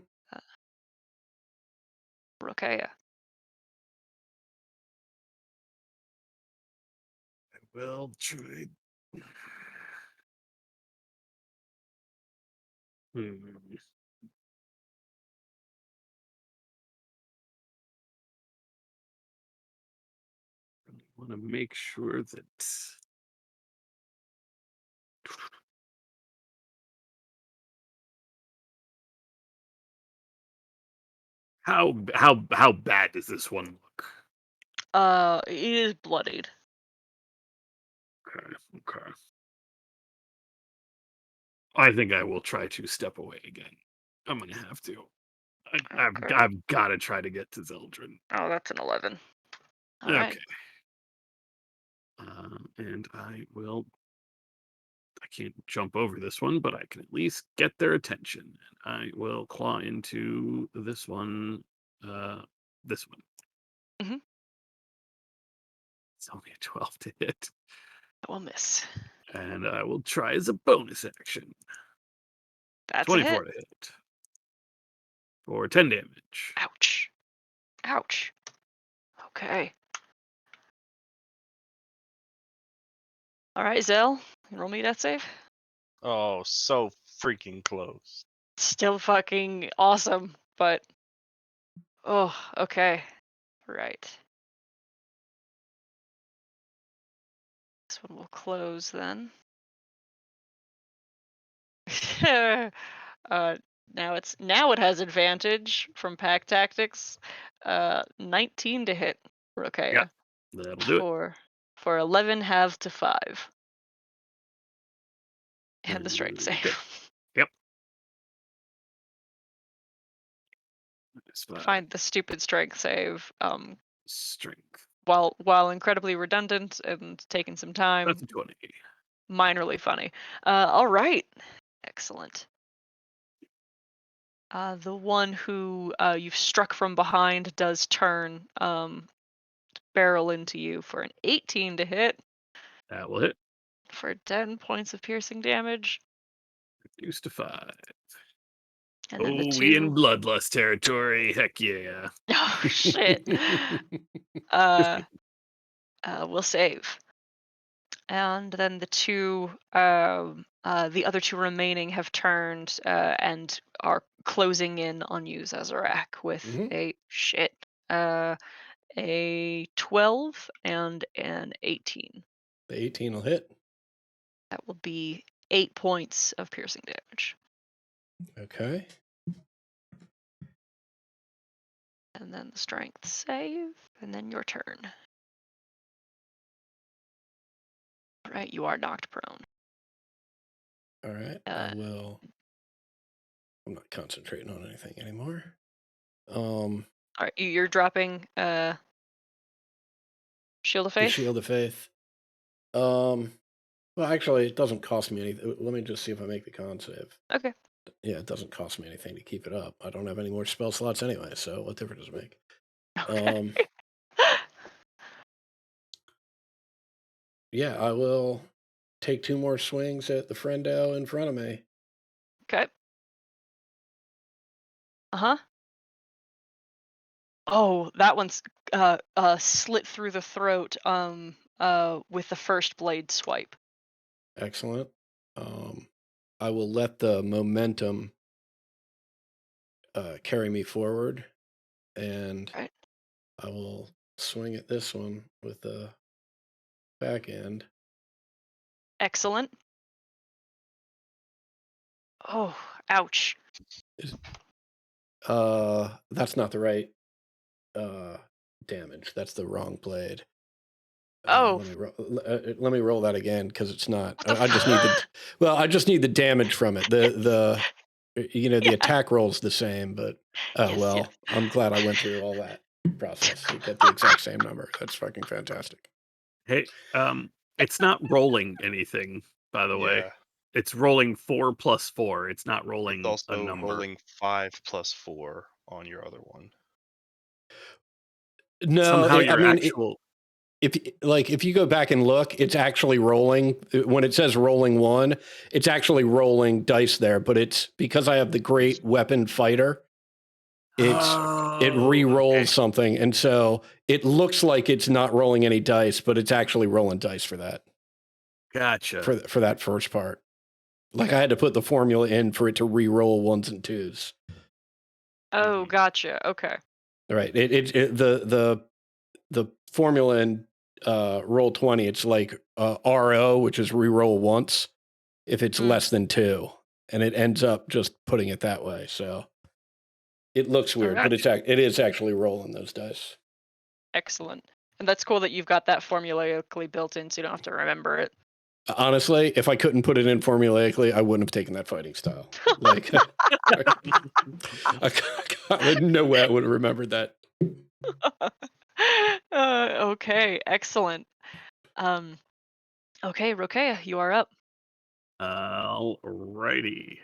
Speaker 1: Rokea.
Speaker 4: I will try. Hmm. Want to make sure that how bad does this one look?
Speaker 1: He is bloodied.
Speaker 4: Okay. I think I will try to step away again. I'm gonna have to.
Speaker 1: Okay.
Speaker 4: I've got to try to get to Zeldrin.
Speaker 1: Oh, that's an 11. All
Speaker 4: Okay.
Speaker 1: right.
Speaker 4: And I will. I can't jump over this one, but I can at least get their attention. And I will claw into this one. This one.
Speaker 1: Mhm.
Speaker 4: It's only a 12 to hit.
Speaker 1: That will miss.
Speaker 4: And I will try as a bonus action.
Speaker 1: That's a
Speaker 4: 24
Speaker 1: hit.
Speaker 4: to hit. For 10 damage.
Speaker 1: Ouch. Ouch. Okay. All right, Zell, roll me that save.
Speaker 5: Oh, so freaking close.
Speaker 1: Still fucking awesome, but oh, okay. Right. This one will close then. uh, now it has advantage from pack tactics. 19 to hit Rokea
Speaker 4: Yeah, that'll do it.
Speaker 1: for 11 halves to 5. And the strength save.
Speaker 4: Okay. Yep. That's
Speaker 1: I
Speaker 4: 5
Speaker 1: find the stupid strength save
Speaker 4: strength.
Speaker 1: while incredibly redundant and taking some time,
Speaker 4: That's a 20.
Speaker 1: minorly funny. All right. Excellent. The one who you've struck from behind does turn, barrel into you for an 18 to hit
Speaker 4: That will hit.
Speaker 1: for 10 points of piercing damage.
Speaker 4: Reduced to 5.
Speaker 1: And then the
Speaker 4: We in
Speaker 1: two
Speaker 4: bloodlust territory. Heck yeah.
Speaker 1: oh shit. Uh, will save. And then the other two remaining have turned and are closing in on you, Zazarak, with
Speaker 2: Mhm.
Speaker 1: a 12 and an 18.
Speaker 2: The 18 will hit.
Speaker 1: That will be 8 points of piercing damage.
Speaker 2: Okay.
Speaker 1: And then the strength save, and then your turn. All right, you are knocked prone.
Speaker 2: All right.
Speaker 1: Uh,
Speaker 2: I will. I'm not concentrating on anything anymore.
Speaker 1: All right, you're dropping Shield of
Speaker 2: The
Speaker 1: Faith.
Speaker 2: Shield of Faith. Well, actually, it doesn't cost me anything. Let me just see if I make the con save.
Speaker 1: Okay.
Speaker 2: Yeah, it doesn't cost me anything to keep it up. I don't have any more spell slots anyway, so what difference does it make?
Speaker 1: Okay.
Speaker 2: Yeah, I will take 2 more swings at the friendo in front of me.
Speaker 1: Okay. Uh-huh. Oh, that one's slit through the throat with the first blade swipe.
Speaker 2: Excellent. I will let the momentum carry me forward, and
Speaker 1: Right.
Speaker 2: I will swing at this one with the back end.
Speaker 1: Excellent. Oh, ouch.
Speaker 2: That's not the right damage. That's the wrong blade.
Speaker 1: Oh.
Speaker 2: Let me roll that again because it's not. I just need the. Well, I just need the damage from it. The the attack roll's the same, but
Speaker 1: Yes,
Speaker 2: well,
Speaker 1: yes.
Speaker 2: I'm glad I went through all that process to get the exact same number. That's fucking fantastic.
Speaker 6: Hey, it's not rolling anything, by the way.
Speaker 5: Yeah.
Speaker 6: It's rolling 4 plus 4. It's not
Speaker 5: It's
Speaker 6: rolling a
Speaker 5: also
Speaker 6: number.
Speaker 5: rolling 5 plus 4 on your other one.
Speaker 2: No,
Speaker 6: Somehow
Speaker 2: I
Speaker 6: your
Speaker 2: mean,
Speaker 6: actual
Speaker 2: if you go back and look, it's actually rolling. When it says rolling 1, it's actually rolling dice there, but it's because I have the great weapon fighter. It re-rolls
Speaker 6: okay.
Speaker 2: something, and so it looks like it's not rolling any dice, but it's actually rolling dice for that
Speaker 6: Gotcha.
Speaker 2: for that first part. Like I had to put the formula in for it to re-roll 1s and 2s.
Speaker 1: Oh, gotcha. Okay.
Speaker 2: All right. The formula in roll 20, it's like RO, which is re-roll once if it's less than 2, and it ends up just putting it that way. So it looks weird, but it is actually rolling those dice.
Speaker 1: Excellent. And that's cool that you've got that formulaically built in so you don't have to remember it.
Speaker 2: Honestly, if I couldn't put it in formulaically, I wouldn't have taken that fighting style. Like, no way I would have remembered that.
Speaker 1: Okay, excellent. Okay, Rokea, you are up.
Speaker 6: Alrighty.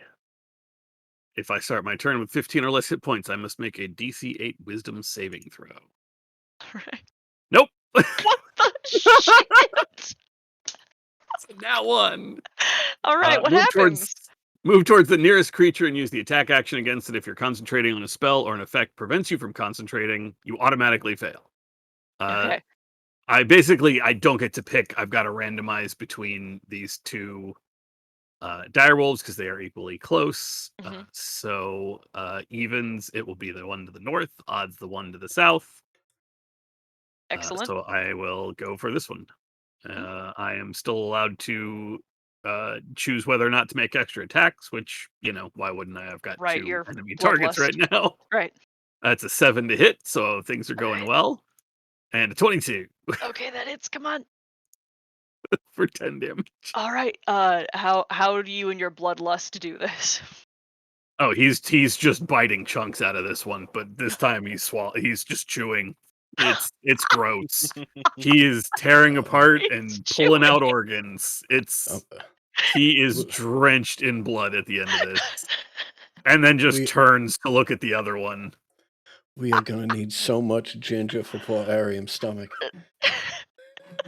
Speaker 6: If I start my turn with 15 or less hit points, I must make a DC 8 Wisdom saving throw.
Speaker 1: Right.
Speaker 6: Nope.
Speaker 1: What the shit?
Speaker 6: Now one.
Speaker 1: All right, what happens?
Speaker 6: Move towards the nearest creature and use the attack action against it. If you're concentrating on a spell or an effect prevents you from concentrating, you automatically fail.
Speaker 1: Okay.
Speaker 6: I don't get to pick. I've got to randomize between these two dire wolves because they are equally close. So evens, it will be the one to the north. Odds, the one to the south.
Speaker 1: Excellent.
Speaker 6: So I will go for this one. I am still allowed to choose whether or not to make extra attacks, which, why wouldn't I? I've got
Speaker 1: Right,
Speaker 6: 2
Speaker 1: your
Speaker 6: enemy targets right
Speaker 1: bloodlust.
Speaker 6: now.
Speaker 1: Right.
Speaker 6: That's a 7 to hit, so things are going well. And a 22
Speaker 1: Okay, that hits. Come on.
Speaker 6: for 10 damage.
Speaker 1: All right. How do you and your bloodlust do this?
Speaker 6: Oh, he's just biting chunks out of this one, but this time he's just chewing. It's gross. He is tearing apart and pulling out organs. He is drenched in blood at the end of this. And then just turns to look at the other one.
Speaker 2: We are going to need so much ginger for poor Arium's stomach.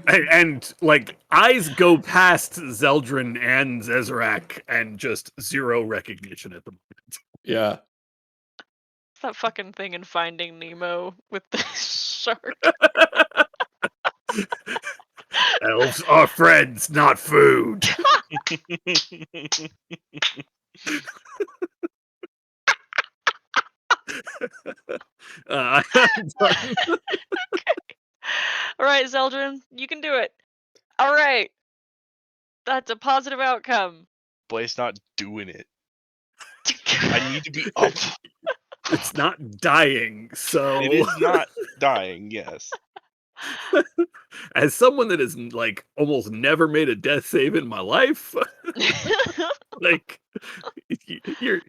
Speaker 6: And like, eyes go past Zeldrin and Zezarak and just zero recognition at the moment.
Speaker 2: Yeah.
Speaker 1: It's that fucking thing in Finding Nemo with the shark.
Speaker 6: Elves are friends, not food. I'm done.
Speaker 1: All right, Zeldrin, you can do it. All right. That's a positive outcome.
Speaker 5: Blaze not doing it. I need to be up.
Speaker 6: It's not dying, so
Speaker 5: It is not dying, yes.
Speaker 6: as someone that has like almost never made a death save in my life, like you're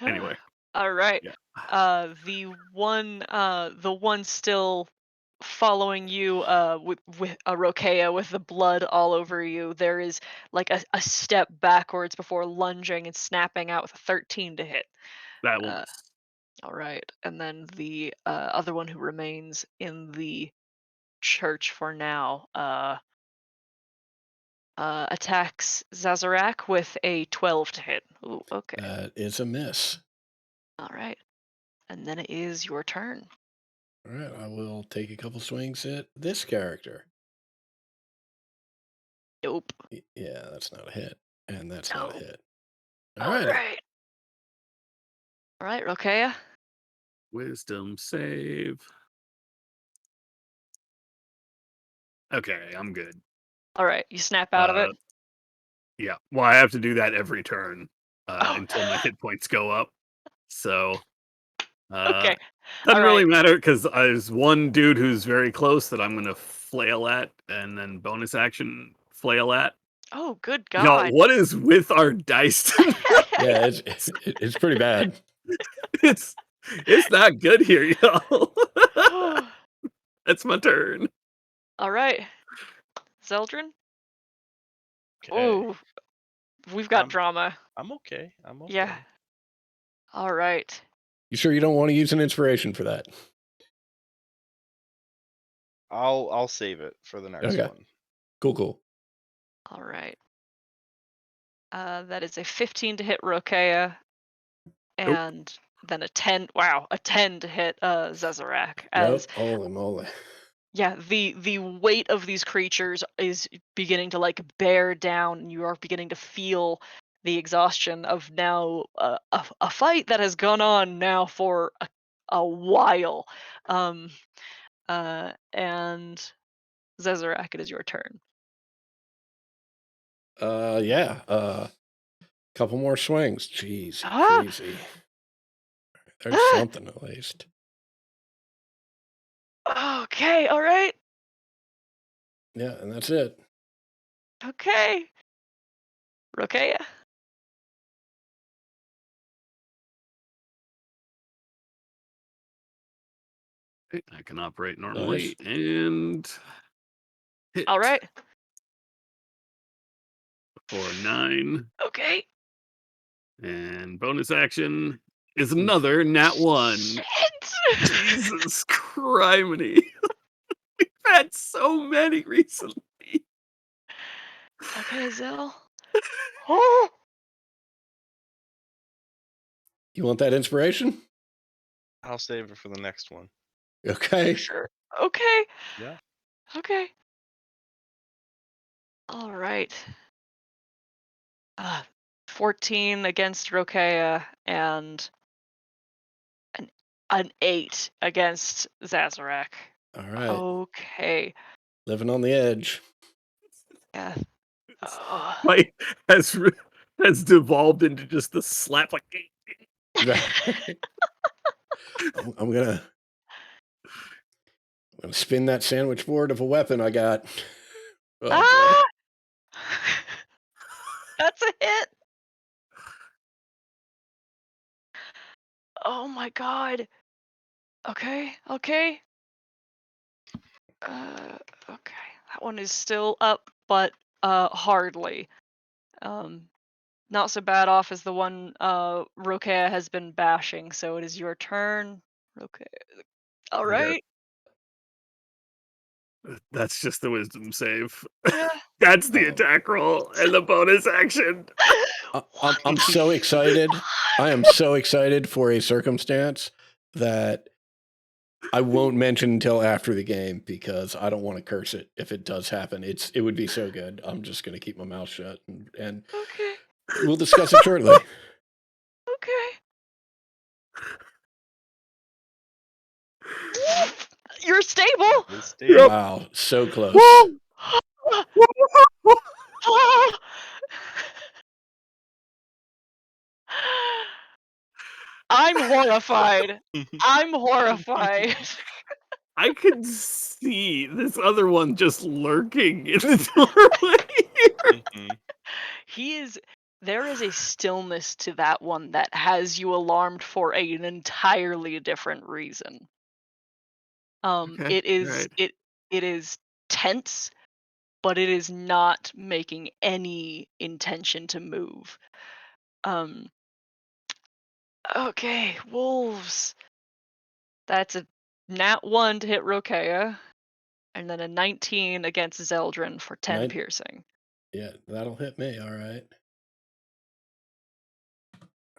Speaker 6: anyway.
Speaker 1: All right.
Speaker 6: Yeah.
Speaker 1: The one still following you with a Rokea with the blood all over you. There is like a step backwards before lunging and snapping out with a 13 to hit.
Speaker 6: That will miss.
Speaker 1: All right. And then the other one who remains in the church for now attacks Zazarak with a 12 to hit. Ooh, okay.
Speaker 2: That is a miss.
Speaker 1: All right. And then it is your turn.
Speaker 2: All right, I will take a couple swings at this character.
Speaker 1: Nope.
Speaker 2: Yeah, that's not a hit. And that's
Speaker 1: No.
Speaker 2: not a hit.
Speaker 1: All right. All right, Rokea.
Speaker 6: Wisdom save. Okay, I'm good.
Speaker 1: All right, you snap out of it.
Speaker 6: Yeah. Well, I have to do that every turn
Speaker 1: Oh.
Speaker 6: until my hit points go up. So
Speaker 1: Okay.
Speaker 6: doesn't
Speaker 1: All
Speaker 6: really
Speaker 1: right.
Speaker 6: matter because there's one dude who's very close that I'm gonna flail at, and then bonus action flail at.
Speaker 1: Oh, good
Speaker 6: Y'all,
Speaker 1: God.
Speaker 6: what is with our dice tonight?
Speaker 2: Yeah, it's pretty bad.
Speaker 6: it's not good here, y'all. That's my turn.
Speaker 1: All right. Zeldrin?
Speaker 3: Okay.
Speaker 1: Oh, we've got
Speaker 3: Um,
Speaker 1: drama.
Speaker 3: I'm okay. I'm okay.
Speaker 1: Yeah. All right.
Speaker 2: You sure you don't want to use an inspiration for that?
Speaker 5: I'll save it for the next
Speaker 2: Okay.
Speaker 5: one.
Speaker 2: Cool.
Speaker 1: All right. That is a 15 to hit Rokea, and then a 10. Wow, a 10 to hit Zezarak. As
Speaker 2: Nope. Holy moly.
Speaker 1: yeah, the weight of these creatures is beginning to like bear down, and you are beginning to feel the exhaustion of now a fight that has gone on now for a while. And Zezarak, it is your turn.
Speaker 2: Yeah. Couple more swings. Jeez,
Speaker 1: Ah!
Speaker 2: crazy. There's something at least.
Speaker 1: Okay, all right.
Speaker 2: Yeah, and that's it.
Speaker 1: Okay. Rokea.
Speaker 6: I can operate normally and hit
Speaker 1: All right.
Speaker 6: for 9.
Speaker 1: Okay.
Speaker 6: And bonus action is another nat 1.
Speaker 1: Shit.
Speaker 6: Jesus criminy. We've had so many recently.
Speaker 1: Okay, Zell. Oh.
Speaker 2: You want that inspiration?
Speaker 5: I'll save it for the next one.
Speaker 2: Okay.
Speaker 1: Sure. Okay.
Speaker 5: Yeah.
Speaker 1: Okay. All right. 14 against Rokea and an 8 against Zazarak.
Speaker 2: All right.
Speaker 1: Okay.
Speaker 2: Living on the edge.
Speaker 1: Yeah.
Speaker 6: Fight has devolved into just the slap like
Speaker 2: I'm gonna spin that sandwich board of a weapon I got. Oh,
Speaker 1: Ah! That's a hit. Oh my God. Okay. Okay. Okay. That one is still up, but hardly. Not so bad off as the one Rokea has been bashing, so it is your turn. Rokea. All
Speaker 6: Okay.
Speaker 1: right.
Speaker 6: That's just the wisdom save.
Speaker 1: Yeah.
Speaker 6: That's the
Speaker 2: Oh.
Speaker 6: attack roll and the bonus action.
Speaker 2: I'm so excited. I am so excited for a circumstance that I won't mention until after the game because I don't want to curse it if it does happen. It would be so good. I'm just going to keep my mouth shut and
Speaker 1: Okay.
Speaker 2: we'll discuss it shortly.
Speaker 1: Okay. You're stable.
Speaker 5: It's stable.
Speaker 6: Yep.
Speaker 2: Wow, so close.
Speaker 1: I'm horrified. I'm horrified.
Speaker 6: I can see this other one just lurking in the doorway.
Speaker 5: Mhm.
Speaker 1: There is a stillness to that one that has you alarmed for an entirely different reason.
Speaker 6: Okay,
Speaker 1: It is
Speaker 6: alright.
Speaker 1: it is tense, but it is not making any intention to move. Okay, wolves. That's a nat 1 to hit Rokea, and then a 19 against Zeldrin for 10
Speaker 2: Nine-
Speaker 1: piercing.
Speaker 2: Yeah, that'll hit me. All right.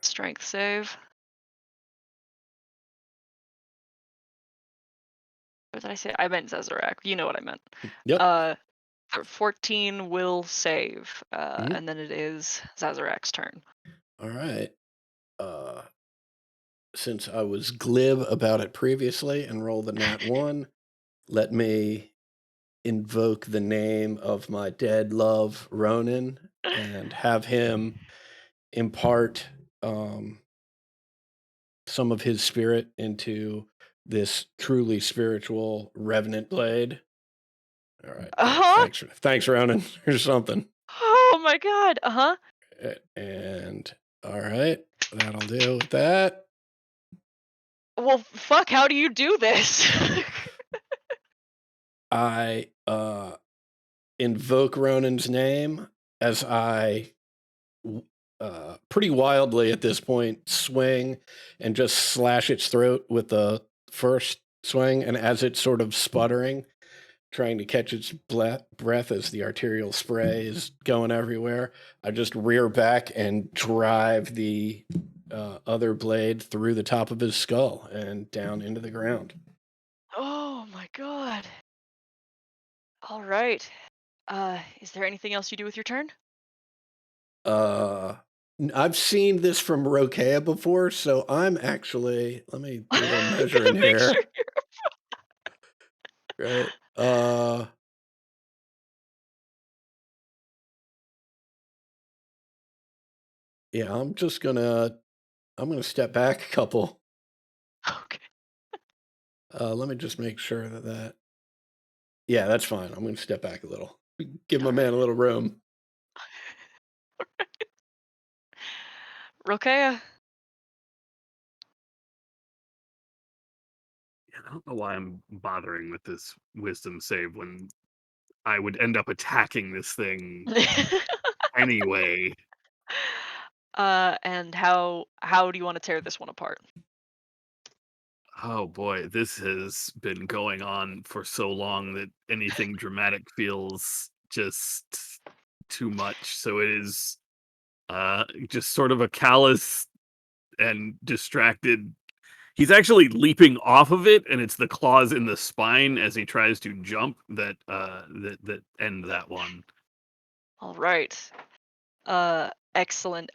Speaker 1: Strength save. What did I say? I meant Zezarak. You know what I meant.
Speaker 2: Yep.
Speaker 1: 14 will save,
Speaker 2: Mhm.
Speaker 1: and then it is Zazarak's turn.
Speaker 2: All right. Since I was glib about it previously and rolled the nat 1, let me invoke the name of my dead love, Ronan, and have him impart some of his spirit into this truly spiritual revenant blade. All right.
Speaker 1: Uh-huh.
Speaker 2: Thanks, Ronan, or something.
Speaker 1: Oh my god. Uh-huh.
Speaker 2: And all right, that'll deal with that.
Speaker 1: Well, fuck, how do you do this?
Speaker 2: I invoke Ronan's name as I pretty wildly at this point swing and just slash its throat with the first swing, and as it's sort of sputtering, trying to catch its breath as the arterial spray is going everywhere, I just rear back and drive the other blade through the top of his skull and down into the ground.
Speaker 1: Oh my god. All right. Is there anything else you do with your turn?
Speaker 2: I've seen this from Rokea before, so I'm actually, let me do a measure in
Speaker 1: Make
Speaker 2: here.
Speaker 1: sure
Speaker 2: Right. Yeah, I'm gonna step back a couple.
Speaker 1: Okay.
Speaker 2: Let me just make sure that. Yeah, that's fine. I'm gonna step back a little. Give my man a little room.
Speaker 1: Rokea.
Speaker 6: Yeah, I don't know why I'm bothering with this wisdom save when I would end up attacking this thing anyway.
Speaker 1: And how do you want to tear this one apart?
Speaker 6: Oh boy, this has been going on for so long that anything dramatic feels just too much. So it is just sort of a callous and distracted. He's actually leaping off of it, and it's the claws in the spine as he tries to jump that that end that one.
Speaker 1: All right. Excellent.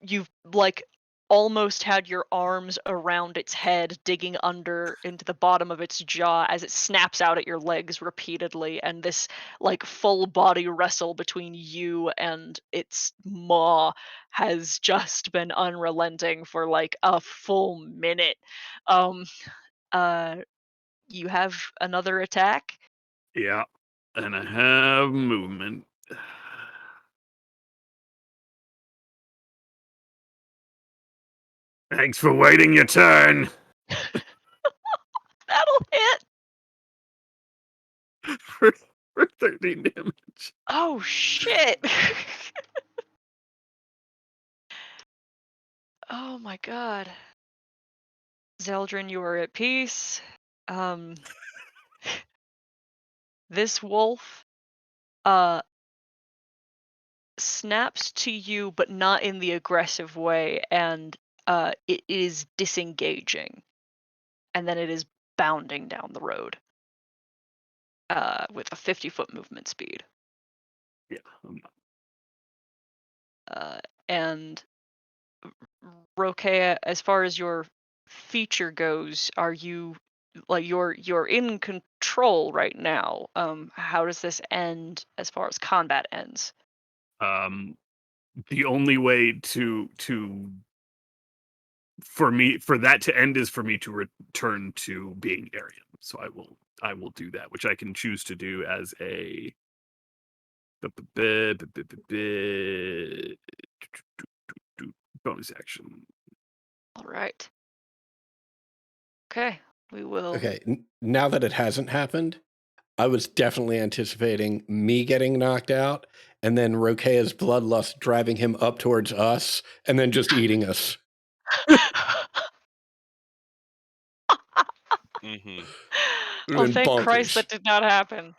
Speaker 1: You've like almost had your arms around its head, digging under into the bottom of its jaw as it snaps out at your legs repeatedly, and this like full body wrestle between you and its maw has just been unrelenting for like a full minute. Um, uh, you have another attack.
Speaker 6: Yeah, and I have movement. Thanks for waiting your turn.
Speaker 1: That'll hit.
Speaker 6: for, for 13 damage.
Speaker 1: Oh shit. Oh my god. Zeldrin, you are at peace. Um this wolf uh snaps to you but not in the aggressive way, and it is disengaging. And then it is bounding down the road with a 50-foot movement speed.
Speaker 6: Yeah, I'm not.
Speaker 1: And Rokea, as far as your feature goes, are you like you're in control right now? How does this end as far as combat ends?
Speaker 6: The only way to for that to end is for me to return to being Arian. So I will do that, which I can choose to do as a bonus action.
Speaker 1: All right. Okay, we will.
Speaker 2: Okay, now that it hasn't happened, I was definitely anticipating me getting knocked out and then Rokea's bloodlust driving him up towards us and then just eating us.
Speaker 5: Mm-hmm.
Speaker 1: Oh,
Speaker 2: Been
Speaker 1: thank Christ
Speaker 2: bonkers.
Speaker 1: that did not happen.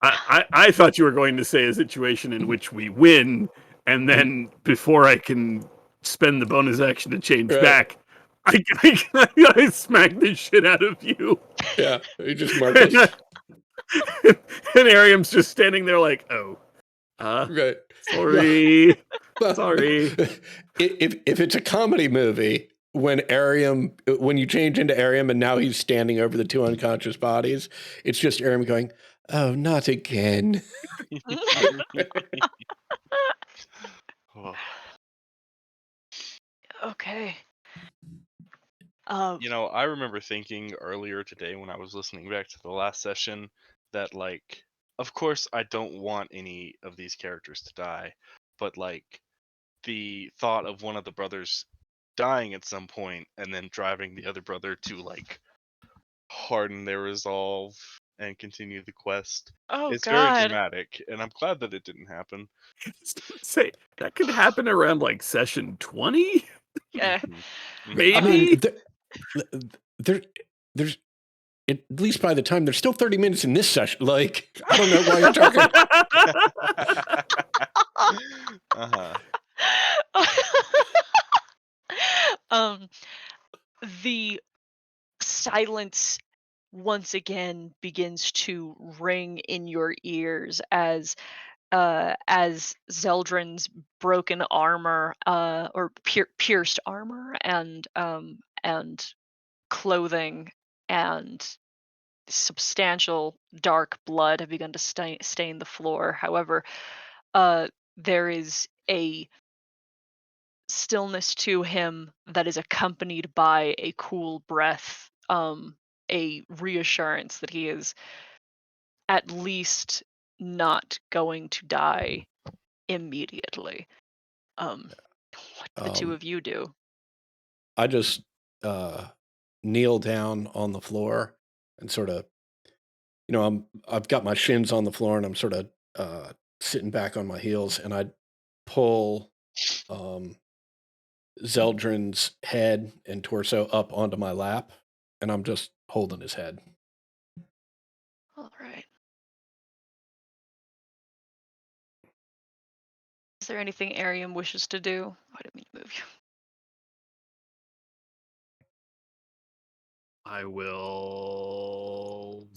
Speaker 6: I thought you were going to say a situation in which we win, and then before I can spend the bonus action to change
Speaker 2: Right.
Speaker 6: back, I smack the shit out of you.
Speaker 2: Yeah, he just marked us.
Speaker 6: And Ariam's just standing there like, oh,
Speaker 2: Right.
Speaker 6: sorry.
Speaker 2: Well,
Speaker 6: Sorry.
Speaker 2: If it's a comedy movie, when you change into Ariam and now he's standing over the two unconscious bodies, it's just Ariam going, "Oh, not again."
Speaker 5: Oh.
Speaker 1: Okay.
Speaker 5: You know, I remember thinking earlier today when I was listening back to the last session that, like, of course, I don't want any of these characters to die, but, like, the thought of one of the brothers dying at some point and then driving the other brother to, like, harden their resolve and continue the quest,
Speaker 1: Oh
Speaker 5: it's very
Speaker 1: God.
Speaker 5: dramatic, and I'm glad that it didn't happen.
Speaker 6: Say that could happen around like session 20,
Speaker 1: Yeah.
Speaker 5: Mhm. Mhm.
Speaker 6: maybe.
Speaker 2: I mean, there, there's at least by the time there's still 30 minutes in this session. Like, I don't know why you're talking.
Speaker 5: Uh-huh.
Speaker 1: um, the silence once again begins to ring in your ears as Zeldrin's broken armor or pierced armor and clothing and substantial dark blood have begun to stain the floor. However, there is a stillness to him that is accompanied by a cool breath, a reassurance that he is at least not going to die immediately. What do the two
Speaker 2: Um,
Speaker 1: of you do?
Speaker 2: I just kneel down on the floor and sort of, I've got my shins on the floor and I'm sort of sitting back on my heels, and I pull um, Zeldrin's head and torso up onto my lap, and I'm just holding his head.
Speaker 1: All right. Is there anything Arium wishes to do? I didn't mean to move you.
Speaker 6: I will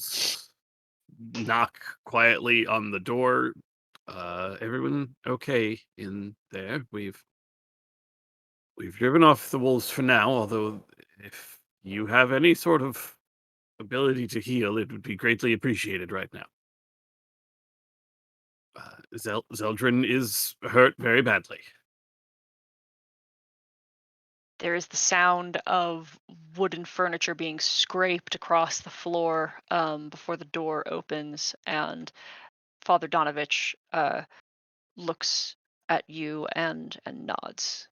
Speaker 6: knock quietly on the door. Everyone okay in there? We've driven off the wolves for now, although if you have any sort of ability to heal, it would be greatly appreciated right now. Zeldrin is hurt very badly.
Speaker 1: There is the sound of wooden furniture being scraped across the floor before the door opens, and Father Donovich looks at you and nods.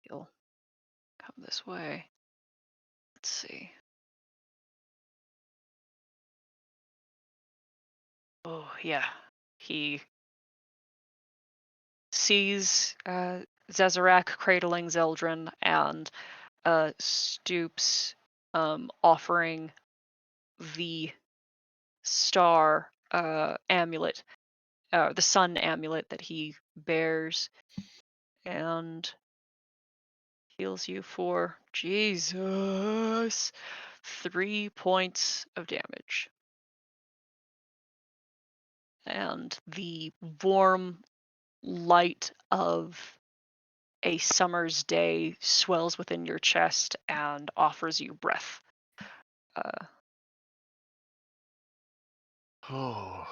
Speaker 1: You'll come this way. Let's see. Oh yeah, he sees Zezarak cradling Zeldrin and stoops, offering the star amulet, the sun amulet that he bears, and heals you for Jesus 3 points of damage. And the warm light of a summer's day swells within your chest and offers you breath. Uh,
Speaker 5: Oh,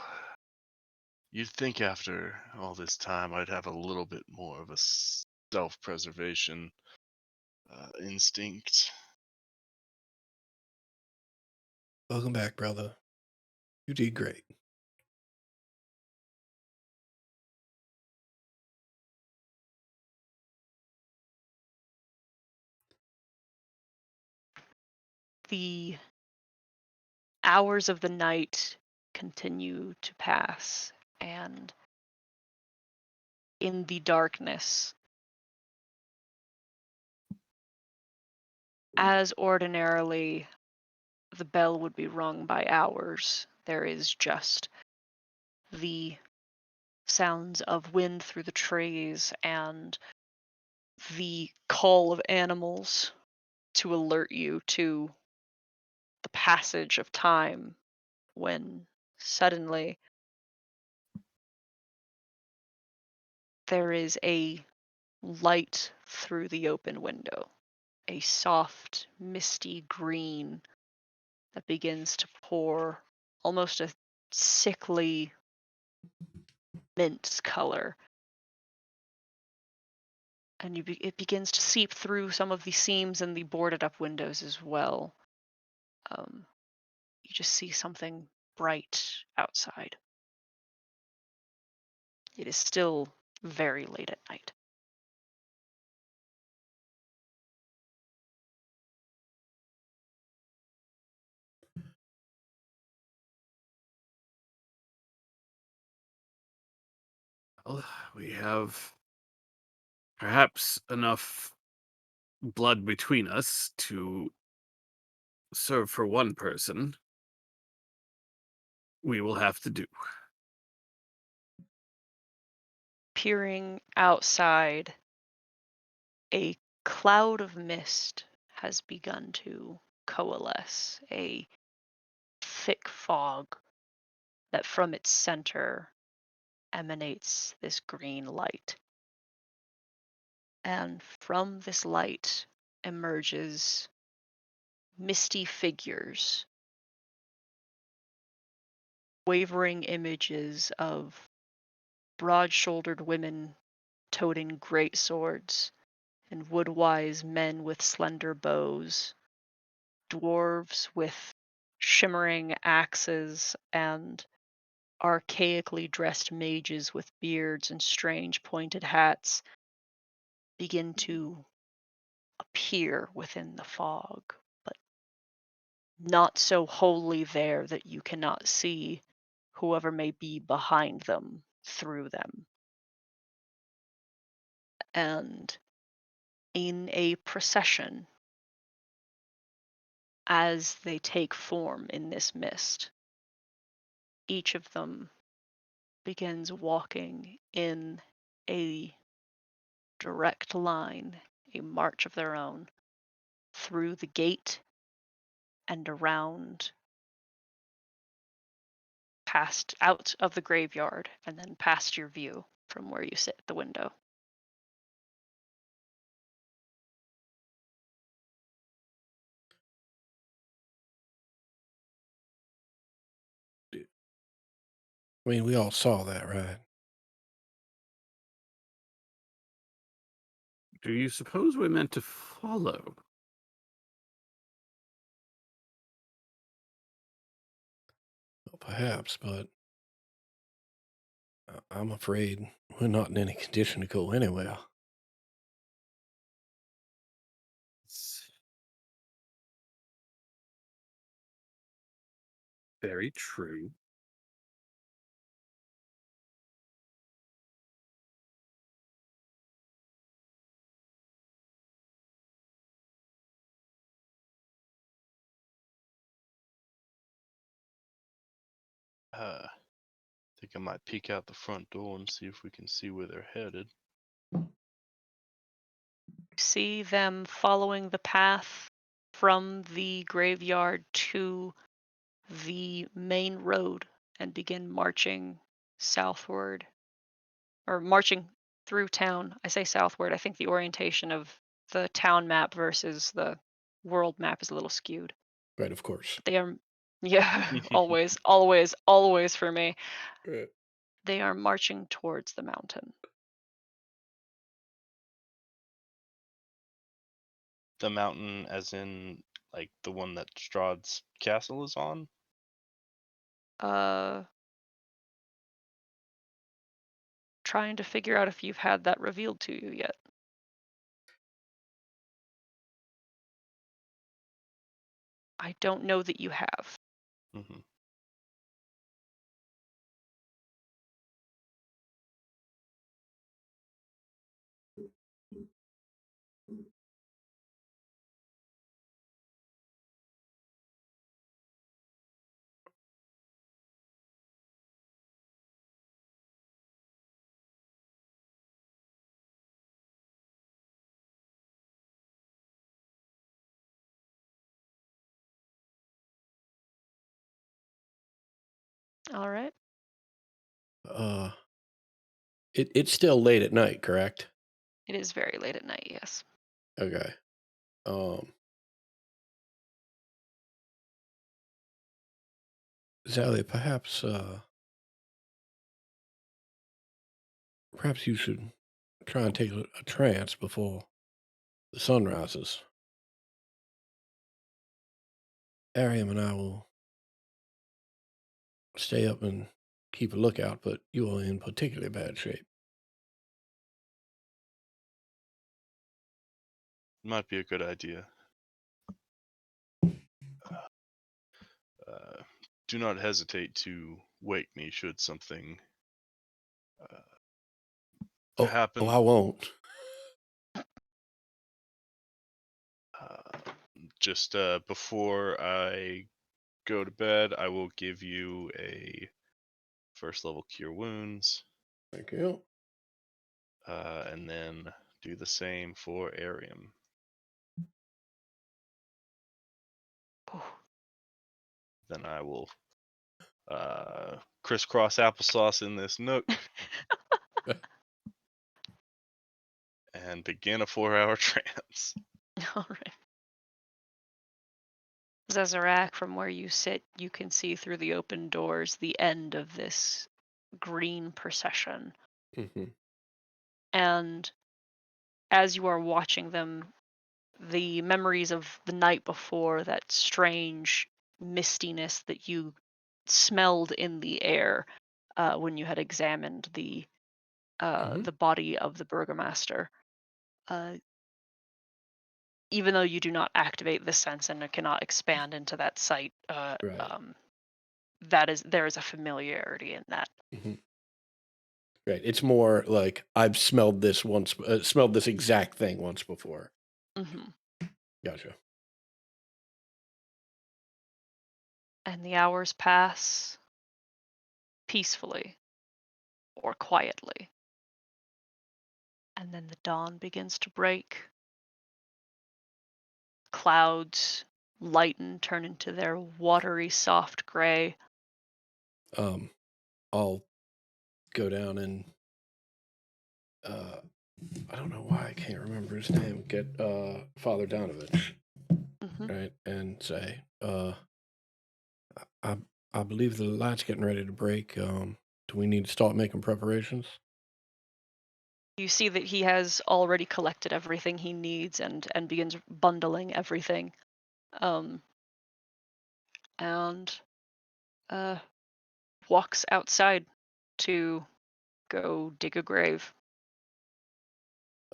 Speaker 5: you'd think after all this time I'd have a little bit more of a self-preservation instinct.
Speaker 2: Welcome back, brother. You did great.
Speaker 1: the hours of the night continue to pass, and in the darkness, as ordinarily the bell would be rung by hours, there is just the sounds of wind through the trees and the call of animals to alert you to the passage of time, when suddenly there is a light through the open window, a soft, misty green that begins to pour, almost a sickly mint color. and it begins to seep through some of the seams in the boarded up windows as well. You just see something bright outside. It is still very late at night.
Speaker 6: Well, we have perhaps enough blood between us to serve for one person. We will have to do.
Speaker 1: Peering outside, a cloud of mist has begun to coalesce, a thick fog that from its center emanates this green light. And from this light emerges misty figures, wavering images of broad-shouldered women toting great swords, and wood-wise men with slender bows, dwarves with shimmering axes, and archaically dressed mages with beards and strange pointed hats begin to appear within the fog, but not so wholly there that you cannot see whoever may be behind them through them. And in a procession, as they take form in this mist, each of them begins walking in a direct line, a march of their own, through the gate and around, past out of the graveyard, and then past your view from where you sit at the window.
Speaker 2: I mean, we all saw that, right?
Speaker 6: Do you suppose we're meant to follow?
Speaker 2: Well, perhaps, but I'm afraid we're not in any condition to go anywhere.
Speaker 6: It's very true.
Speaker 5: Think I might peek out the front door and see if we can see where they're headed.
Speaker 1: See them following the path from the graveyard to the main road and begin marching southward, or marching through town. I say southward. I think the orientation of the town map versus the world map is a little skewed.
Speaker 2: Right, of course.
Speaker 1: They are, yeah, always, always, always for me.
Speaker 2: Right.
Speaker 1: They are marching towards the mountain.
Speaker 5: The mountain, as in like the one that Strahd's castle is on.
Speaker 1: Trying to figure out if you've had that revealed to you yet. I don't know that you have.
Speaker 5: Mm-hmm.
Speaker 1: All right.
Speaker 2: Uh, it's still late at night, correct?
Speaker 1: It is very late at night, yes.
Speaker 2: Okay. Zalia, perhaps you should try and take a trance before the sun rises. Ariam and I will stay up and keep a lookout, but you are in particularly bad shape.
Speaker 5: Might be a good idea. Do not hesitate to wake me should something happen.
Speaker 2: Oh, I won't.
Speaker 5: Just before I go to bed, I will give you a first level cure wounds,
Speaker 2: Thank you.
Speaker 5: and then do the same for Arium.
Speaker 1: Ooh.
Speaker 5: Then I will crisscross applesauce in this nook and begin a 4-hour trance.
Speaker 1: All right. Zazarak, from where you sit, you can see through the open doors the end of this green procession.
Speaker 2: Hmm.
Speaker 1: And as you are watching them, the memories of the night before, that strange mistiness that you smelled in the air when you had examined the body of the burgomaster, uh, even though you do not activate this sense and it cannot expand into that site,
Speaker 2: Right.
Speaker 1: there is a familiarity in that.
Speaker 2: Hmm. Right. It's more like I've smelled this once, smelled this exact thing once before.
Speaker 1: Hmm.
Speaker 2: Gotcha.
Speaker 1: And the hours pass peacefully or quietly. And then the dawn begins to break. Clouds lighten, turn into their watery, soft gray.
Speaker 2: I'll go down and I don't know why I can't remember his name. Get Father Donovich,
Speaker 1: Hmm.
Speaker 2: right, and say, I I believe the light's getting ready to break. Do we need to start making preparations?
Speaker 1: You see that he has already collected everything he needs and begins bundling everything. Um, and walks outside to go dig a grave.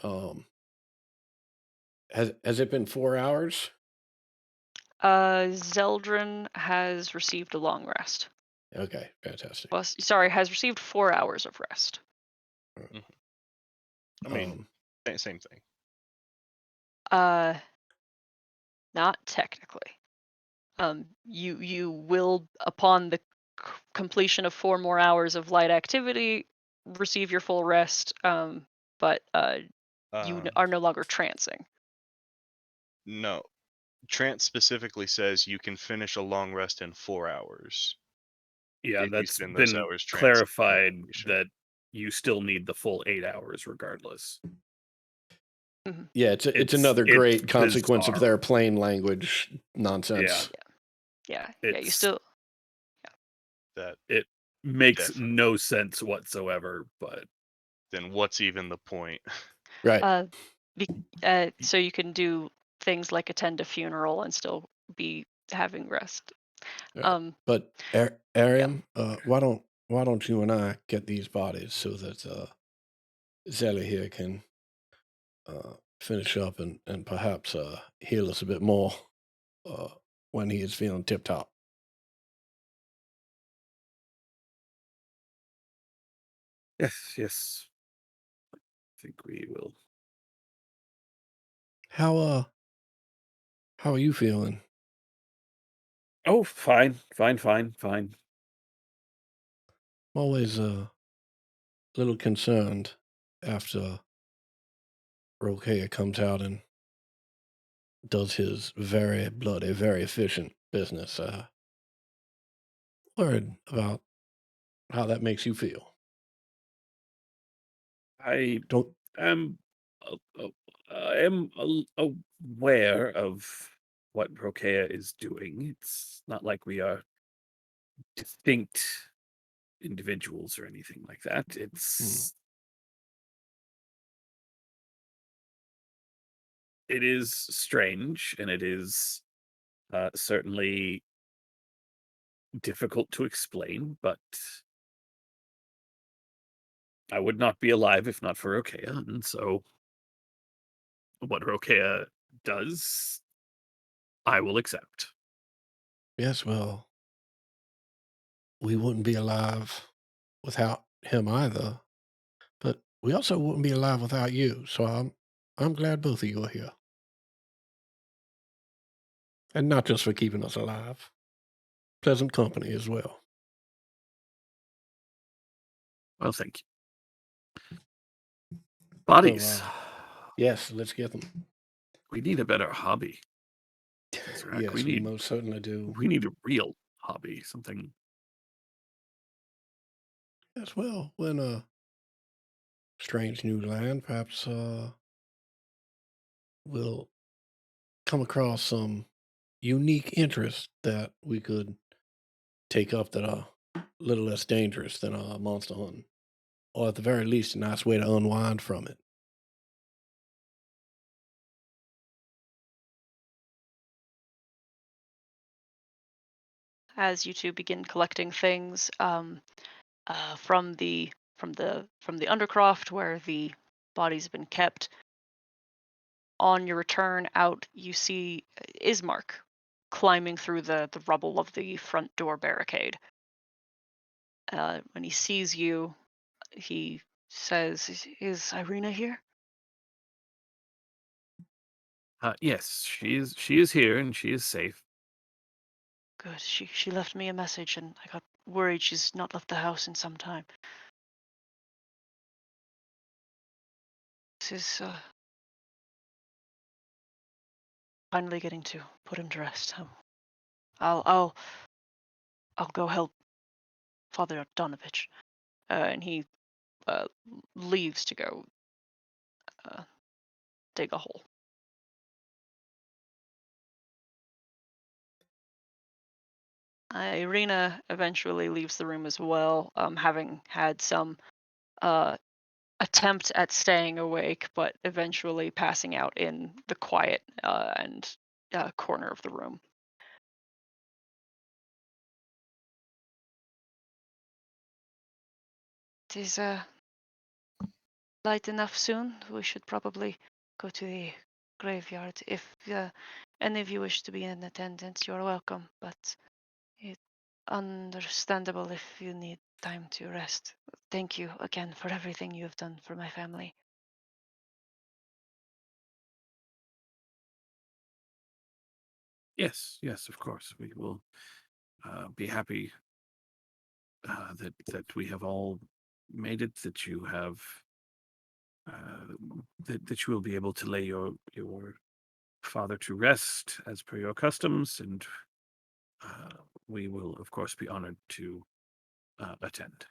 Speaker 2: Um, has it been 4 hours?
Speaker 1: Zeldrin has received a long rest.
Speaker 2: Okay, fantastic.
Speaker 1: Well, sorry, has received 4 hours of rest.
Speaker 5: I mean, same thing.
Speaker 1: Not technically. You will, upon the completion of 4 more hours of light activity, receive your full rest. But you are no longer trancing.
Speaker 5: No. Trance specifically says you can finish a long rest in 4 hours.
Speaker 4: Yeah,
Speaker 5: If you
Speaker 4: that's
Speaker 5: spend those
Speaker 4: been
Speaker 5: hours trancing
Speaker 4: clarified
Speaker 5: information.
Speaker 4: that you still need the full 8 hours regardless.
Speaker 2: Yeah, it's another
Speaker 4: it's
Speaker 2: great consequence of
Speaker 4: bizarre.
Speaker 2: their plain language nonsense.
Speaker 1: Yeah. You
Speaker 4: It's-
Speaker 1: still.
Speaker 5: That
Speaker 4: It makes
Speaker 5: Definitely.
Speaker 4: no sense whatsoever, but
Speaker 5: then what's even the point?
Speaker 2: Right.
Speaker 1: So you can do things like attend a funeral and still be having rest.
Speaker 2: Right. But Ariam, why don't you and I get these bodies so that Zelly here can finish up and perhaps heal us a bit more when he is feeling tip top.
Speaker 4: yes. I think we will.
Speaker 2: How are you feeling?
Speaker 4: Oh, fine.
Speaker 2: I'm always a little concerned after Rokea comes out and does his very bloody, very efficient business. Worried about how that makes you feel.
Speaker 4: I
Speaker 2: Don't
Speaker 4: am aware of what Rokea is doing. It's not like we are distinct individuals or anything like that. It's It is strange, and it is certainly difficult to explain, but I would not be alive if not for Rokea, and so what Rokea does, I will accept.
Speaker 2: Yes, well, we wouldn't be alive without him either, but we also wouldn't be alive without you. So I'm glad both of you are here. And not just for keeping us alive. Pleasant company as well.
Speaker 4: Well, thank you.
Speaker 2: So,
Speaker 4: Bodies.
Speaker 2: yes, let's get them.
Speaker 4: We need a better hobby. Zarak.
Speaker 2: Yes, we most certainly do.
Speaker 4: We need a real hobby, something.
Speaker 2: Yes, well, when a strange new land, perhaps we'll come across some unique interest that we could take up that are a little less dangerous than monster hunting, or at the very least, a nice way to unwind from it.
Speaker 1: As you two begin collecting things from the undercroft where the bodies have been kept, on your return out, you see Ismark climbing through the rubble of the front door barricade. When he sees you, he says, "Is Irina here?"
Speaker 4: Yes, she is here and she is safe.
Speaker 1: Good. She left me a message, and I got worried she's not left the house in some time. This is finally getting to put him to rest. I'll go help Father Donovich, and he leaves to go dig a hole. Irina eventually leaves the room as well, having had some attempt at staying awake, but eventually passing out in the quiet and corner of the room. It is light enough soon. We should probably go to the graveyard. If any of you wish to be in attendance, you're welcome, but it's understandable if you need time to rest. Thank you again for everything you have done for my family.
Speaker 4: Yes, yes, of course. We will be happy that we have all made it. That you have that you will be able to lay your father to rest as per your customs, and we will, of course, be honored to attend.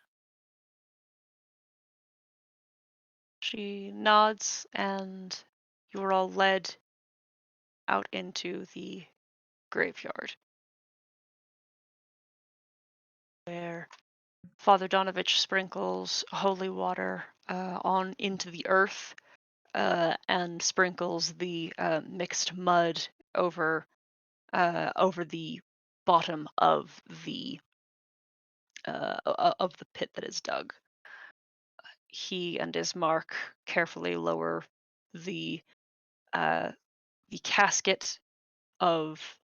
Speaker 1: She nods, and you're all led out into the graveyard, where Father Donovich sprinkles holy water on into the earth and sprinkles the mixed mud over the bottom of the pit that is dug. He and Ismark carefully lower the casket of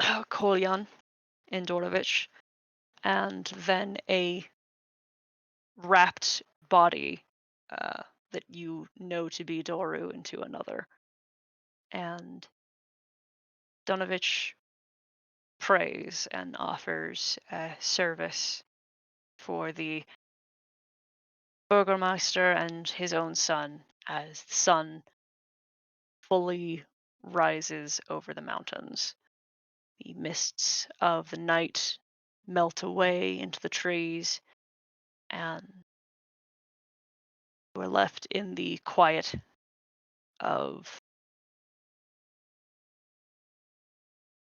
Speaker 1: Kolyan Indorovich, and then a wrapped body that you know to be Doru into another. And Donovich prays and offers service for the Burgermeister and his own son as the sun fully rises over the mountains. The mists of the night melt away into the trees, and we're left in the quiet of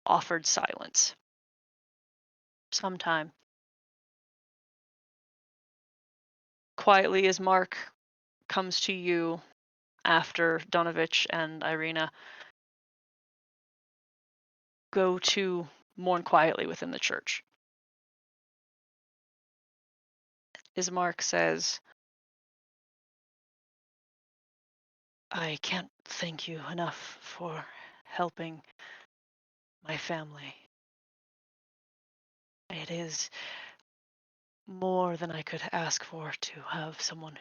Speaker 1: offered silence. Sometime. Quietly as Mark comes to you after Donovich and Irina go to mourn quietly within the church. Ismark says, I can't thank you enough for helping my family. It is more than I could ask for to have someone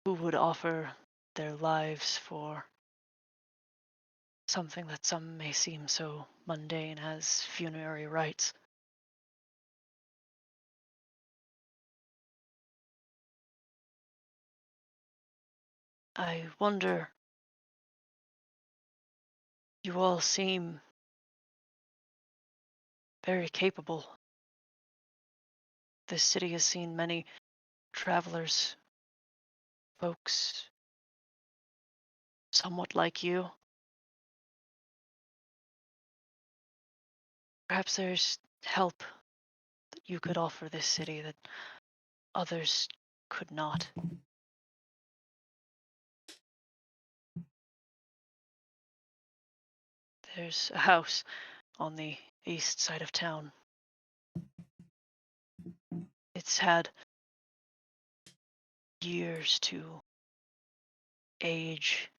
Speaker 1: who would offer their lives for something that some may seem so mundane as funerary rites. I wonder, you all seem very capable. This city has seen many travelers, folks somewhat like you. Perhaps there's help that you could offer this city that others could not. There's a house on the east side of town. It's had years to age,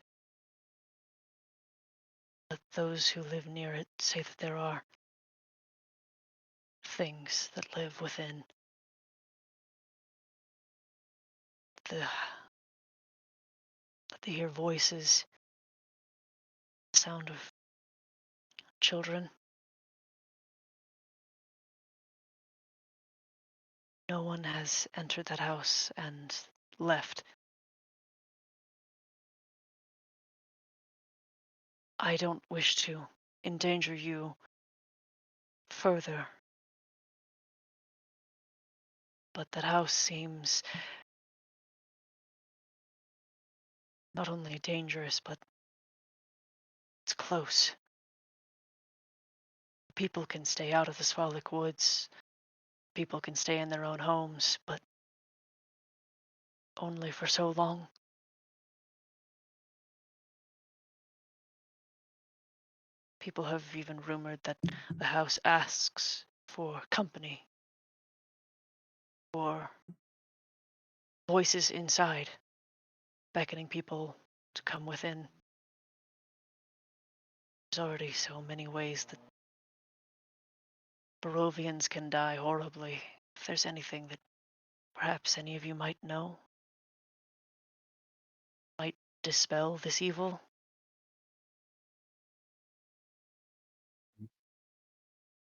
Speaker 1: but those who live near it say that there are things that live within that they hear voices, sound of children. No one has entered that house and left. I don't wish to endanger you further, but that house seems not only dangerous, but it's close. People can stay out of the Svalak woods, people can stay in their own homes, but only for so long. People have even rumored that the house asks for company, for voices inside, beckoning people to come within. There's already so many ways that Barovians can die horribly. If there's anything that perhaps any of you might know, might dispel this evil.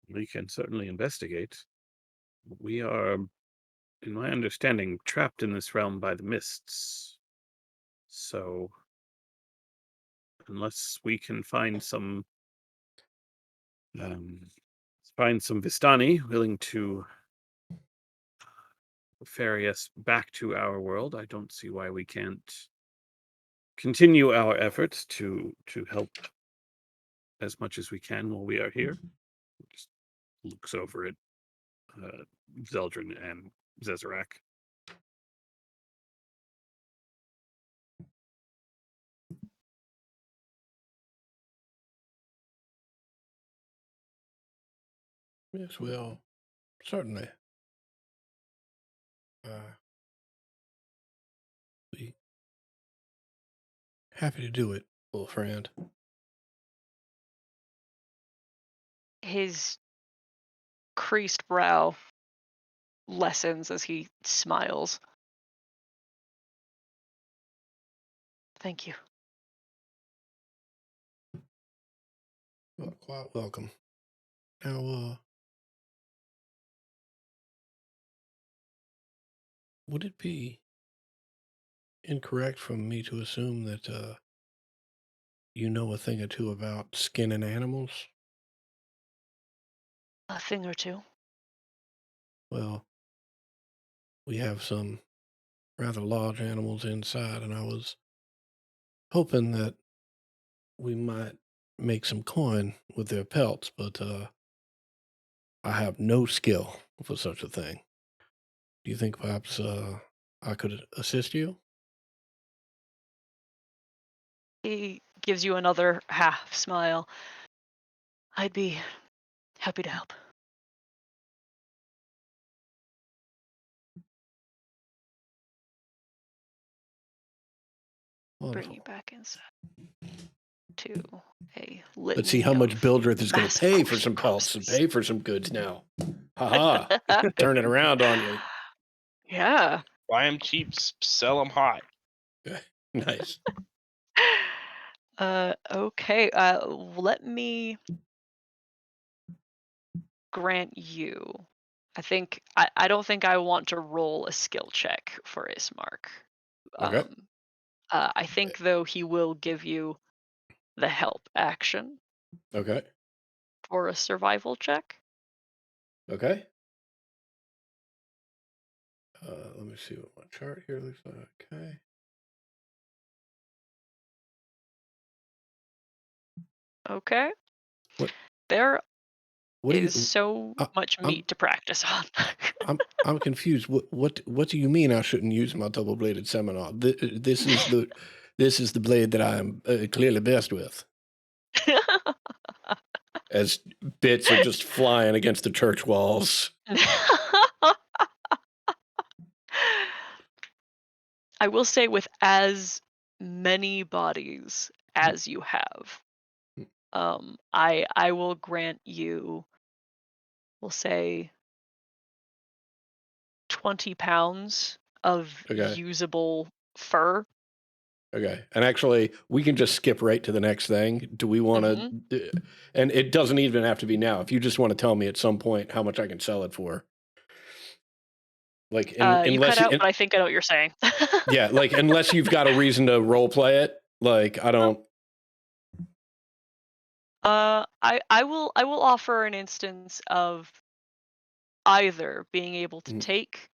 Speaker 6: We can certainly investigate. We are, in my understanding, trapped in this realm by the mists. So, unless we can find some Vistani willing to ferry us back to our world, I don't see why we can't continue our efforts to help as much as we can while we are here. Just looks over at Zeldrin and Zezarak.
Speaker 2: Yes, well, certainly. Be happy to do it, little friend.
Speaker 1: His creased brow lessens as he smiles. Thank you.
Speaker 2: Well, quite welcome. Now, would it be incorrect for me to assume that you know a thing or two about skinning animals?
Speaker 1: A thing or two.
Speaker 2: Well, we have some rather large animals inside, and I was hoping that we might make some coin with their pelts, but I have no skill for such a thing. Do you think perhaps I could assist you?
Speaker 1: He gives you another half smile. I'd be happy to help. Bring you
Speaker 2: Wonderful.
Speaker 1: back inside to a litany.
Speaker 2: Let's see how much
Speaker 1: of
Speaker 2: Bildrith is going to
Speaker 1: massive
Speaker 2: pay for
Speaker 1: corpse-
Speaker 2: some pelts and
Speaker 1: corpses.
Speaker 2: pay for some goods now. Haha. Turn it around on you.
Speaker 1: Yeah.
Speaker 5: Buy them cheap, sell them hot.
Speaker 2: Nice.
Speaker 1: Okay. Let me grant you. I don't think I want to roll a skill check for Ismark.
Speaker 2: Okay.
Speaker 1: I think though he will give you the help action
Speaker 2: Okay.
Speaker 1: for a survival check.
Speaker 2: Okay. Let me see what my chart here looks like. Okay.
Speaker 1: Okay.
Speaker 2: What-
Speaker 1: There
Speaker 2: What do
Speaker 1: is
Speaker 2: you?
Speaker 1: so much
Speaker 2: I'm-
Speaker 1: meat to practice on.
Speaker 2: I'm confused. What do you mean I shouldn't use my double bladed seminar? This is the blade that I am clearly best with. As bits are just flying against the church walls.
Speaker 1: I will say, with as many bodies as you have, I will grant you, we'll say, 20 pounds of
Speaker 2: Okay.
Speaker 1: usable fur.
Speaker 2: Okay. And actually, we can just skip right to the next thing. Do we want to? And it doesn't even have to be now. If you just want to tell me at some point how much I can sell it for. Like,
Speaker 1: You
Speaker 2: unless
Speaker 1: cut out, but I think I know what you're saying.
Speaker 2: yeah, like unless you've got a reason to role play it. Like, I don't.
Speaker 1: I will offer an instance of either being able to take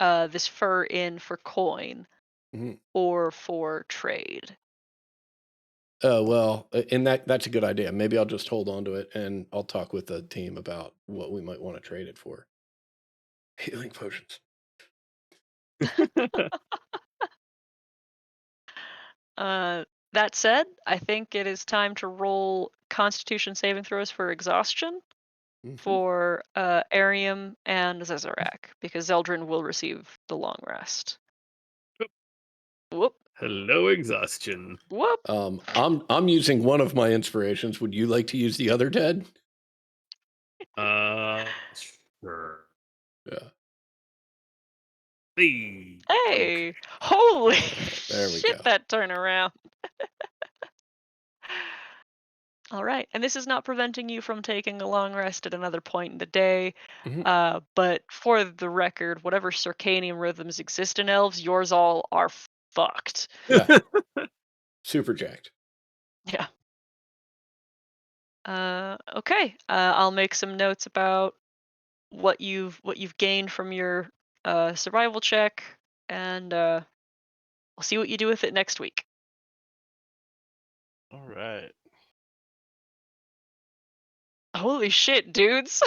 Speaker 1: this fur in for coin
Speaker 2: Mhm.
Speaker 1: or for trade.
Speaker 2: Well, and that's a good idea. Maybe I'll just hold on to it and I'll talk with the team about what we might want to trade it for. Healing potions.
Speaker 1: That said, I think it is time to roll Constitution saving throws for exhaustion
Speaker 2: Mhm.
Speaker 1: for Arium and Zezarak, because Zeldrin will receive the long rest. Whoop
Speaker 6: Hello, exhaustion.
Speaker 1: whoop.
Speaker 2: I'm using one of my inspirations. Would you like to use the other, Ted?
Speaker 6: Sure.
Speaker 2: Yeah.
Speaker 6: Hey.
Speaker 1: Hey, holy
Speaker 2: There we
Speaker 1: shit!
Speaker 2: go.
Speaker 1: That turnaround. All right, and this is not preventing you from taking a long rest at another point in the day.
Speaker 2: Mhm.
Speaker 1: But for the record, whatever circadian rhythms exist in elves, yours all are fucked.
Speaker 2: Yeah. Super jacked.
Speaker 1: Yeah. Okay. I'll make some notes about what you've gained from your survival check, and we'll see what you do with it next week.
Speaker 5: All right.
Speaker 1: Holy shit, dudes!